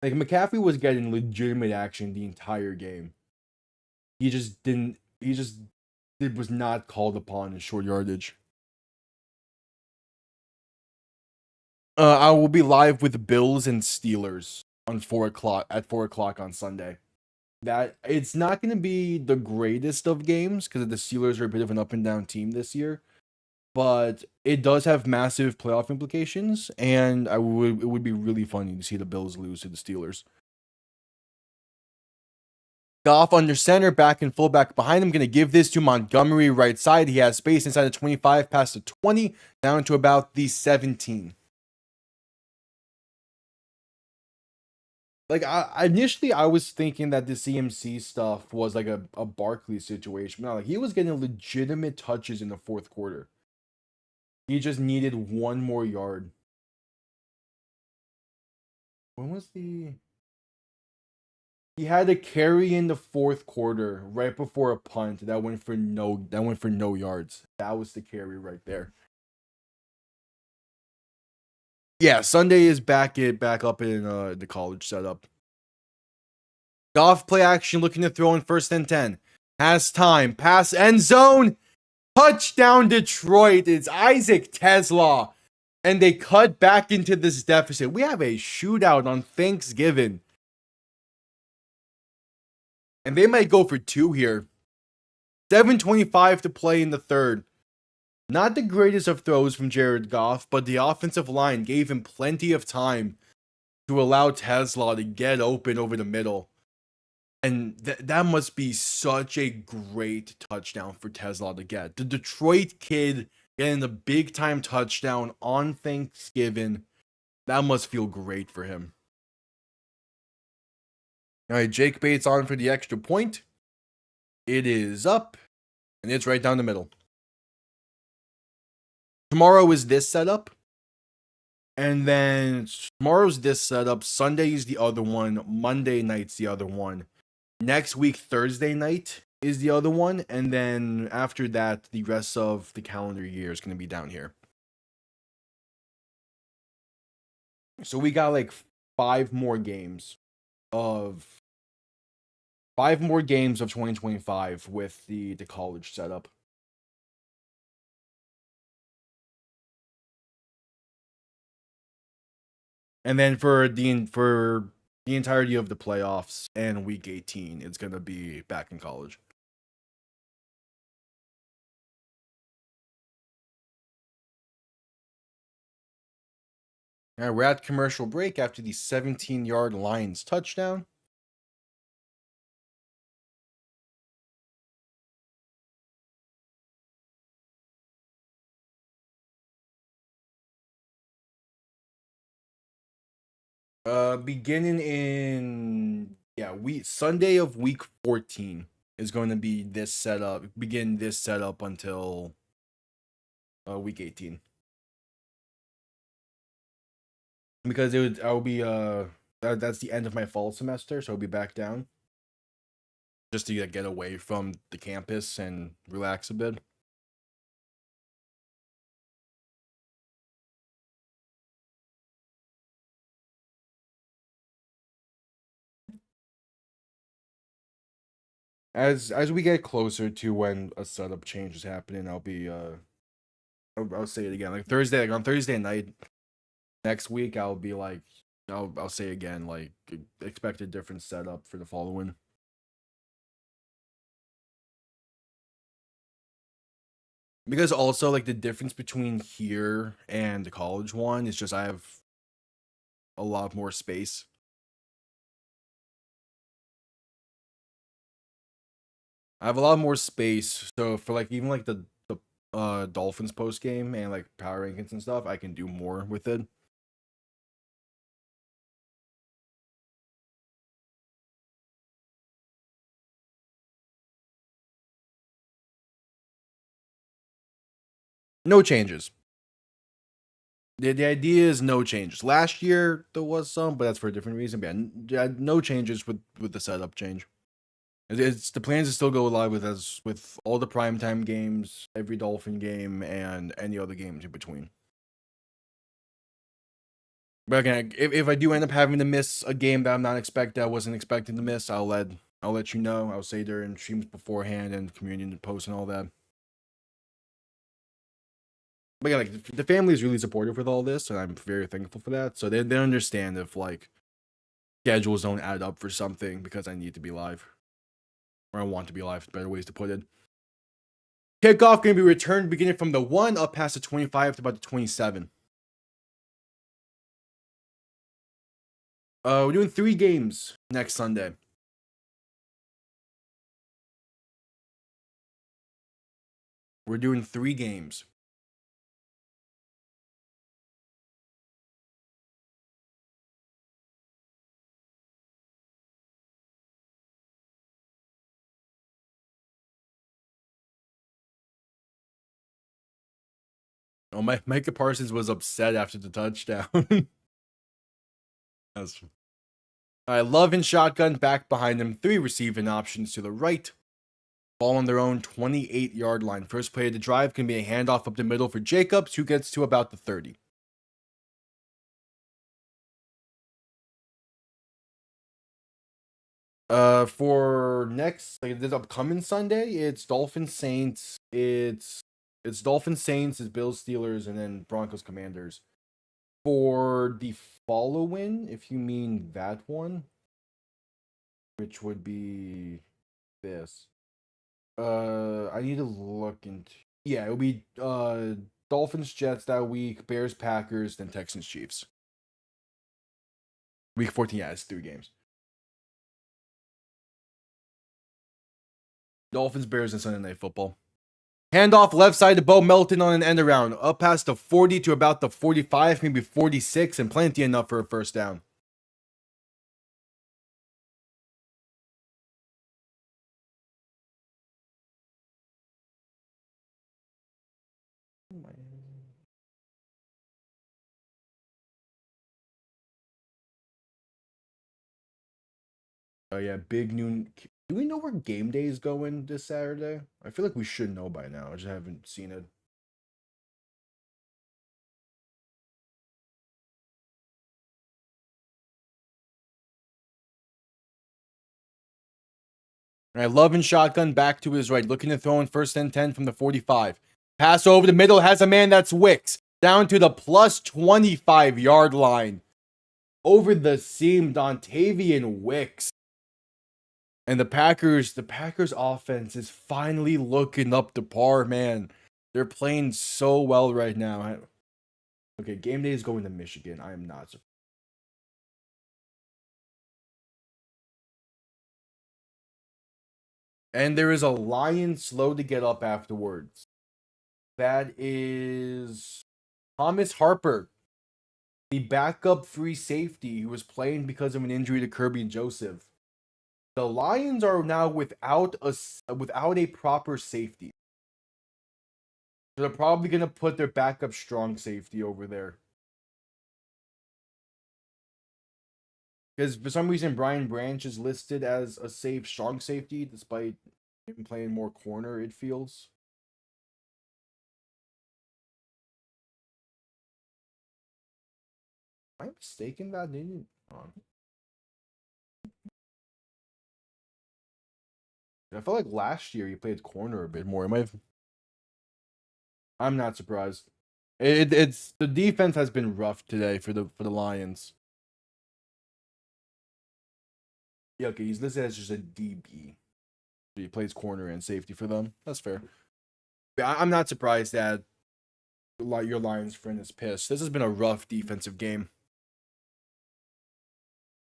Speaker 2: Like, McCaffrey was getting legitimate action the entire game. He just was not called upon in short yardage. I will be live with the Bills and Steelers on 4 o'clock on Sunday. That it's not going to be the greatest of games because the Steelers are a bit of an up and down team this year, but it does have massive playoff implications, and it would be really funny to see the Bills lose to the Steelers. Goff under center, back and fullback behind him. Going to give this to Montgomery right side. He has space inside the 25, past the 20, down to about the 17. Like, initially, I was thinking that the CMC stuff was like a Barkley situation. No, like, he was getting legitimate touches in the 4th quarter. He just needed 1 more yard. When was he had a carry in the 4th quarter right before a punt that went for no yards. That was the carry right there. Yeah, Sunday is back up in the college setup. Goff play action, looking to throw in 1st and 10. Has time. Pass end zone. Touchdown Detroit. It's Isaac Tesla. And they cut back into this deficit. We have a shootout on Thanksgiving. And they might go for 2 here. 7:25 to play in the third. Not the greatest of throws from Jared Goff, but the offensive line gave him plenty of time to allow Tesla to get open over the middle. And that must be such a great touchdown for Tesla to get. The Detroit kid getting the big time touchdown on Thanksgiving. That must feel great for him. All right, Jake Bates on for the extra point. It is up, and it's right down the middle. Tomorrow is this setup. And then tomorrow's this setup. Sunday is the other one. Monday night's the other one. Next week, Thursday night is the other one. And then after that, the rest of the calendar year is going to be down here. So we got like 5 more games of 2025 with the college setup. And then for the entirety of the playoffs and week 18, it's going to be back in college. All right, we're at commercial break after the 17-yard Lions touchdown. Beginning in Sunday of week 14 is going to be this setup. Begin this setup until week 18. Because that's the end of my fall semester, so I'll be back down just to get away from the campus and relax a bit. As we get closer to when a setup change is happening, I'll say it again. Like on Thursday night next week, I'll be like, I'll say again, like, expect a different setup for the following. Because also, like, the difference between here and the college one is just I have a lot more space. I have a lot more space, so for like even like the Dolphins post game and like power rankings and stuff, I can do more with it. No changes. The idea is no changes. Last year there was some, but that's for a different reason. But yeah, no changes with the setup change. It's the plans to still go live with all the primetime games, every Dolphin game, and any other games in between. But again, if I do end up having to miss a game that I wasn't expecting to miss, I'll let you know. I'll say during streams beforehand and community posts and all that. But yeah, like the family is really supportive with all this, and I'm very thankful for that. So they understand if like schedules don't add up for something because I need to be live. Or I want to be live, better ways to put it. Kickoff going to be returned beginning from the 1 up past the 25 to about the 27. We're doing 3 games next Sunday. We're doing 3 games. Oh, Micah Parsons was upset after the touchdown. That's... All right, Love and Shotgun back behind him. 3 receiving options to the right. Ball on their own 28-yard line. First play of the drive can be a handoff up the middle for Jacobs, who gets to about the 30. For next, like this upcoming Sunday, it's Dolphins Saints. It's Dolphins Saints, it's Bills Steelers, and then Broncos Commanders. For the following, if you mean that one, which would be this. I need to look into. Yeah, it'll be Dolphins Jets that week, Bears Packers, then Texans Chiefs. Week 14, yeah, it's 3 games. Dolphins, Bears, and Sunday Night Football. Handoff left side to Bo Melton on an end around. Up past the 40 to about the 45, maybe 46, and plenty enough for a first down. Oh yeah, big noon. Do we know where game day is going this Saturday? I feel like we should know by now. I just haven't seen it. All right, Love and shotgun back to his right, looking to throw in first and 10 from the 45. Pass over the middle, has a man, that's Wicks, down to the plus 25-yard line. Over the seam, Dontavian Wicks. And the Packers offense is finally looking up to par, man. They're playing so well right now. Okay, game day is going to Michigan. I am not surprised. And there is a Lion slow to get up afterwards. That is Thomas Harper, the backup free safety who was playing because of an injury to Kirby Joseph. The Lions are now without a proper safety. They're probably going to put their backup strong safety over there. Because for some reason, Brian Branch is listed as a strong safety, despite him playing more corner, it feels. Am I mistaken that? I felt like last year he played corner a bit more. I'm not surprised. It's the defense has been rough today for the Lions. Yeah, okay, he's listed as just a DB. He plays corner and safety for them. That's fair. I'm not surprised that your Lions friend is pissed. This has been a rough defensive game.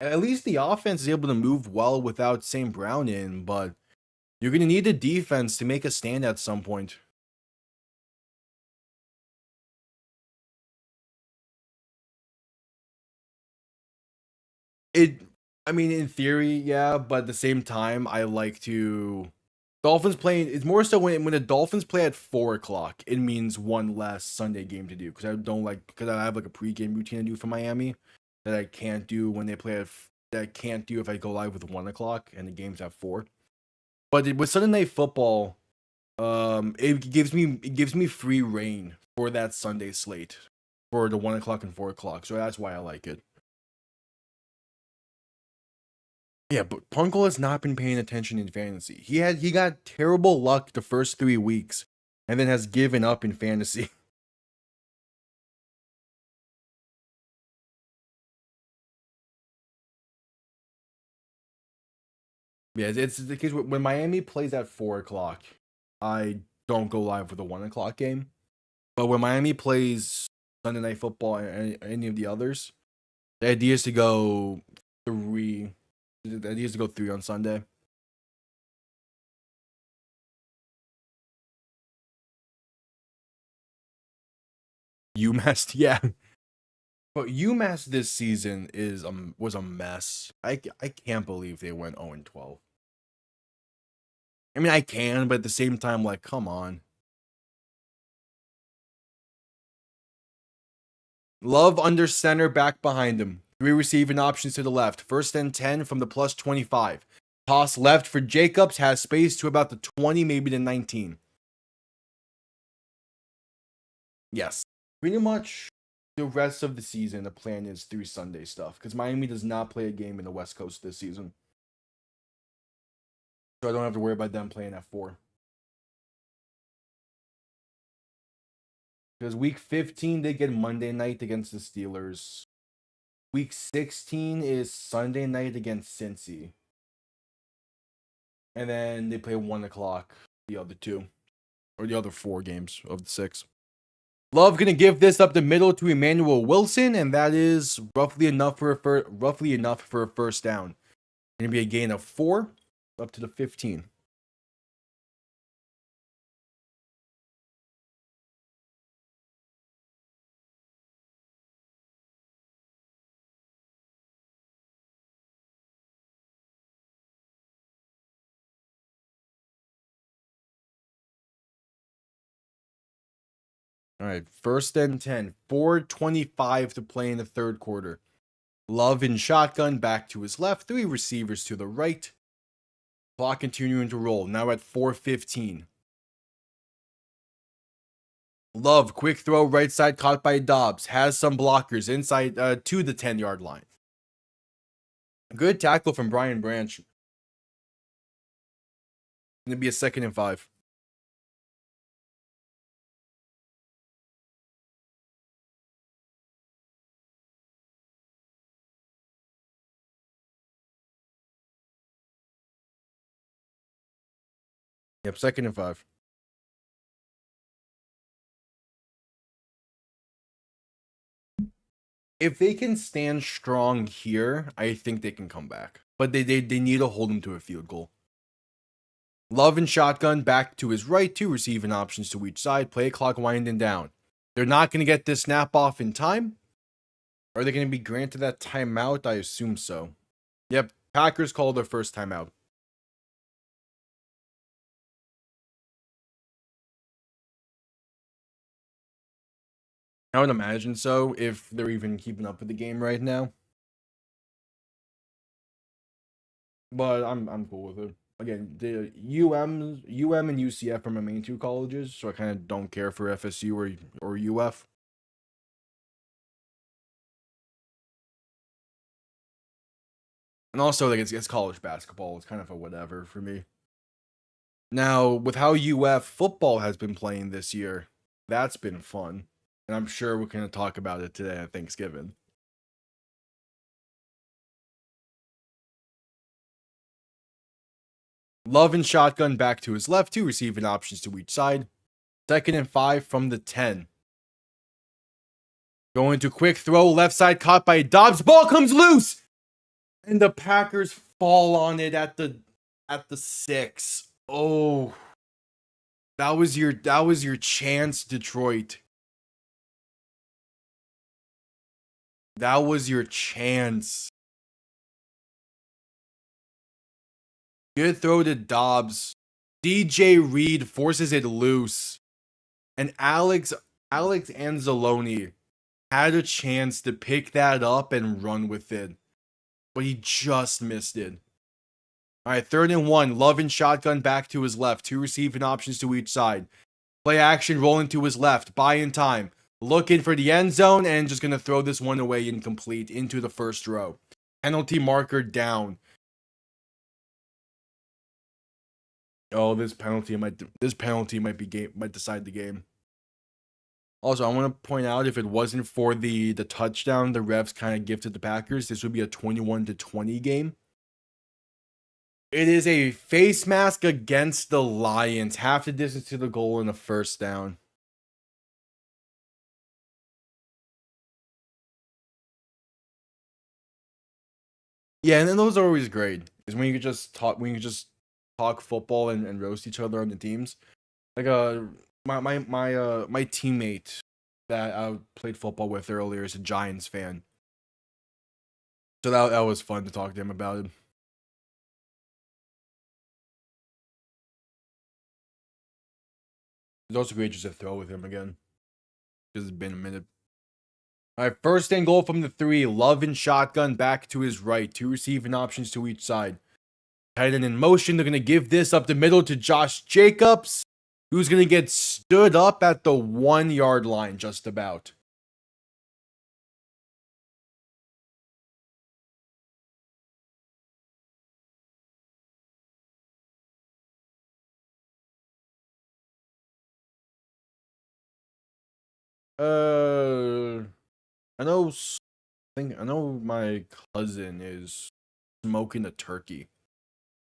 Speaker 2: At least the offense is able to move well without St. Brown in, but you're going to need the defense to make a stand at some point. I mean, in theory, yeah, but at the same time, I like to. Dolphins playing, it's more so when the Dolphins play at 4 o'clock, it means one less Sunday game to do. Because I have like a pregame routine to do for Miami that I can't do when they play that I can't do if I go live with 1 o'clock and the game's at 4. But with Sunday Night Football, it gives me free reign for that Sunday slate for the 1 o'clock and 4 o'clock. So that's why I like it. Yeah, but Punkle has not been paying attention in fantasy. He got terrible luck the first 3 weeks, and then has given up in fantasy. Yeah, it's the case when Miami plays at 4 o'clock, I don't go live for the 1 o'clock game. But when Miami plays Sunday Night Football and any of the others, the idea is to go 3. The idea is to go 3 on Sunday. UMass, yeah. But UMass this season was a mess. I can't believe they went 0-12. I mean, I can, but at the same time, like, come on. Love under center, back behind him. 3 receiving options to the left. First and 10 from the plus 25. Toss left for Jacobs. Has space to about the 20, maybe the 19. Yes. Pretty much the rest of the season, the plan is 3 Sunday stuff. Because Miami does not play a game in the West Coast this season. So I don't have to worry about them playing at 4. Because week 15, they get Monday night against the Steelers. Week 16 is Sunday night against Cincy. And then they play 1 o'clock, the other 2. Or the other 4 games of the 6. Love going to give this up the middle to Emmanuel Wilson, and that is roughly enough for a first down. Going to be a gain of 4 up to the 15. All right, 1st and 10. 4:25 to play in the third quarter. Love in shotgun, back to his left. 3 receivers to the right. Clock continuing to roll. Now at 4:15. Love, quick throw, right side, caught by Dobbs. Has some blockers inside to the 10-yard line. Good tackle from Brian Branch. Going to be a 2nd and 5. Yep, 2nd and 5. If they can stand strong here, I think they can come back. But they need to hold them to a field goal. Love and shotgun, back to his right. 2 receiving options to each side. Play clock winding down. They're not going to get this snap off in time. Are they going to be granted that timeout? I assume so. Yep, Packers call their first timeout. I would imagine so, if they're even keeping up with the game right now. But I'm cool with it. Again, the UM and UCF are my main 2 colleges, so I kind of don't care for FSU or UF. And also, like, it's college basketball. It's kind of a whatever for me. Now, with how UF football has been playing this year, that's been fun. And I'm sure we're going to talk about it today at Thanksgiving. Love and shotgun, back to his left. 2 receiving options to each side. 2nd and 5 from the 10. Going to quick throw, left side, caught by Dobbs. Ball comes loose! And the Packers fall on it at the 6. Oh. That was your chance, Detroit. That was your chance. Good throw to Dobbs. DJ Reed forces it loose. And Alex Anzalone had a chance to pick that up and run with it. But he just missed it. All right, 3rd and 1. Love and shotgun, back to his left. 2 receiving options to each side. Play action, rolling to his left. Buy in time. Looking for the end zone and just going to throw this one away incomplete into the first row. Penalty marker down. Oh, this penalty might decide the game. Also, I want to point out, if it wasn't for the touchdown the refs kind of gifted the Packers, this would be a 21-20 game. It is a face mask against the Lions. Half the distance to the goal and a first down. Yeah, and then those are always great. Is when you just talk football and roast each other on the teams. Like my teammate that I played football with earlier is a Giants fan. So that was fun to talk to him about it. It's also great just to throw with him again. Because it's been a minute. All right, 1st and goal from the 3. Love and shotgun, back to his right. 2 receiving options to each side. Tight end in motion. They're going to give this up the middle to Josh Jacobs, who's going to get stood up at the 1-yard line just about. I know. I know my cousin is smoking a turkey.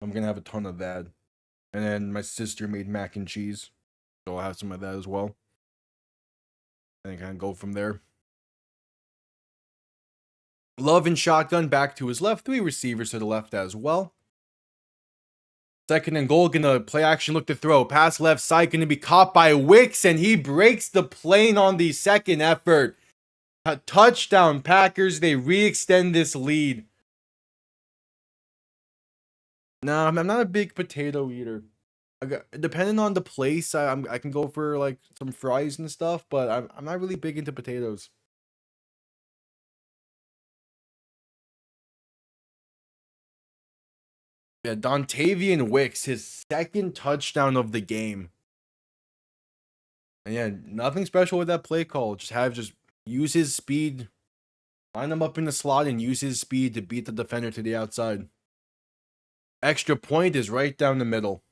Speaker 2: I'm gonna have a ton of that, and then my sister made mac and cheese, so I'll have some of that as well. And kind of go from there. Love and shotgun back to his left. 3 receivers to the left as well. Second and goal, gonna play action, look to throw. Pass left side, gonna be caught by Wicks, and he breaks the plane on the second effort. A touchdown, Packers. They re-extend this lead. No, I'm not a big potato eater. Depending on the place, I can go for like some fries and stuff, but I'm not really big into potatoes. Yeah, Dontavian Wicks, his second touchdown of the game. And yeah, nothing special with that play call. Just use his speed, line him up in the slot, and use his speed to beat the defender to the outside. Extra point is right down the middle.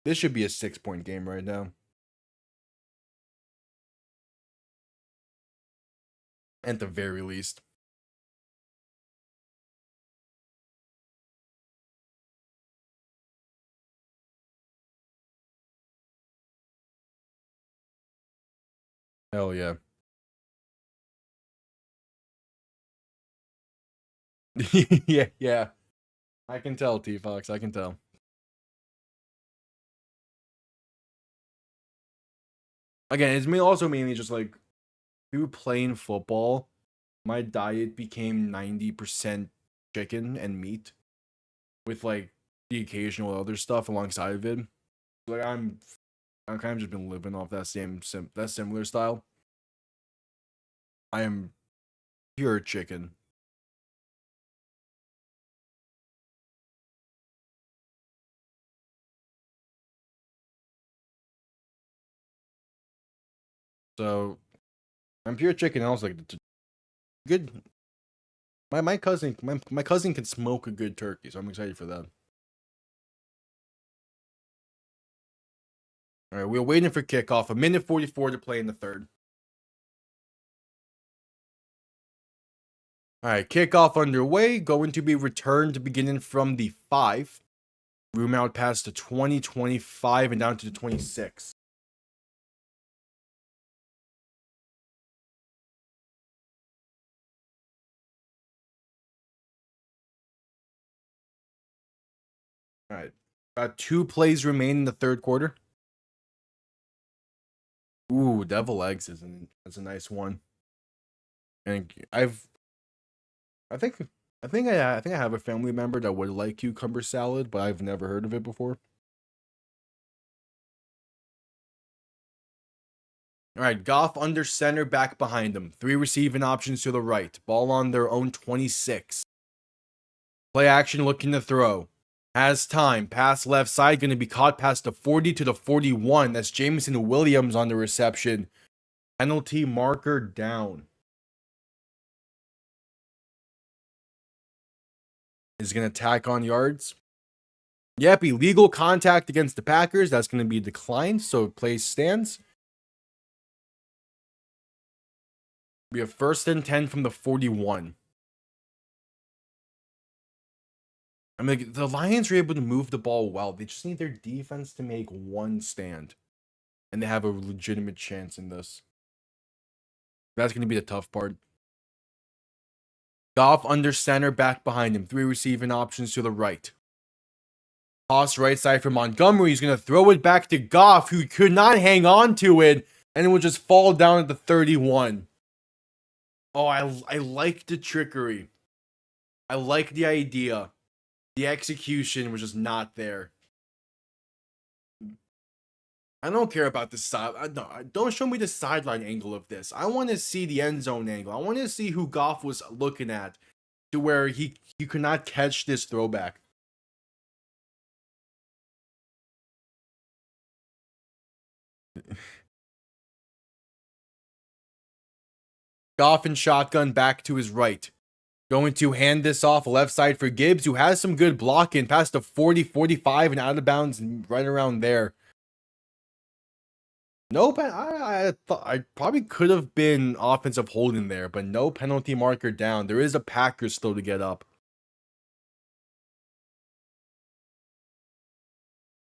Speaker 2: This should be a 6-point game right now. At the very least. Hell yeah. yeah. I can tell, T-Fox. I can tell. Again, it's also mainly just like through playing football, my diet became 90% chicken and meat with like the occasional other stuff alongside of it. Like I'm kind of just been living off that that similar style. I am pure chicken. So I'm pure chicken. I was like, good. My cousin can smoke a good turkey, so I'm excited for that. All right, we're waiting for kickoff. 1:44 to play in the third. All right, kickoff underway. Going to be returned beginning from the 5. Room out past the 20, 25, and down to the 26. All right. 2 plays remain in the third quarter. Ooh, devil eggs that's a nice one. And I think I have a family member that would like cucumber salad, but I've never heard of it before. All right, Goff under center, back behind him. 3 receiving options to the right. Ball on their own 26. Play action, looking to throw. Has time. Pass left side, going to be caught past the 40 to the 41. That's Jameson Williams on the reception. Penalty marker down. Is going to tack on yards. Yep, illegal contact against the Packers. That's going to be declined, so play stands. We have 1st and 10 from the 41. I mean, the Lions are able to move the ball well. They just need their defense to make one stand. And they have a legitimate chance in this. That's going to be the tough part. Goff under center, back behind him. 3 receiving options to the right. Toss right side for Montgomery. He's going to throw it back to Goff, who could not hang on to it. And it will just fall down at the 31. Oh, I like the trickery. I like the idea. The execution was just not there. I don't care about the side. Don't show me the sideline angle of this. I want to see the end zone angle. I want to see who Goff was looking at to where he could not catch this throwback. Goff and shotgun back to his right. Going to hand this off left side for Gibbs, who has some good blocking past the 40, 45 and out of bounds right around there. No pen. I thought I probably could have been offensive holding there, but no penalty marker down. There is a Packers still to get up.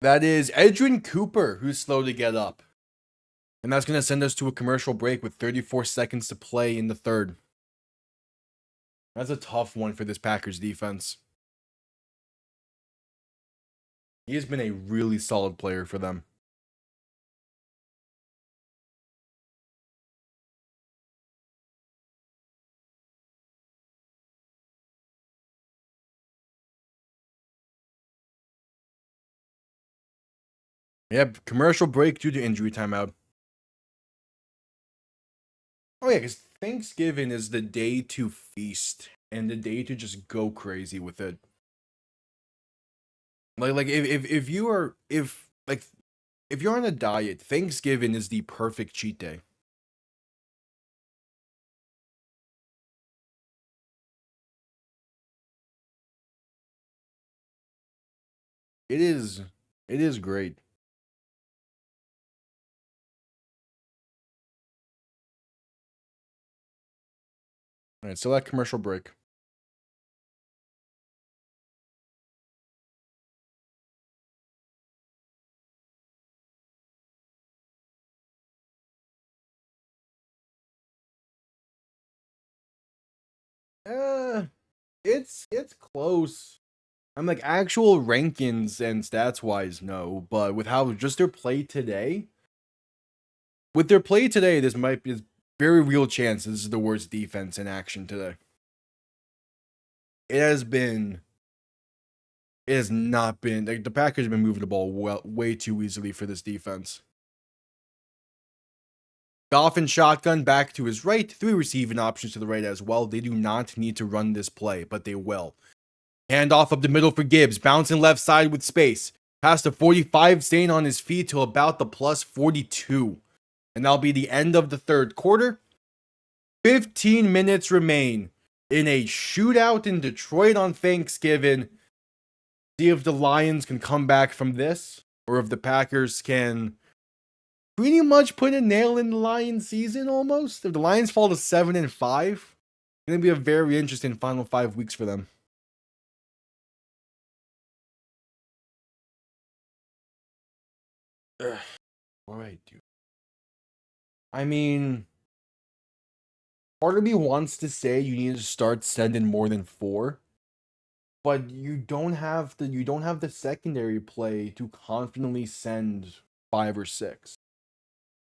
Speaker 2: That is Edwin Cooper, who's slow to get up. And that's going to send us to a commercial break with 34 seconds to play in the third. That's a tough one for this Packers defense. He has been a really solid player for them. Yep, commercial break due to injury timeout. Oh yeah, because Thanksgiving is the day to feast and the day to just go crazy with it. Like if you are if you're on a diet, Thanksgiving is the perfect cheat day. It is great. All right, so that commercial break. Uh, it's close. I'm like actual rankings and stats wise, no, but with how just their play today, this might be a very real chance this is the worst defense in action today. It has not been like the Packers have been moving the ball way too easily for this defense. Goff and shotgun back to his right, 3 receiving options to the right as well. They do not need to run this play, but they will. Hand off up the middle for Gibbs, bouncing left side with space. Past the 45, staying on his feet till about the plus 42. And that'll be the end of the third quarter. 15 minutes remain in a shootout in Detroit on Thanksgiving. See if the Lions can come back from this, or if the Packers can pretty much put a nail in the Lions season almost. If the Lions fall to 7-5, it's going to be a very interesting final 5 weeks for them. Ugh. All right, dude. I mean, part of me wants to say you need to start sending more than 4, but you don't have the secondary play to confidently send 5 or 6.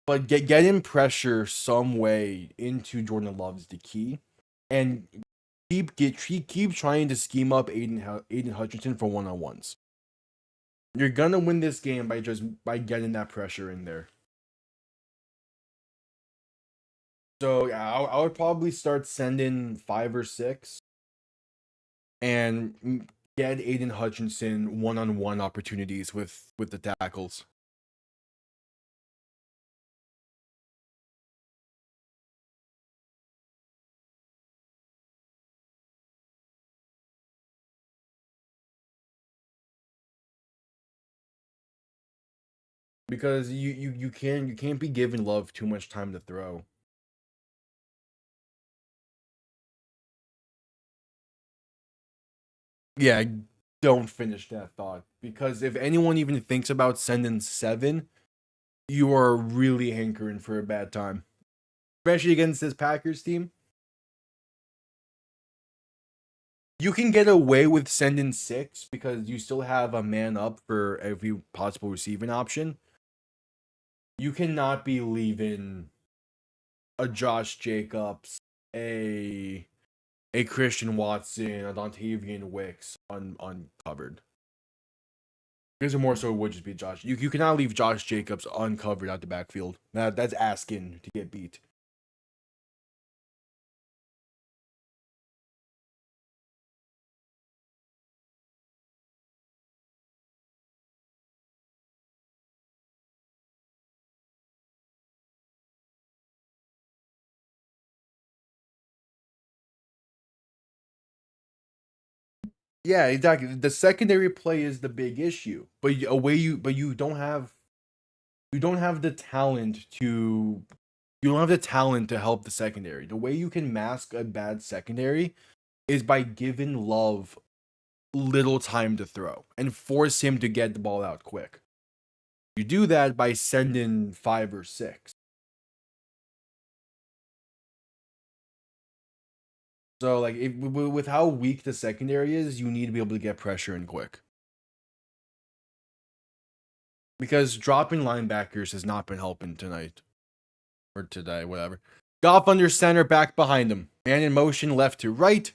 Speaker 2: But getting pressure some way into Jordan Love is the key, and keep trying to scheme up Aiden Hutchinson for one-on-ones. You're gonna win this game by getting that pressure in there. So yeah, I would probably start sending 5 or 6, and get Aiden Hutchinson one-on-one opportunities with the tackles. Because you can't be giving Love too much time to throw. Yeah, don't finish that thought, because if anyone even thinks about sending 7, you are really hankering for a bad time, especially against this Packers team. You can get away with sending 6 because you still have a man up for every possible receiving option. You cannot be leaving a Josh Jacobs, a Christian Watson, a Dontavian Wicks uncovered. Because more so it would just be Josh. You cannot leave Josh Jacobs uncovered out the backfield. That's asking to get beat. Yeah, exactly. The secondary play is the big issue, but you don't have you don't have the talent to help the secondary. The way you can mask a bad secondary is by giving Love little time to throw and force him to get the ball out quick. You do that by sending 5 or 6. So, like, with how weak the secondary is, you need to be able to get pressure in quick. Because dropping linebackers has not been helping tonight. Or today, whatever. Goff under center, back behind him. Man in motion, left to right.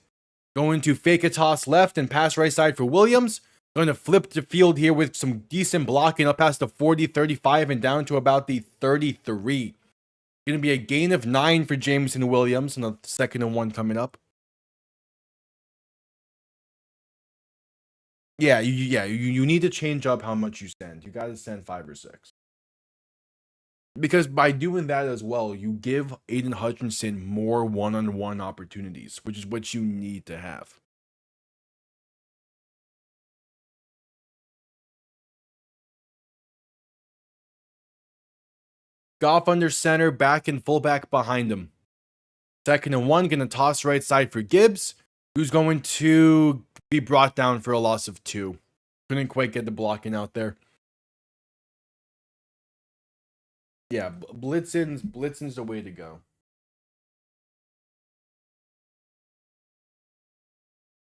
Speaker 2: Going to fake a toss left and pass right side for Williams. Going to flip the field here with some decent blocking up past the 40, 35, and down to about the 33. Going to be a gain of 9 for Jameson Williams, and a 2nd and 1 coming up. Yeah, you need to change up how much you send. You got to send 5 or 6. Because by doing that as well, you give Aiden Hutchinson more one-on-one opportunities, which is what you need to have. Goff under center, back and fullback behind him. 2nd and 1, going to toss right side for Gibbs, who's going to be brought down for a loss of 2. Couldn't quite get the blocking out there. Yeah, blitzing's the way to go.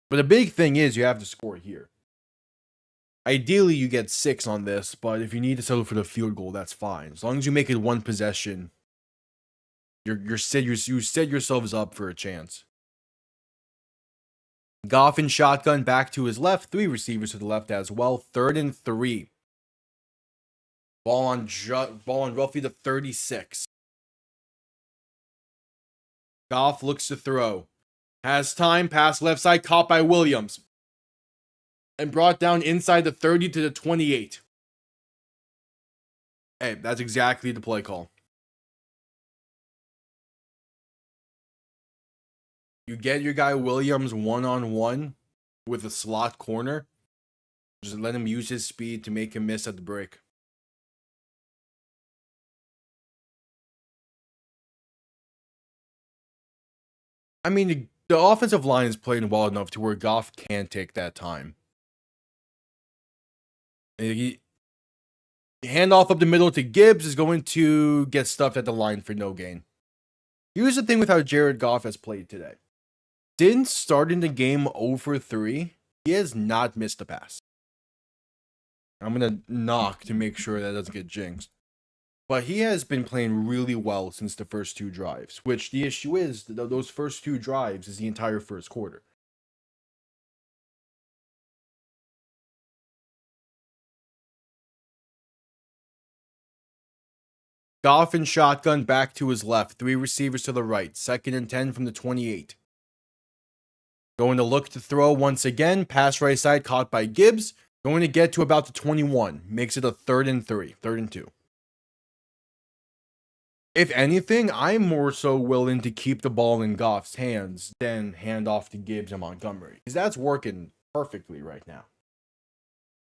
Speaker 2: But the big thing is you have to score here. Ideally, you get 6 on this, but if you need to settle for the field goal, that's fine. As long as you make it 1 possession, you set yourselves up for a chance. Goff in shotgun, back to his left. 3 receivers to the left as well. 3rd and 3. Ball on roughly the 36. Goff looks to throw. Has time. Pass left side. Caught by Williams. And brought down inside the 30 to the 28. Hey, that's exactly the play call. You get your guy Williams one-on-one with a slot corner. Just let him use his speed to make him miss at the break. I mean, the offensive line is playing well enough to where Goff can take that time. And handoff up the middle to Gibbs is going to get stuffed at the line for no gain. Here's the thing with how Jared Goff has played today. Since starting the game 0-for-3, he has not missed a pass. I'm going to knock to make sure that doesn't get jinxed. But he has been playing really well since the first 2 drives, which the issue is those first 2 drives is the entire first quarter. Goff in shotgun, back to his left. 3 receivers to the right. 2nd and 10 from the 28. Going to look to throw once again. Pass right side, caught by Gibbs. Going to get to about the 21. Makes it a 3rd and 3. 3rd and 2. If anything, I'm more so willing to keep the ball in Goff's hands than hand off to Gibbs and Montgomery. Because that's working perfectly right now.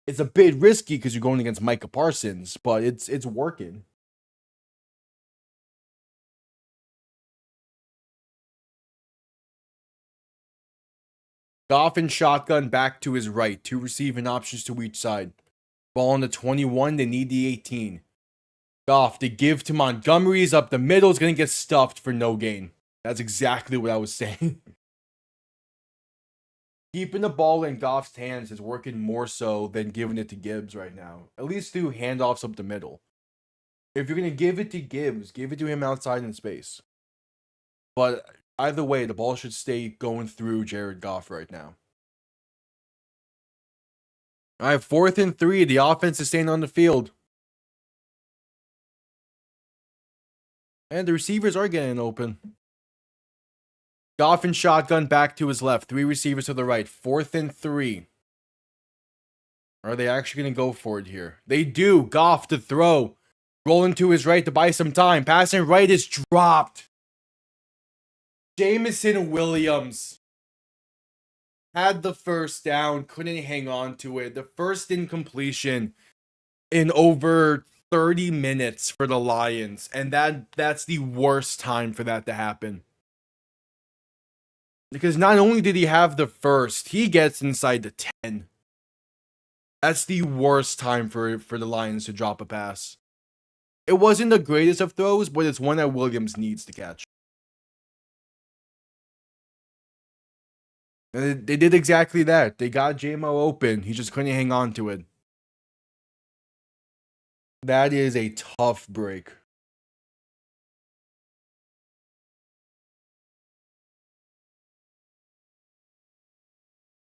Speaker 2: It's a bit risky because you're going against Micah Parsons, but it's working. Goff in shotgun, back to his right. 2 receiving options to each side. Ball on the 21, they need the 18. Goff to give to Montgomery's up the middle is going to get stuffed for no gain. That's exactly what I was saying. Keeping the ball in Goff's hands is working more so than giving it to Gibbs right now. At least through handoffs up the middle. If you're going to give it to Gibbs, give it to him outside in space. But either way, the ball should stay going through Jared Goff right now. All right, 4th and 3. The offense is staying on the field. And the receivers are getting open. Goff in shotgun, back to his left. 3 receivers to the right. 4th and 3. Are they actually going to go for it here? They do. Goff to throw. Rolling to his right to buy some time. Passing right is dropped. Jameson Williams had the first down. Couldn't hang on to it. The first incompletion in over 30 minutes for the Lions, and that's the worst time for that to happen. Because not only did he have the first, he gets inside the 10. That's the worst time for the Lions to drop a pass. It wasn't the greatest of throws, but it's one that Williams needs to catch. And they did exactly that. They got JMO open. He just couldn't hang on to it. That is a tough break.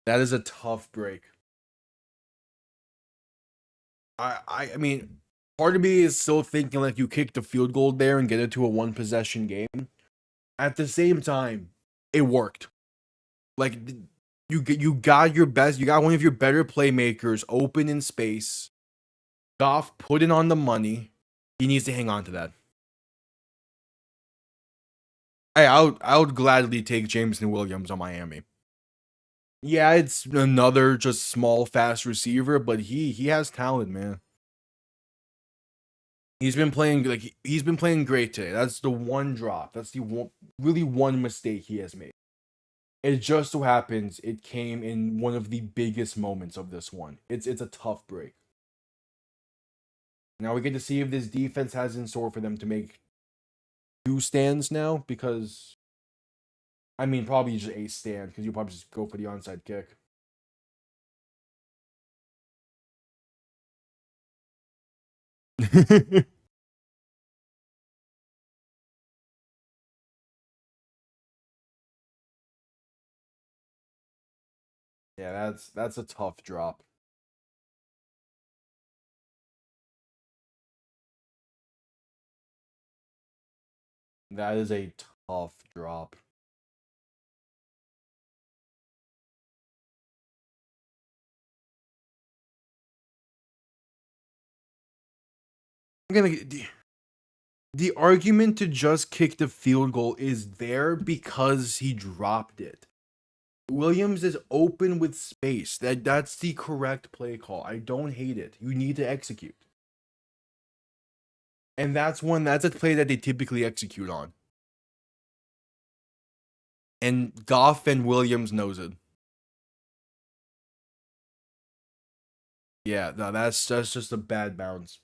Speaker 2: That is a tough break. I mean, part of me is still thinking like you kick the field goal there and get it to a one possession game. At the same time, it worked. Like you got your best, you got one of your better playmakers open in space. Goff put it on the money. He needs to hang on to that. Hey, I would gladly take Jameson Williams on Miami. Yeah, it's another just small, fast receiver, but he has talent, man. He's been playing great today. That's the one drop. That's the one mistake he has made. It just so happens it came in one of the biggest moments of this one. It's a tough break. Now we get to see if this defense has in store for them to make 2 stands now, because I mean probably just a stand, because you probably just go for the onside kick. Yeah, that's a tough drop. That is a tough drop. The argument to just kick the field goal is there because he dropped it. Williams is open with space. That's the correct play call. I don't hate it. You need to execute. And that's a play that they typically execute on. And Goff and Williams knows it. Yeah, no, that's just a bad bounce.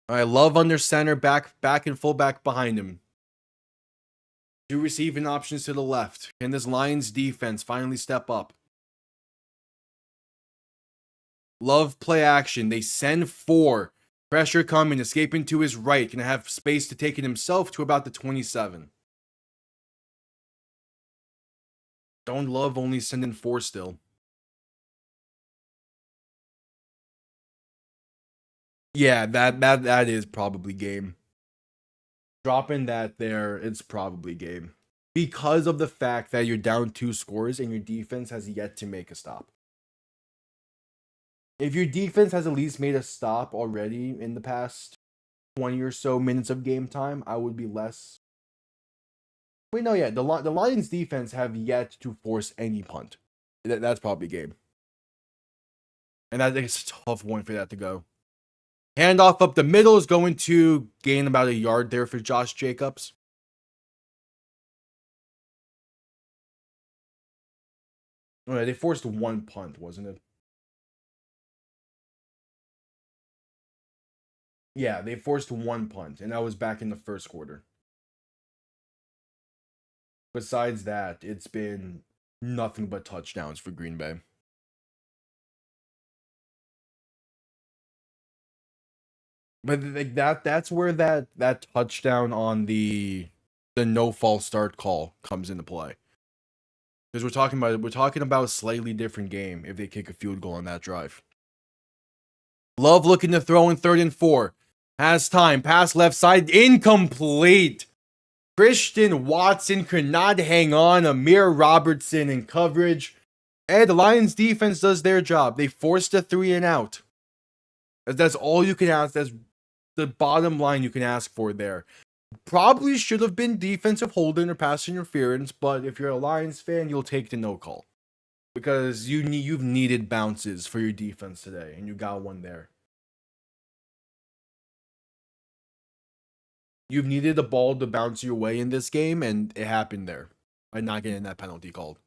Speaker 2: All right, Love under center, back and fullback behind him. 2 receiving options to the left. Can this Lions defense finally step up? Love play action. They send 4. Pressure coming, escaping to his right. Can have space to take it himself to about the 27. Don't Love only sending 4 still. Yeah, that is probably game. Dropping that there, it's probably game. Because of the fact that you're down 2 scores and your defense has yet to make a stop. If your defense has at least made a stop already in the past 20 or so minutes of game time, I would be less. Wait, no, yeah, the Lions defense have yet to force any punt. That's probably game. And I think it's a tough one for that to go. Handoff up the middle is going to gain about a yard there for Josh Jacobs. Oh, they forced 1 punt, wasn't it? Yeah, they forced 1 punt, and that was back in the first quarter. Besides that, it's been nothing but touchdowns for Green Bay. But like that's where that touchdown on the no false start call comes into play. Because we're talking about a slightly different game if they kick a field goal on that drive. Love looking to throw in 3rd and 4. Has time. Pass left side. Incomplete. Christian Watson could not hang on. Amir Robertson in coverage. And the Lions defense does their job. They forced a 3 and out. That's all you can ask. That's the bottom line you can ask for there. Probably should have been defensive holding or pass interference, but if you're a Lions fan, you'll take the no call. because you've needed bounces for your defense today, and you got one there. You've needed the ball to bounce your way in this game, and it happened there by not getting that penalty called.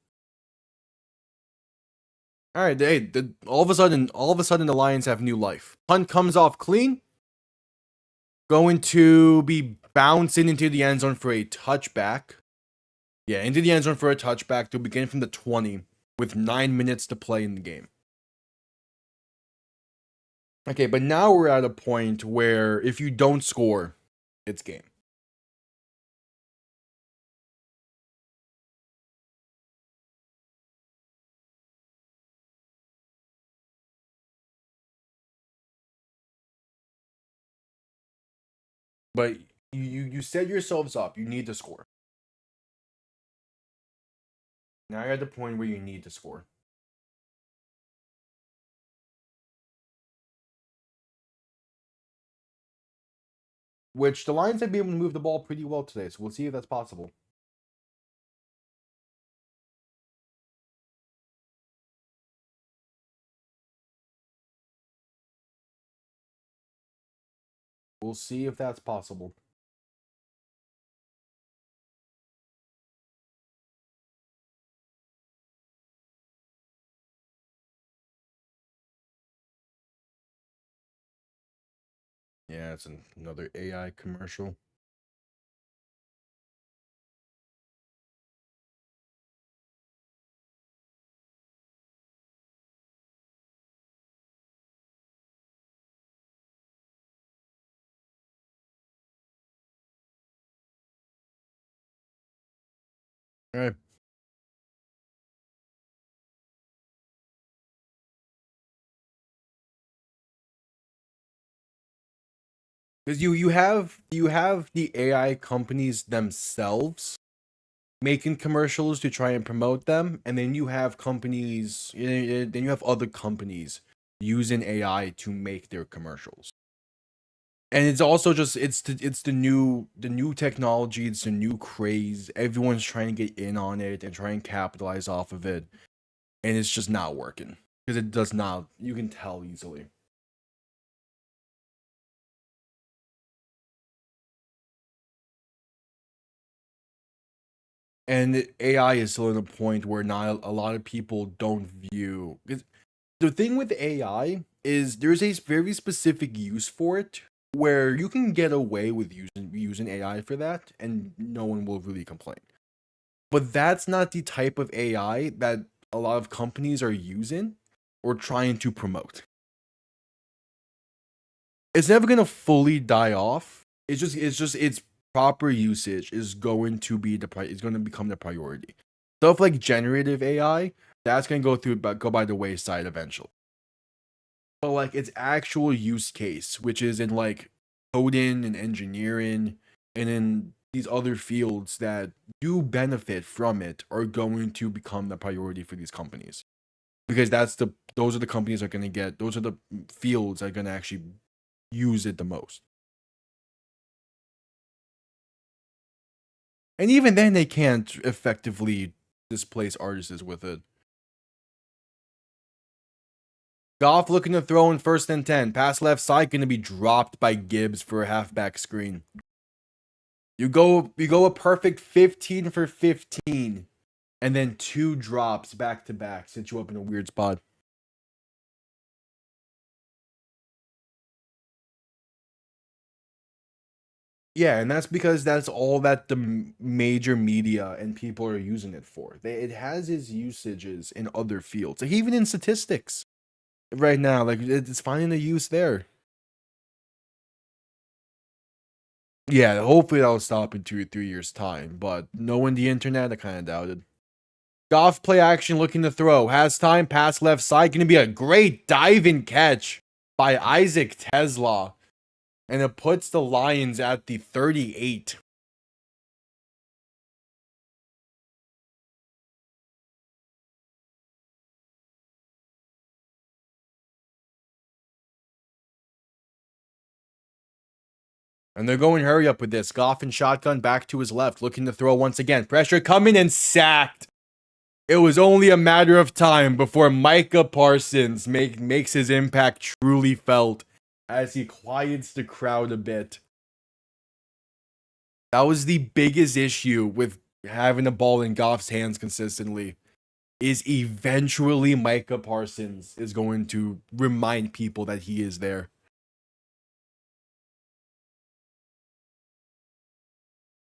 Speaker 2: All right, hey, all of a sudden, the Lions have new life. Punt comes off clean. Going to be bouncing into the end zone for a touchback. Yeah, into the end zone for a touchback to begin from the 20 with 9 minutes to play in the game. Okay, but now we're at a point where if you don't score, it's game. But you set yourselves up. You need to score. Now you're at the point where you need to score. Which the Lions have been able to move the ball pretty well today, so we'll see if that's possible. We'll see if that's possible. Yeah, it's another AI commercial. All right. Because you have the AI companies themselves making commercials to try and promote them, and then you have companies, then you have other companies using AI to make their commercials. And it's also just it's the new technology, it's a new craze. Everyone's trying to get in on it and try and capitalize off of it, and it's just not working because it does not. You can tell easily. And AI is still at a point where not a lot of people don't view. The thing with AI is there's a very specific use for it where you can get away with using AI for that, and no one will really complain. But that's not the type of AI that a lot of companies are using or trying to promote. It's never gonna fully die off. Its proper usage is going to be is going to become the priority. Stuff like generative AI, that's gonna go by the wayside eventually. But like its actual use case, which is in like coding and engineering and in these other fields that do benefit from it, are going to become the priority for these companies. Because those are the companies that are gonna get, those are the fields that are gonna actually use it the most. And even then, they can't effectively displace artists with it. Goff looking to throw in 1st and 10. Pass left side going to be dropped by Gibbs for a halfback screen. You go a perfect 15 for 15. And then 2 drops back to back. Set you up in a weird spot. Yeah, and that's because that's all that the major media and people are using it for. It has its usages in other fields, like even in statistics. Right now, like it's finding a use there. Yeah, hopefully that'll stop in 2 or 3 years' time. But knowing the internet, I kind of doubted. Goff play action, looking to throw. Has time, pass left side. Going to be a great diving catch by Isaac Tesla. And it puts the Lions at the 38. And they're going hurry up with this. Goff and shotgun back to his left, looking to throw once again. Pressure coming and sacked. It was only a matter of time before Micah Parsons makes his impact truly felt as he quiets the crowd a bit. That was the biggest issue with having the ball in Goff's hands consistently. Is eventually Micah Parsons is going to remind people that he is there.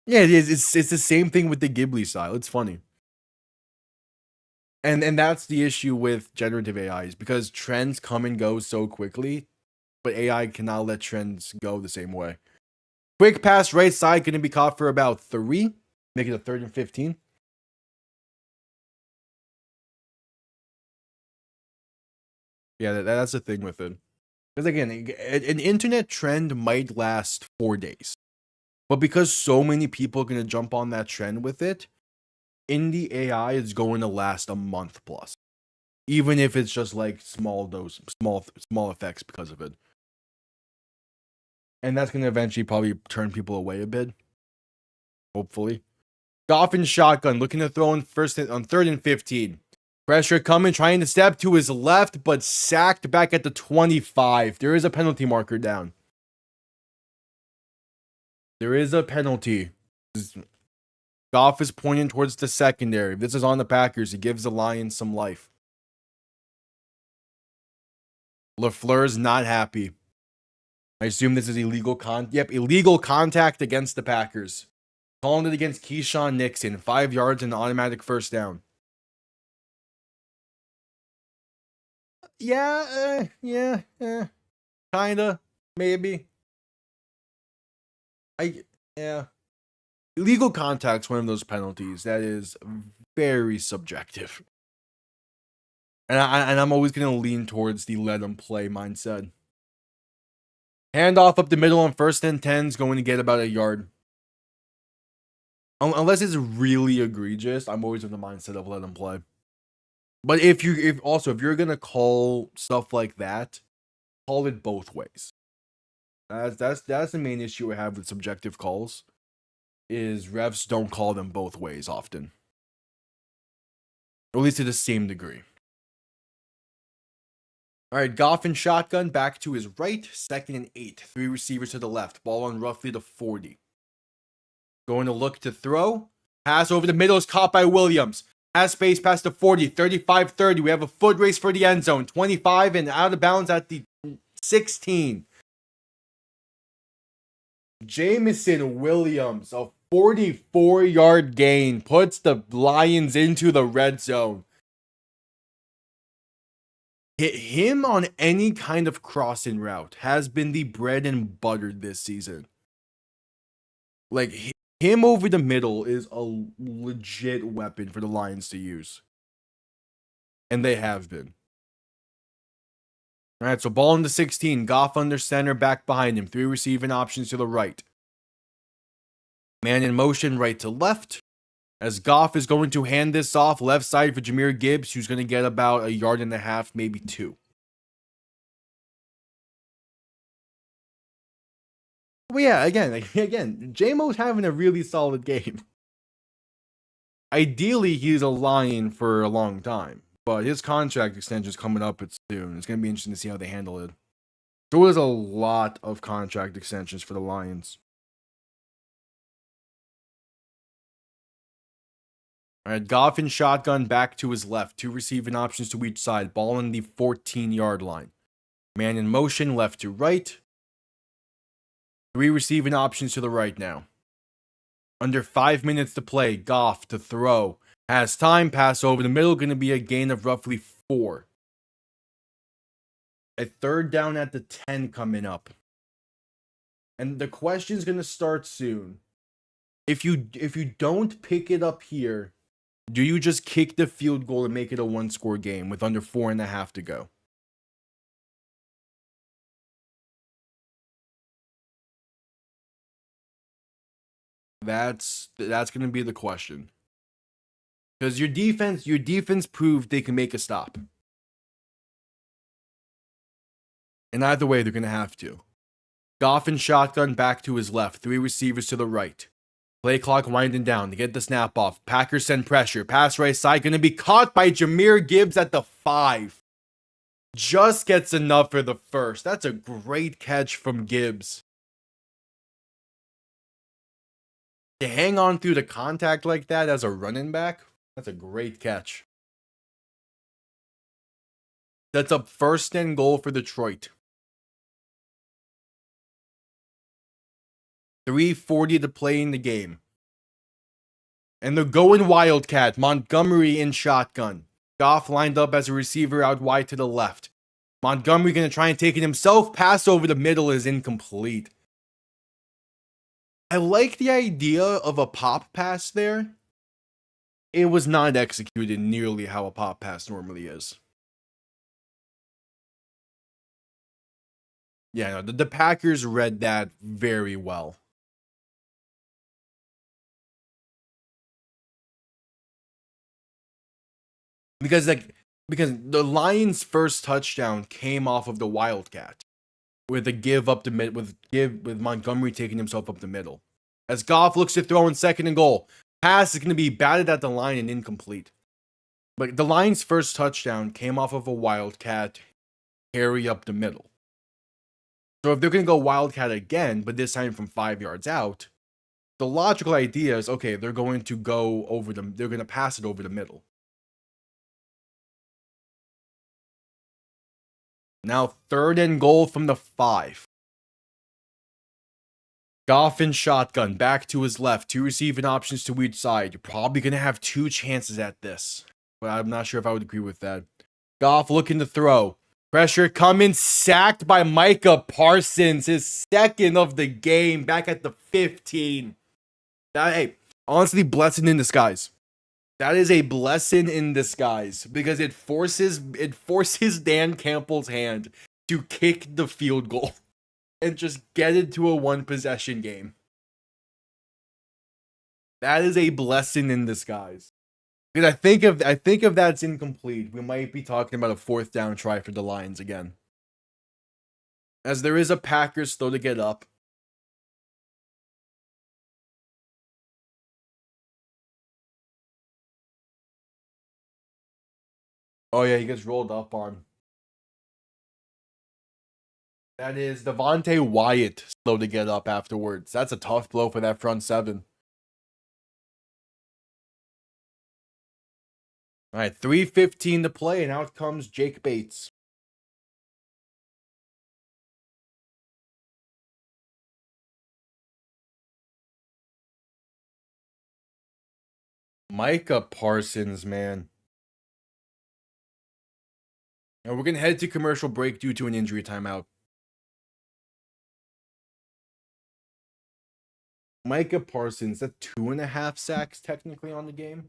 Speaker 2: Yeah, it is. It's the same thing with the Ghibli style. It's funny. And that's the issue with generative AIs because trends come and go so quickly, but AI cannot let trends go the same way. Quick pass right side going to be caught for about 3, make it a 3rd and 15. Yeah, that's the thing with it. Because again, an internet trend might last 4 days, but because so many people are going to jump on that trend with it, indie AI is going to last a month plus, even if it's just like small effects because of it. And that's going to eventually probably turn people away a bit. Hopefully. Goff and shotgun, looking to throw on 3rd and 15. Pressure coming, trying to step to his left, but sacked back at the 25. There is a penalty marker down. There is a penalty. Goff is pointing towards the secondary. If this is on the Packers, it gives the Lions some life. LaFleur's not happy. I assume this is illegal illegal contact against the Packers. Calling it against Keyshawn Nixon. 5 yards and an automatic first down. Yeah, kinda, maybe. Illegal contact's one of those penalties that is very subjective. And I'm always gonna lean towards the let them play mindset. Handoff up the middle on 1st and 10's going to get about a yard. Unless it's really egregious, I'm always in the mindset of let them play. But if you're gonna call stuff like that, call it both ways. That's the main issue I have with subjective calls. Is refs don't call them both ways often. Or at least to the same degree. Alright, Goff and shotgun back to his right, 2nd and 8. 3 receivers to the left, ball on roughly the 40. Going to look to throw. Pass over the middle is caught by Williams. Has space past the 40, 35, 30. We have a foot race for the end zone. 25 and out of bounds at the 16. Jamison Williams, a 44-yard gain, puts the Lions into the red zone. Hit him on any kind of crossing route has been the bread and butter this season. Like, him over the middle is a legit weapon for the Lions to use. And they have been. Alright, so ball in the 16. Goff under center, back behind him. 3 receiving options to the right. Man in motion, right to left. As Goff is going to hand this off left side for Jahmyr Gibbs, who's going to get about 1.5 yards, maybe 2. Well, yeah, again, J-Mo's having a really solid game. Ideally, he's a Lion for a long time, but his contract extension is coming up soon. It's going to be interesting to see how they handle it. There was a lot of contract extensions for the Lions. Alright, Goff and shotgun back to his left. 2 receiving options to each side. Ball on the 14-yard line. Man in motion, left to right. 3 receiving options to the right now. Under 5 minutes to play. Goff to throw. Has time. Pass over the middle. Going to be a gain of roughly 4. A 3rd down at the 10 coming up. And the question's going to start soon. If you don't pick it up here, do you just kick the field goal and make it a 1-score game with under 4.5 to go? That's going to be the question. Because your defense proved they can make a stop. And either way, they're going to have to. Goff and shotgun back to his left. 3 receivers to the right. Play clock winding down to get the snap off. Packers send pressure. Pass right side. Going to be caught by Jahmyr Gibbs at the 5. Just gets enough for the first. That's a great catch from Gibbs. To hang on through the contact like that as a running back, that's a great catch. That's up 1st and goal for Detroit. 3:40 to play in the game. And they're going Wildcat. Montgomery in shotgun. Goff lined up as a receiver out wide to the left. Montgomery going to try and take it himself. Pass over the middle is incomplete. I like the idea of a pop pass there. It was not executed nearly how a pop pass normally is. Yeah, no, the Packers read that very well. Because the Lions' first touchdown came off of the Wildcat, with a give up the mid with Montgomery taking himself up the middle. As Goff looks to throw in 2nd and goal, pass is going to be batted at the line and incomplete. But the Lions' first touchdown came off of a Wildcat carry up the middle. So if they're going to go Wildcat again, but this time from 5 yards out, the logical idea is, okay, they're going to go over them. They're going to pass it over the middle. Now 3rd and goal from the 5. Goff in shotgun, back to his left. 2 receiving options to each side. You're probably going to have 2 chances at this. But I'm not sure if I would agree with that. Goff looking to throw. Pressure coming, sacked by Micah Parsons. His 2nd of the game, back at the 15. Hey, honestly, blessing in disguise. That is a blessing in disguise because it forces Dan Campbell's hand to kick the field goal and just get it to a 1-possession game. That is a blessing in disguise. Because I think if that's incomplete, we might be talking about a 4th down try for the Lions again. As there is a Packers still to get up. Oh yeah, he gets rolled up on. That is Devontae Wyatt slow to get up afterwards. That's a tough blow for that front 7. All right, 3:15 to play, and out comes Jake Bates. Micah Parsons, man. And we're going to head to commercial break due to an injury timeout. Micah Parsons, that's 2.5 sacks technically on the game.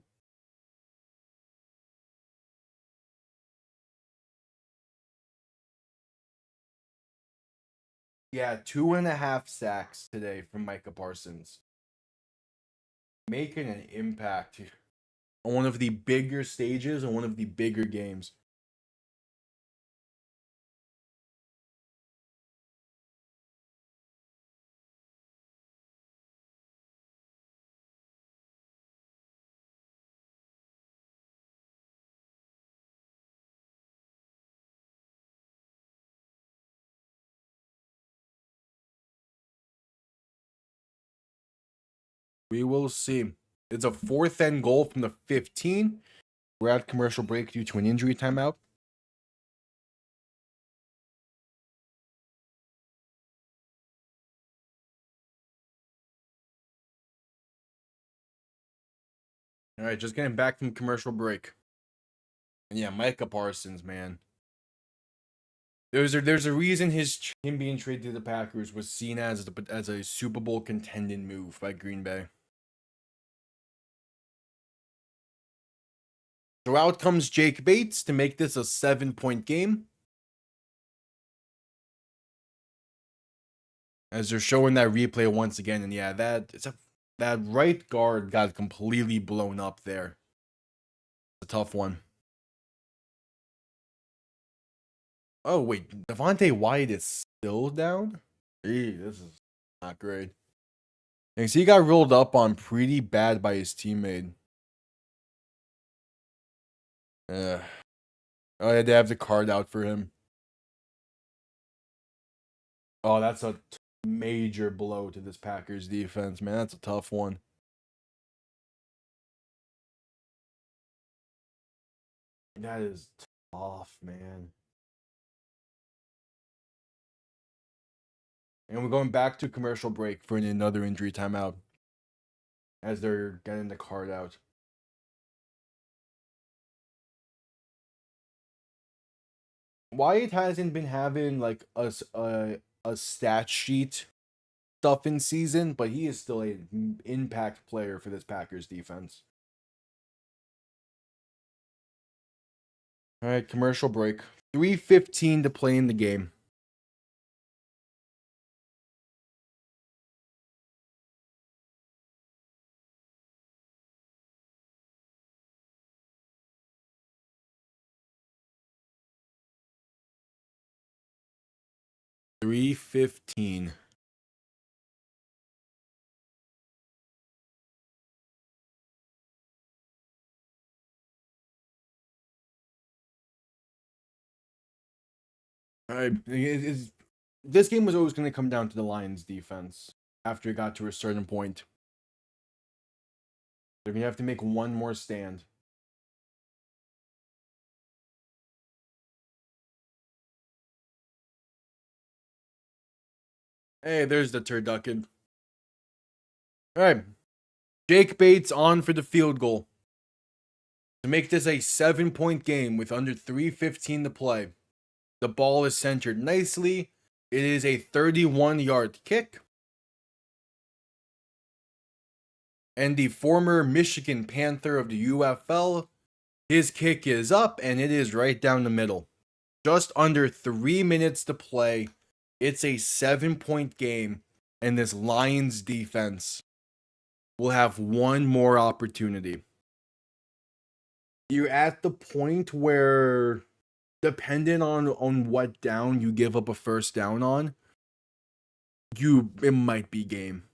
Speaker 2: Yeah, 2.5 sacks today from Micah Parsons. Making an impact on one of the bigger stages and one of the bigger games. We will see. It's a 4th and goal from the 15. We're at commercial break due to an injury timeout. All right, just getting back from commercial break. And yeah, Micah Parsons, man. There's a reason him being traded to the Packers was seen as a Super Bowl contending move by Green Bay. So out comes Jake Bates to make this a 7-point game. As they're showing that replay once again, and yeah, that right guard got completely blown up there. It's a tough one. Oh wait, Devontae Wyatt is still down? Gee, this is not great. And see, he got rolled up on pretty bad by his teammate. Oh, yeah, they have the card out for him. Oh, that's a major blow to this Packers defense, man. That's a tough one. That is tough, man. And we're going back to commercial break for another injury timeout as they're getting the card out. Wyatt hasn't been having like a stat sheet stuff in season, but he is still an impact player for this Packers defense. All right, commercial break. 3:15 to play in the game. $3:15. All right, this game was always going to come down to the Lions' defense after it got to a certain point. They're going to have to make one more stand. Hey, there's the turducken. All right. Jake Bates on for the field goal to make this a 7-point game with under 3:15 to play. The ball is centered nicely. It is a 31-yard kick. And the former Michigan Panther of the UFL, his kick is up and it is right down the middle. Just under 3 minutes to play. It's a 7-point game, and this Lions defense will have one more opportunity. You're at the point where, depending on what down you give up a first down on, it might be game.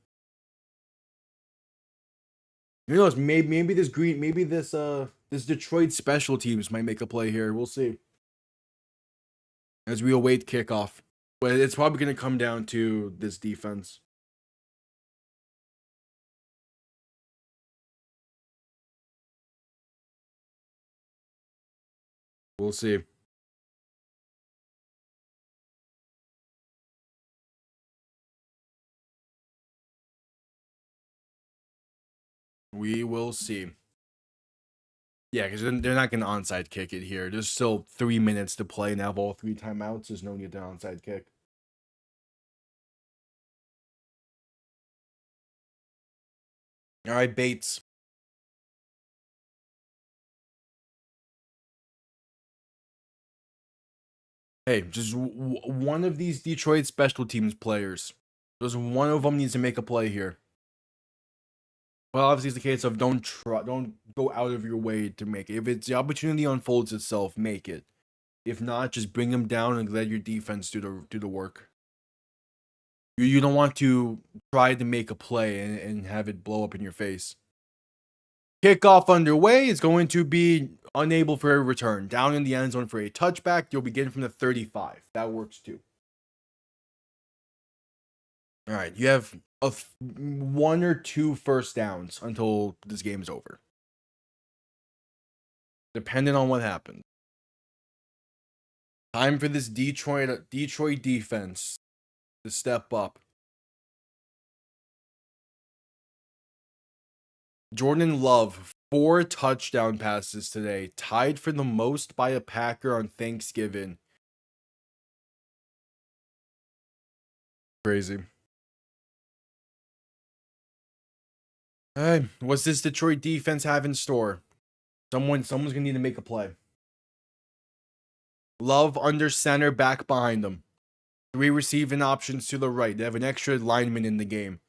Speaker 2: Who knows? Maybe this Detroit special teams might make a play here. We'll see as we await kickoff. But it's probably going to come down to this defense. We'll see. We will see. Yeah, because they're not going to onside kick it here. There's still 3 minutes to play and have all 3 timeouts. There's no need to onside kick. All right, Bates. Hey, just one of these Detroit special teams players. Just one of them needs to make a play here. Well, obviously, it's the case of don't go out of your way to make it. If it's the opportunity unfolds itself, make it. If not, just bring them down and let your defense do the work. You don't want to try to make a play and have it blow up in your face. Kickoff underway is going to be unable for a return. Down in the end zone for a touchback. You'll begin from the 35. That works too. All right, you have 1 or 2 first downs until this game's over. Depending on what happens. Time for this Detroit defense to step up. Jordan Love, 4 touchdown passes today, tied for the most by a Packer on Thanksgiving. Crazy. Hey, what's this Detroit defense have in store? Someone's gonna need to make a play. Love under center, back behind them. 3 receiving options to the right. They have an extra lineman in the game.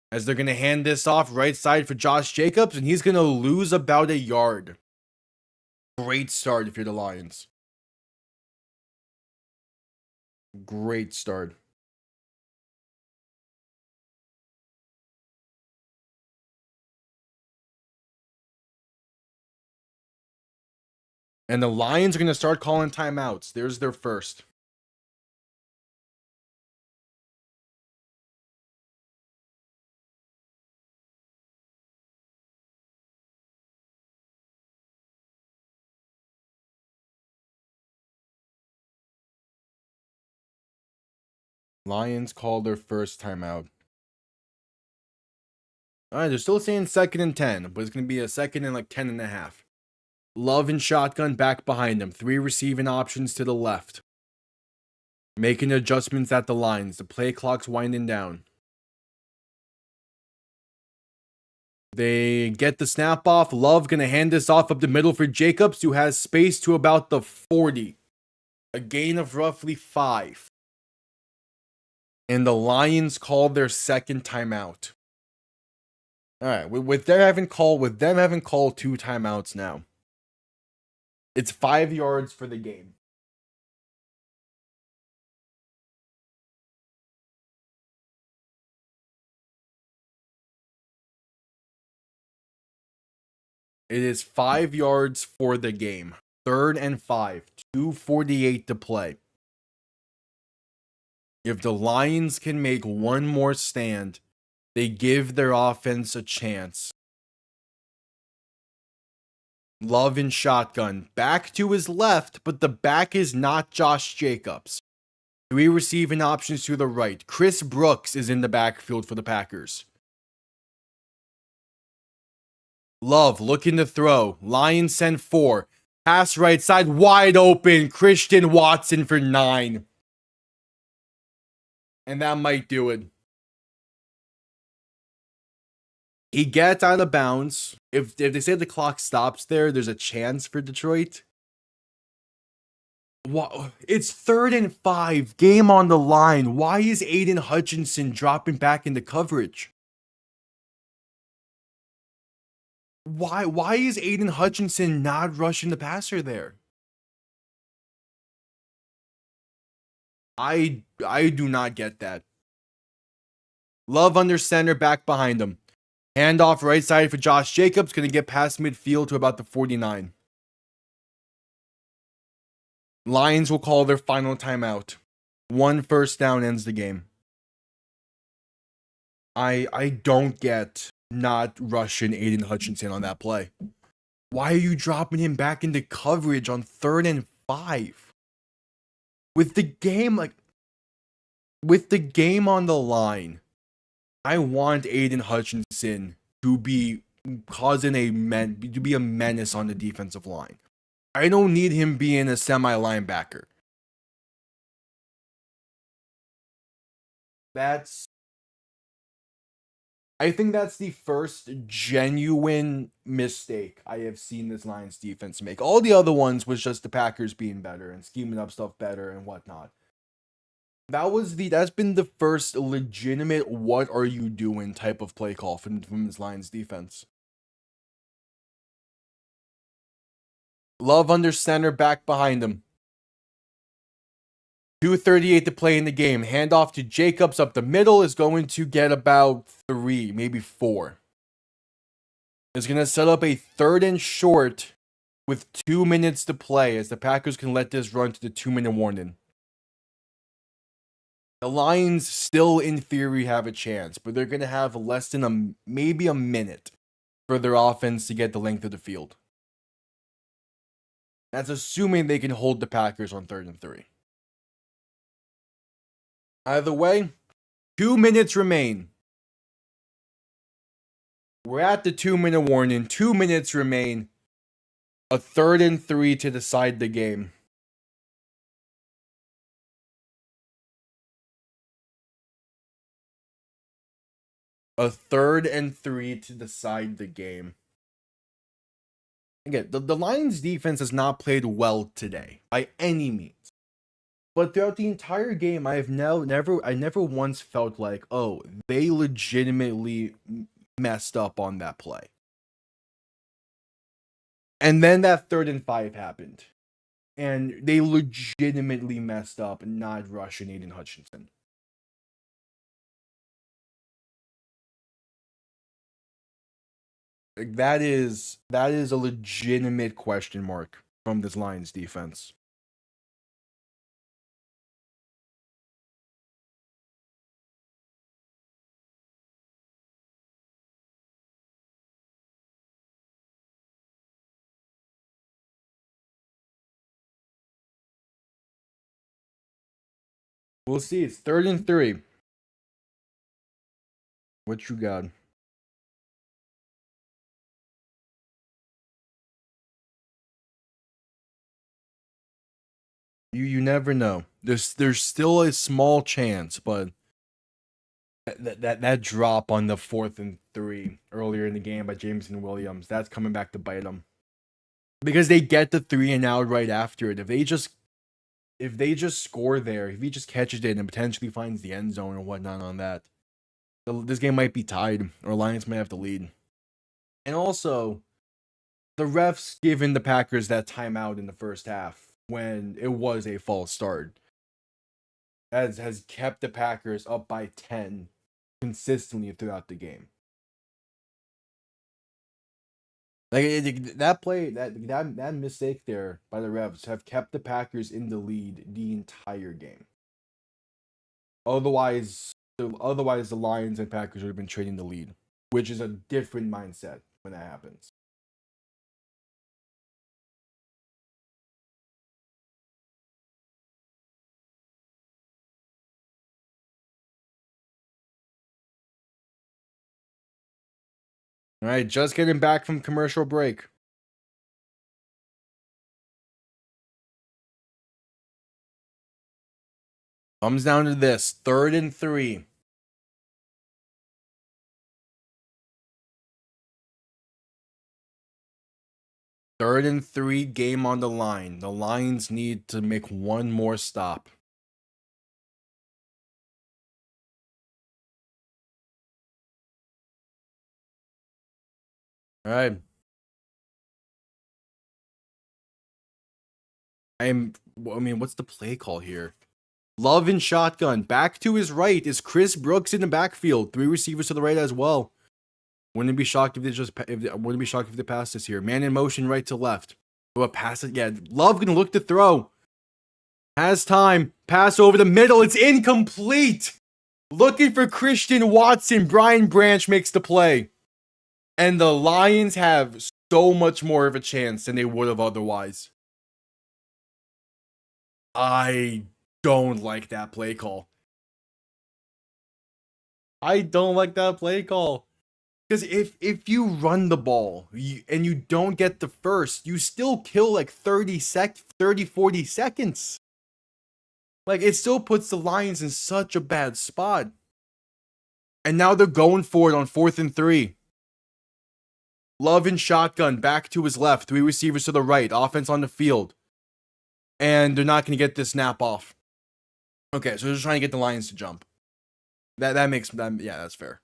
Speaker 2: As they're gonna hand this off right side for Josh Jacobs, and he's gonna lose about a yard. Great start if you're the Lions. Great start. And the Lions are going to start calling timeouts. There's their first. Lions call their first timeout. All right, they're still saying 2nd and 10, but it's going to be a 2nd and like 10 and a half. Love and shotgun back behind him. 3 receiving options to the left. Making adjustments at the lines. The play clock's winding down. They get the snap off. Love going to hand this off up the middle for Jacobs, who has space to about the 40. A gain of roughly 5. And the Lions call their second timeout. All right, with them having called 2 timeouts now. It's 5 yards for the game. It is 5 yards for the game. 3rd and 5. 2:48 to play. If the Lions can make one more stand, they give their offense a chance. Love in shotgun. Back to his left, but the back is not Josh Jacobs. 3 receiving options to the right. Chris Brooks is in the backfield for the Packers. Love looking to throw. Lions send 4. Pass right side wide open. Christian Watson for 9. And that might do it. He gets out of bounds. If they say the clock stops there, there's a chance for Detroit. It's 3rd and 5. Game on the line. Why is Aiden Hutchinson dropping back into coverage? Why is Aiden Hutchinson not rushing the passer there? I do not get that. Love under center, back behind him. Handoff right side for Josh Jacobs. Going to get past midfield to about the 49. Lions will call their final timeout. 1 first down ends the game. I don't get not rushing Aiden Hutchinson on that play. Why are you dropping him back into coverage on 3rd and 5? With the game on the line, I want Aiden Hutchinson to be a menace on the defensive line. I don't need him being a semi-linebacker. I think that's the first genuine mistake I have seen this Lions defense make. All the other ones was just the Packers being better and scheming up stuff better and whatnot. That's been the first legitimate "what are you doing" type of play call from this Lions defense. Love under center, back behind him. 2:38 to play in the game. Handoff to Jacobs up the middle is going to get about 3, maybe 4. It's going to set up a 3rd and short with 2 minutes to play, as the Packers can let this run to the 2-minute warning. The Lions still, in theory, have a chance, but they're going to have less than maybe a minute for their offense to get the length of the field. That's assuming they can hold the Packers on 3rd and 3. Either way, 2 minutes remain. We're at the 2-minute warning. 2 minutes remain. A 3rd and 3 to decide the game. A 3rd and 3 to decide the game. Again, the Lions defense has not played well today by any means. But throughout the entire game, I never once felt like, oh, they legitimately messed up on that play. And then that 3rd and 5 happened. And they legitimately messed up not rushing Aiden Hutchinson. That is a legitimate question mark. from this Lions defense. We'll see. It's 3rd and 3. What you got? You never know. There's still a small chance, but that drop on the 4th and 3 earlier in the game by Jameson Williams, that's coming back to bite them. Because they get the 3 and out right after it. If they just score there, if he just catches it and potentially finds the end zone or whatnot on that, this game might be tied, or Lions might have to lead. And also, the refs giving the Packers that timeout in the first half when it was a false start has kept the Packers up by 10 consistently throughout the game. Like that play, that mistake there by the refs have kept the Packers in the lead the entire game. Otherwise, the Lions and Packers would have been trading the lead, which is a different mindset when that happens. All right, just getting back from commercial break. Comes down to this, 3rd and 3. Third and 3, game on the line. The Lions need to make one more stop. All right. What's the play call here? Love and shotgun. Back to his right is Chris Brooks in the backfield. 3 receivers to the right as well. Wouldn't be shocked if they pass this here. Man in motion, right to left. Oh, pass it. Yeah, Love gonna look to throw. Has time. Pass over the middle. It's incomplete. Looking for Christian Watson. Brian Branch makes the play. And the Lions have so much more of a chance than they would have otherwise. I don't like that play call. Because if you run the ball and you don't get the first, you still kill like 40 seconds. Like, it still puts the Lions in such a bad spot. And now they're going for it on 4th and 3. Love and shotgun, back to his left. 3 receivers to the right. Offense on the field. And they're not going to get this snap off. Okay, so they're just trying to get the Lions to jump. Yeah, that's fair.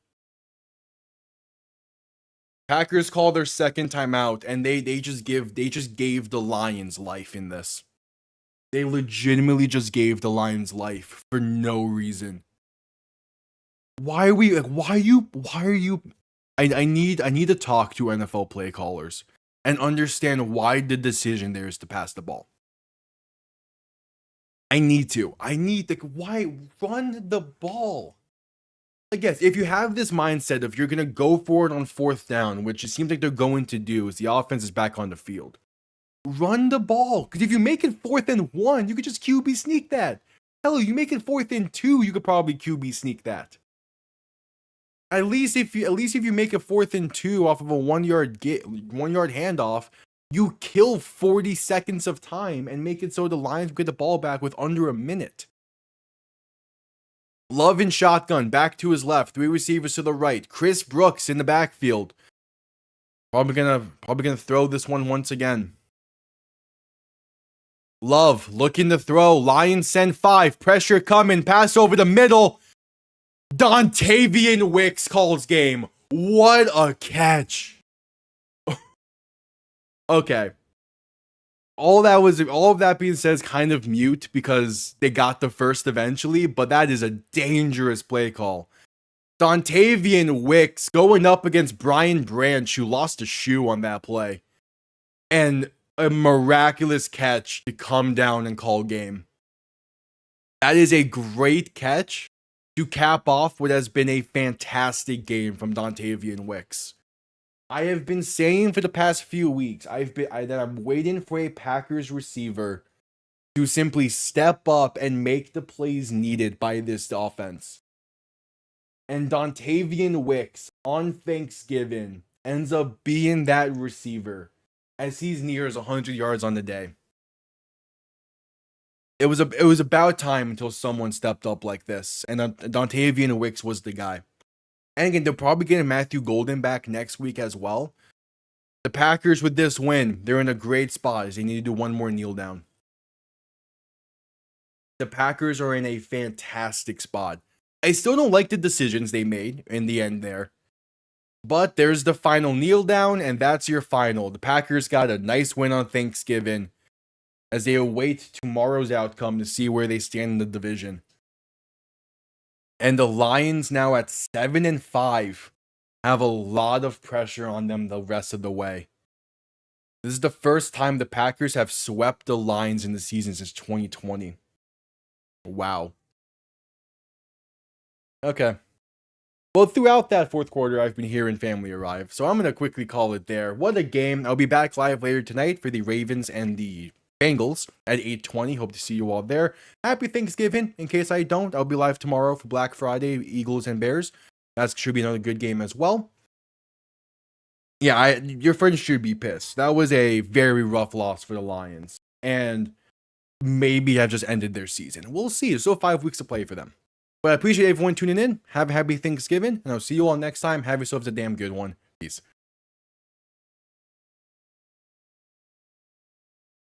Speaker 2: Packers call their second timeout, and they just gave the Lions life in this. They legitimately just gave the Lions life for no reason. Why are you? I need to talk to NFL play callers and understand why the decision there is to pass the ball. I need why run the ball? I guess if you have this mindset of you're gonna go for it on 4th down, which it seems like they're going to do, as the offense is back on the field, run the ball. Because if you make it 4th and 1, you could just QB sneak that. Hell, you make it 4th and 2, you could probably QB sneak that. At least if you make a 4th and 2 off of a 1-yard handoff, you kill 40 seconds of time and make it so the Lions get the ball back with under a minute. Love and shotgun, back to his left. 3 receivers to the right. Chris Brooks in the backfield. Probably gonna throw this one once again. Love looking to throw. Lions send 5. Pressure coming. Pass over the middle. Dontavian Wicks calls game. What a catch. Okay. All of that being said is kind of mute because they got the first eventually, but that is a dangerous play call. Dontavian Wicks going up against Brian Branch, who lost a shoe on that play. And a miraculous catch to come down and call game. That is a great catch to cap off what has been a fantastic game from Dontavian Wicks. I have been saying for the past few weeks, that I'm waiting for a Packers receiver to simply step up and make the plays needed by this offense. And Dontavian Wicks on Thanksgiving ends up being that receiver as he's nears 100 yards on the day. It was about time until someone stepped up like this, and Dontavian Wicks was the guy. And again, they'll probably get Matthew Golden back next week as well. The Packers, with this win, they're in a great spot as they need to do one more kneel down. The Packers are in a fantastic spot. I still don't like the decisions they made in the end there. But there's the final kneel down, and that's your final. The Packers got a nice win on Thanksgiving as they await tomorrow's outcome to see where they stand in the division. And the Lions, now at 7-5, have a lot of pressure on them the rest of the way. This is the first time the Packers have swept the Lions in the season since 2020. Wow. Okay. Well, throughout that fourth quarter, I've been hearing family arrive, so I'm going to quickly call it there. What a game. I'll be back live later tonight for the Ravens and the Bengals at 8:20. Hope to see you all there. Happy Thanksgiving. In case I don't, I'll be live tomorrow for Black Friday, Eagles and Bears. That should be another good game as well. Yeah, your friends should be pissed. That was a very rough loss for the Lions. And maybe have just ended their season. We'll see. There's still 5 weeks to play for them. But I appreciate everyone tuning in. Have a happy Thanksgiving. And I'll see you all next time. Have yourselves a damn good one. Peace.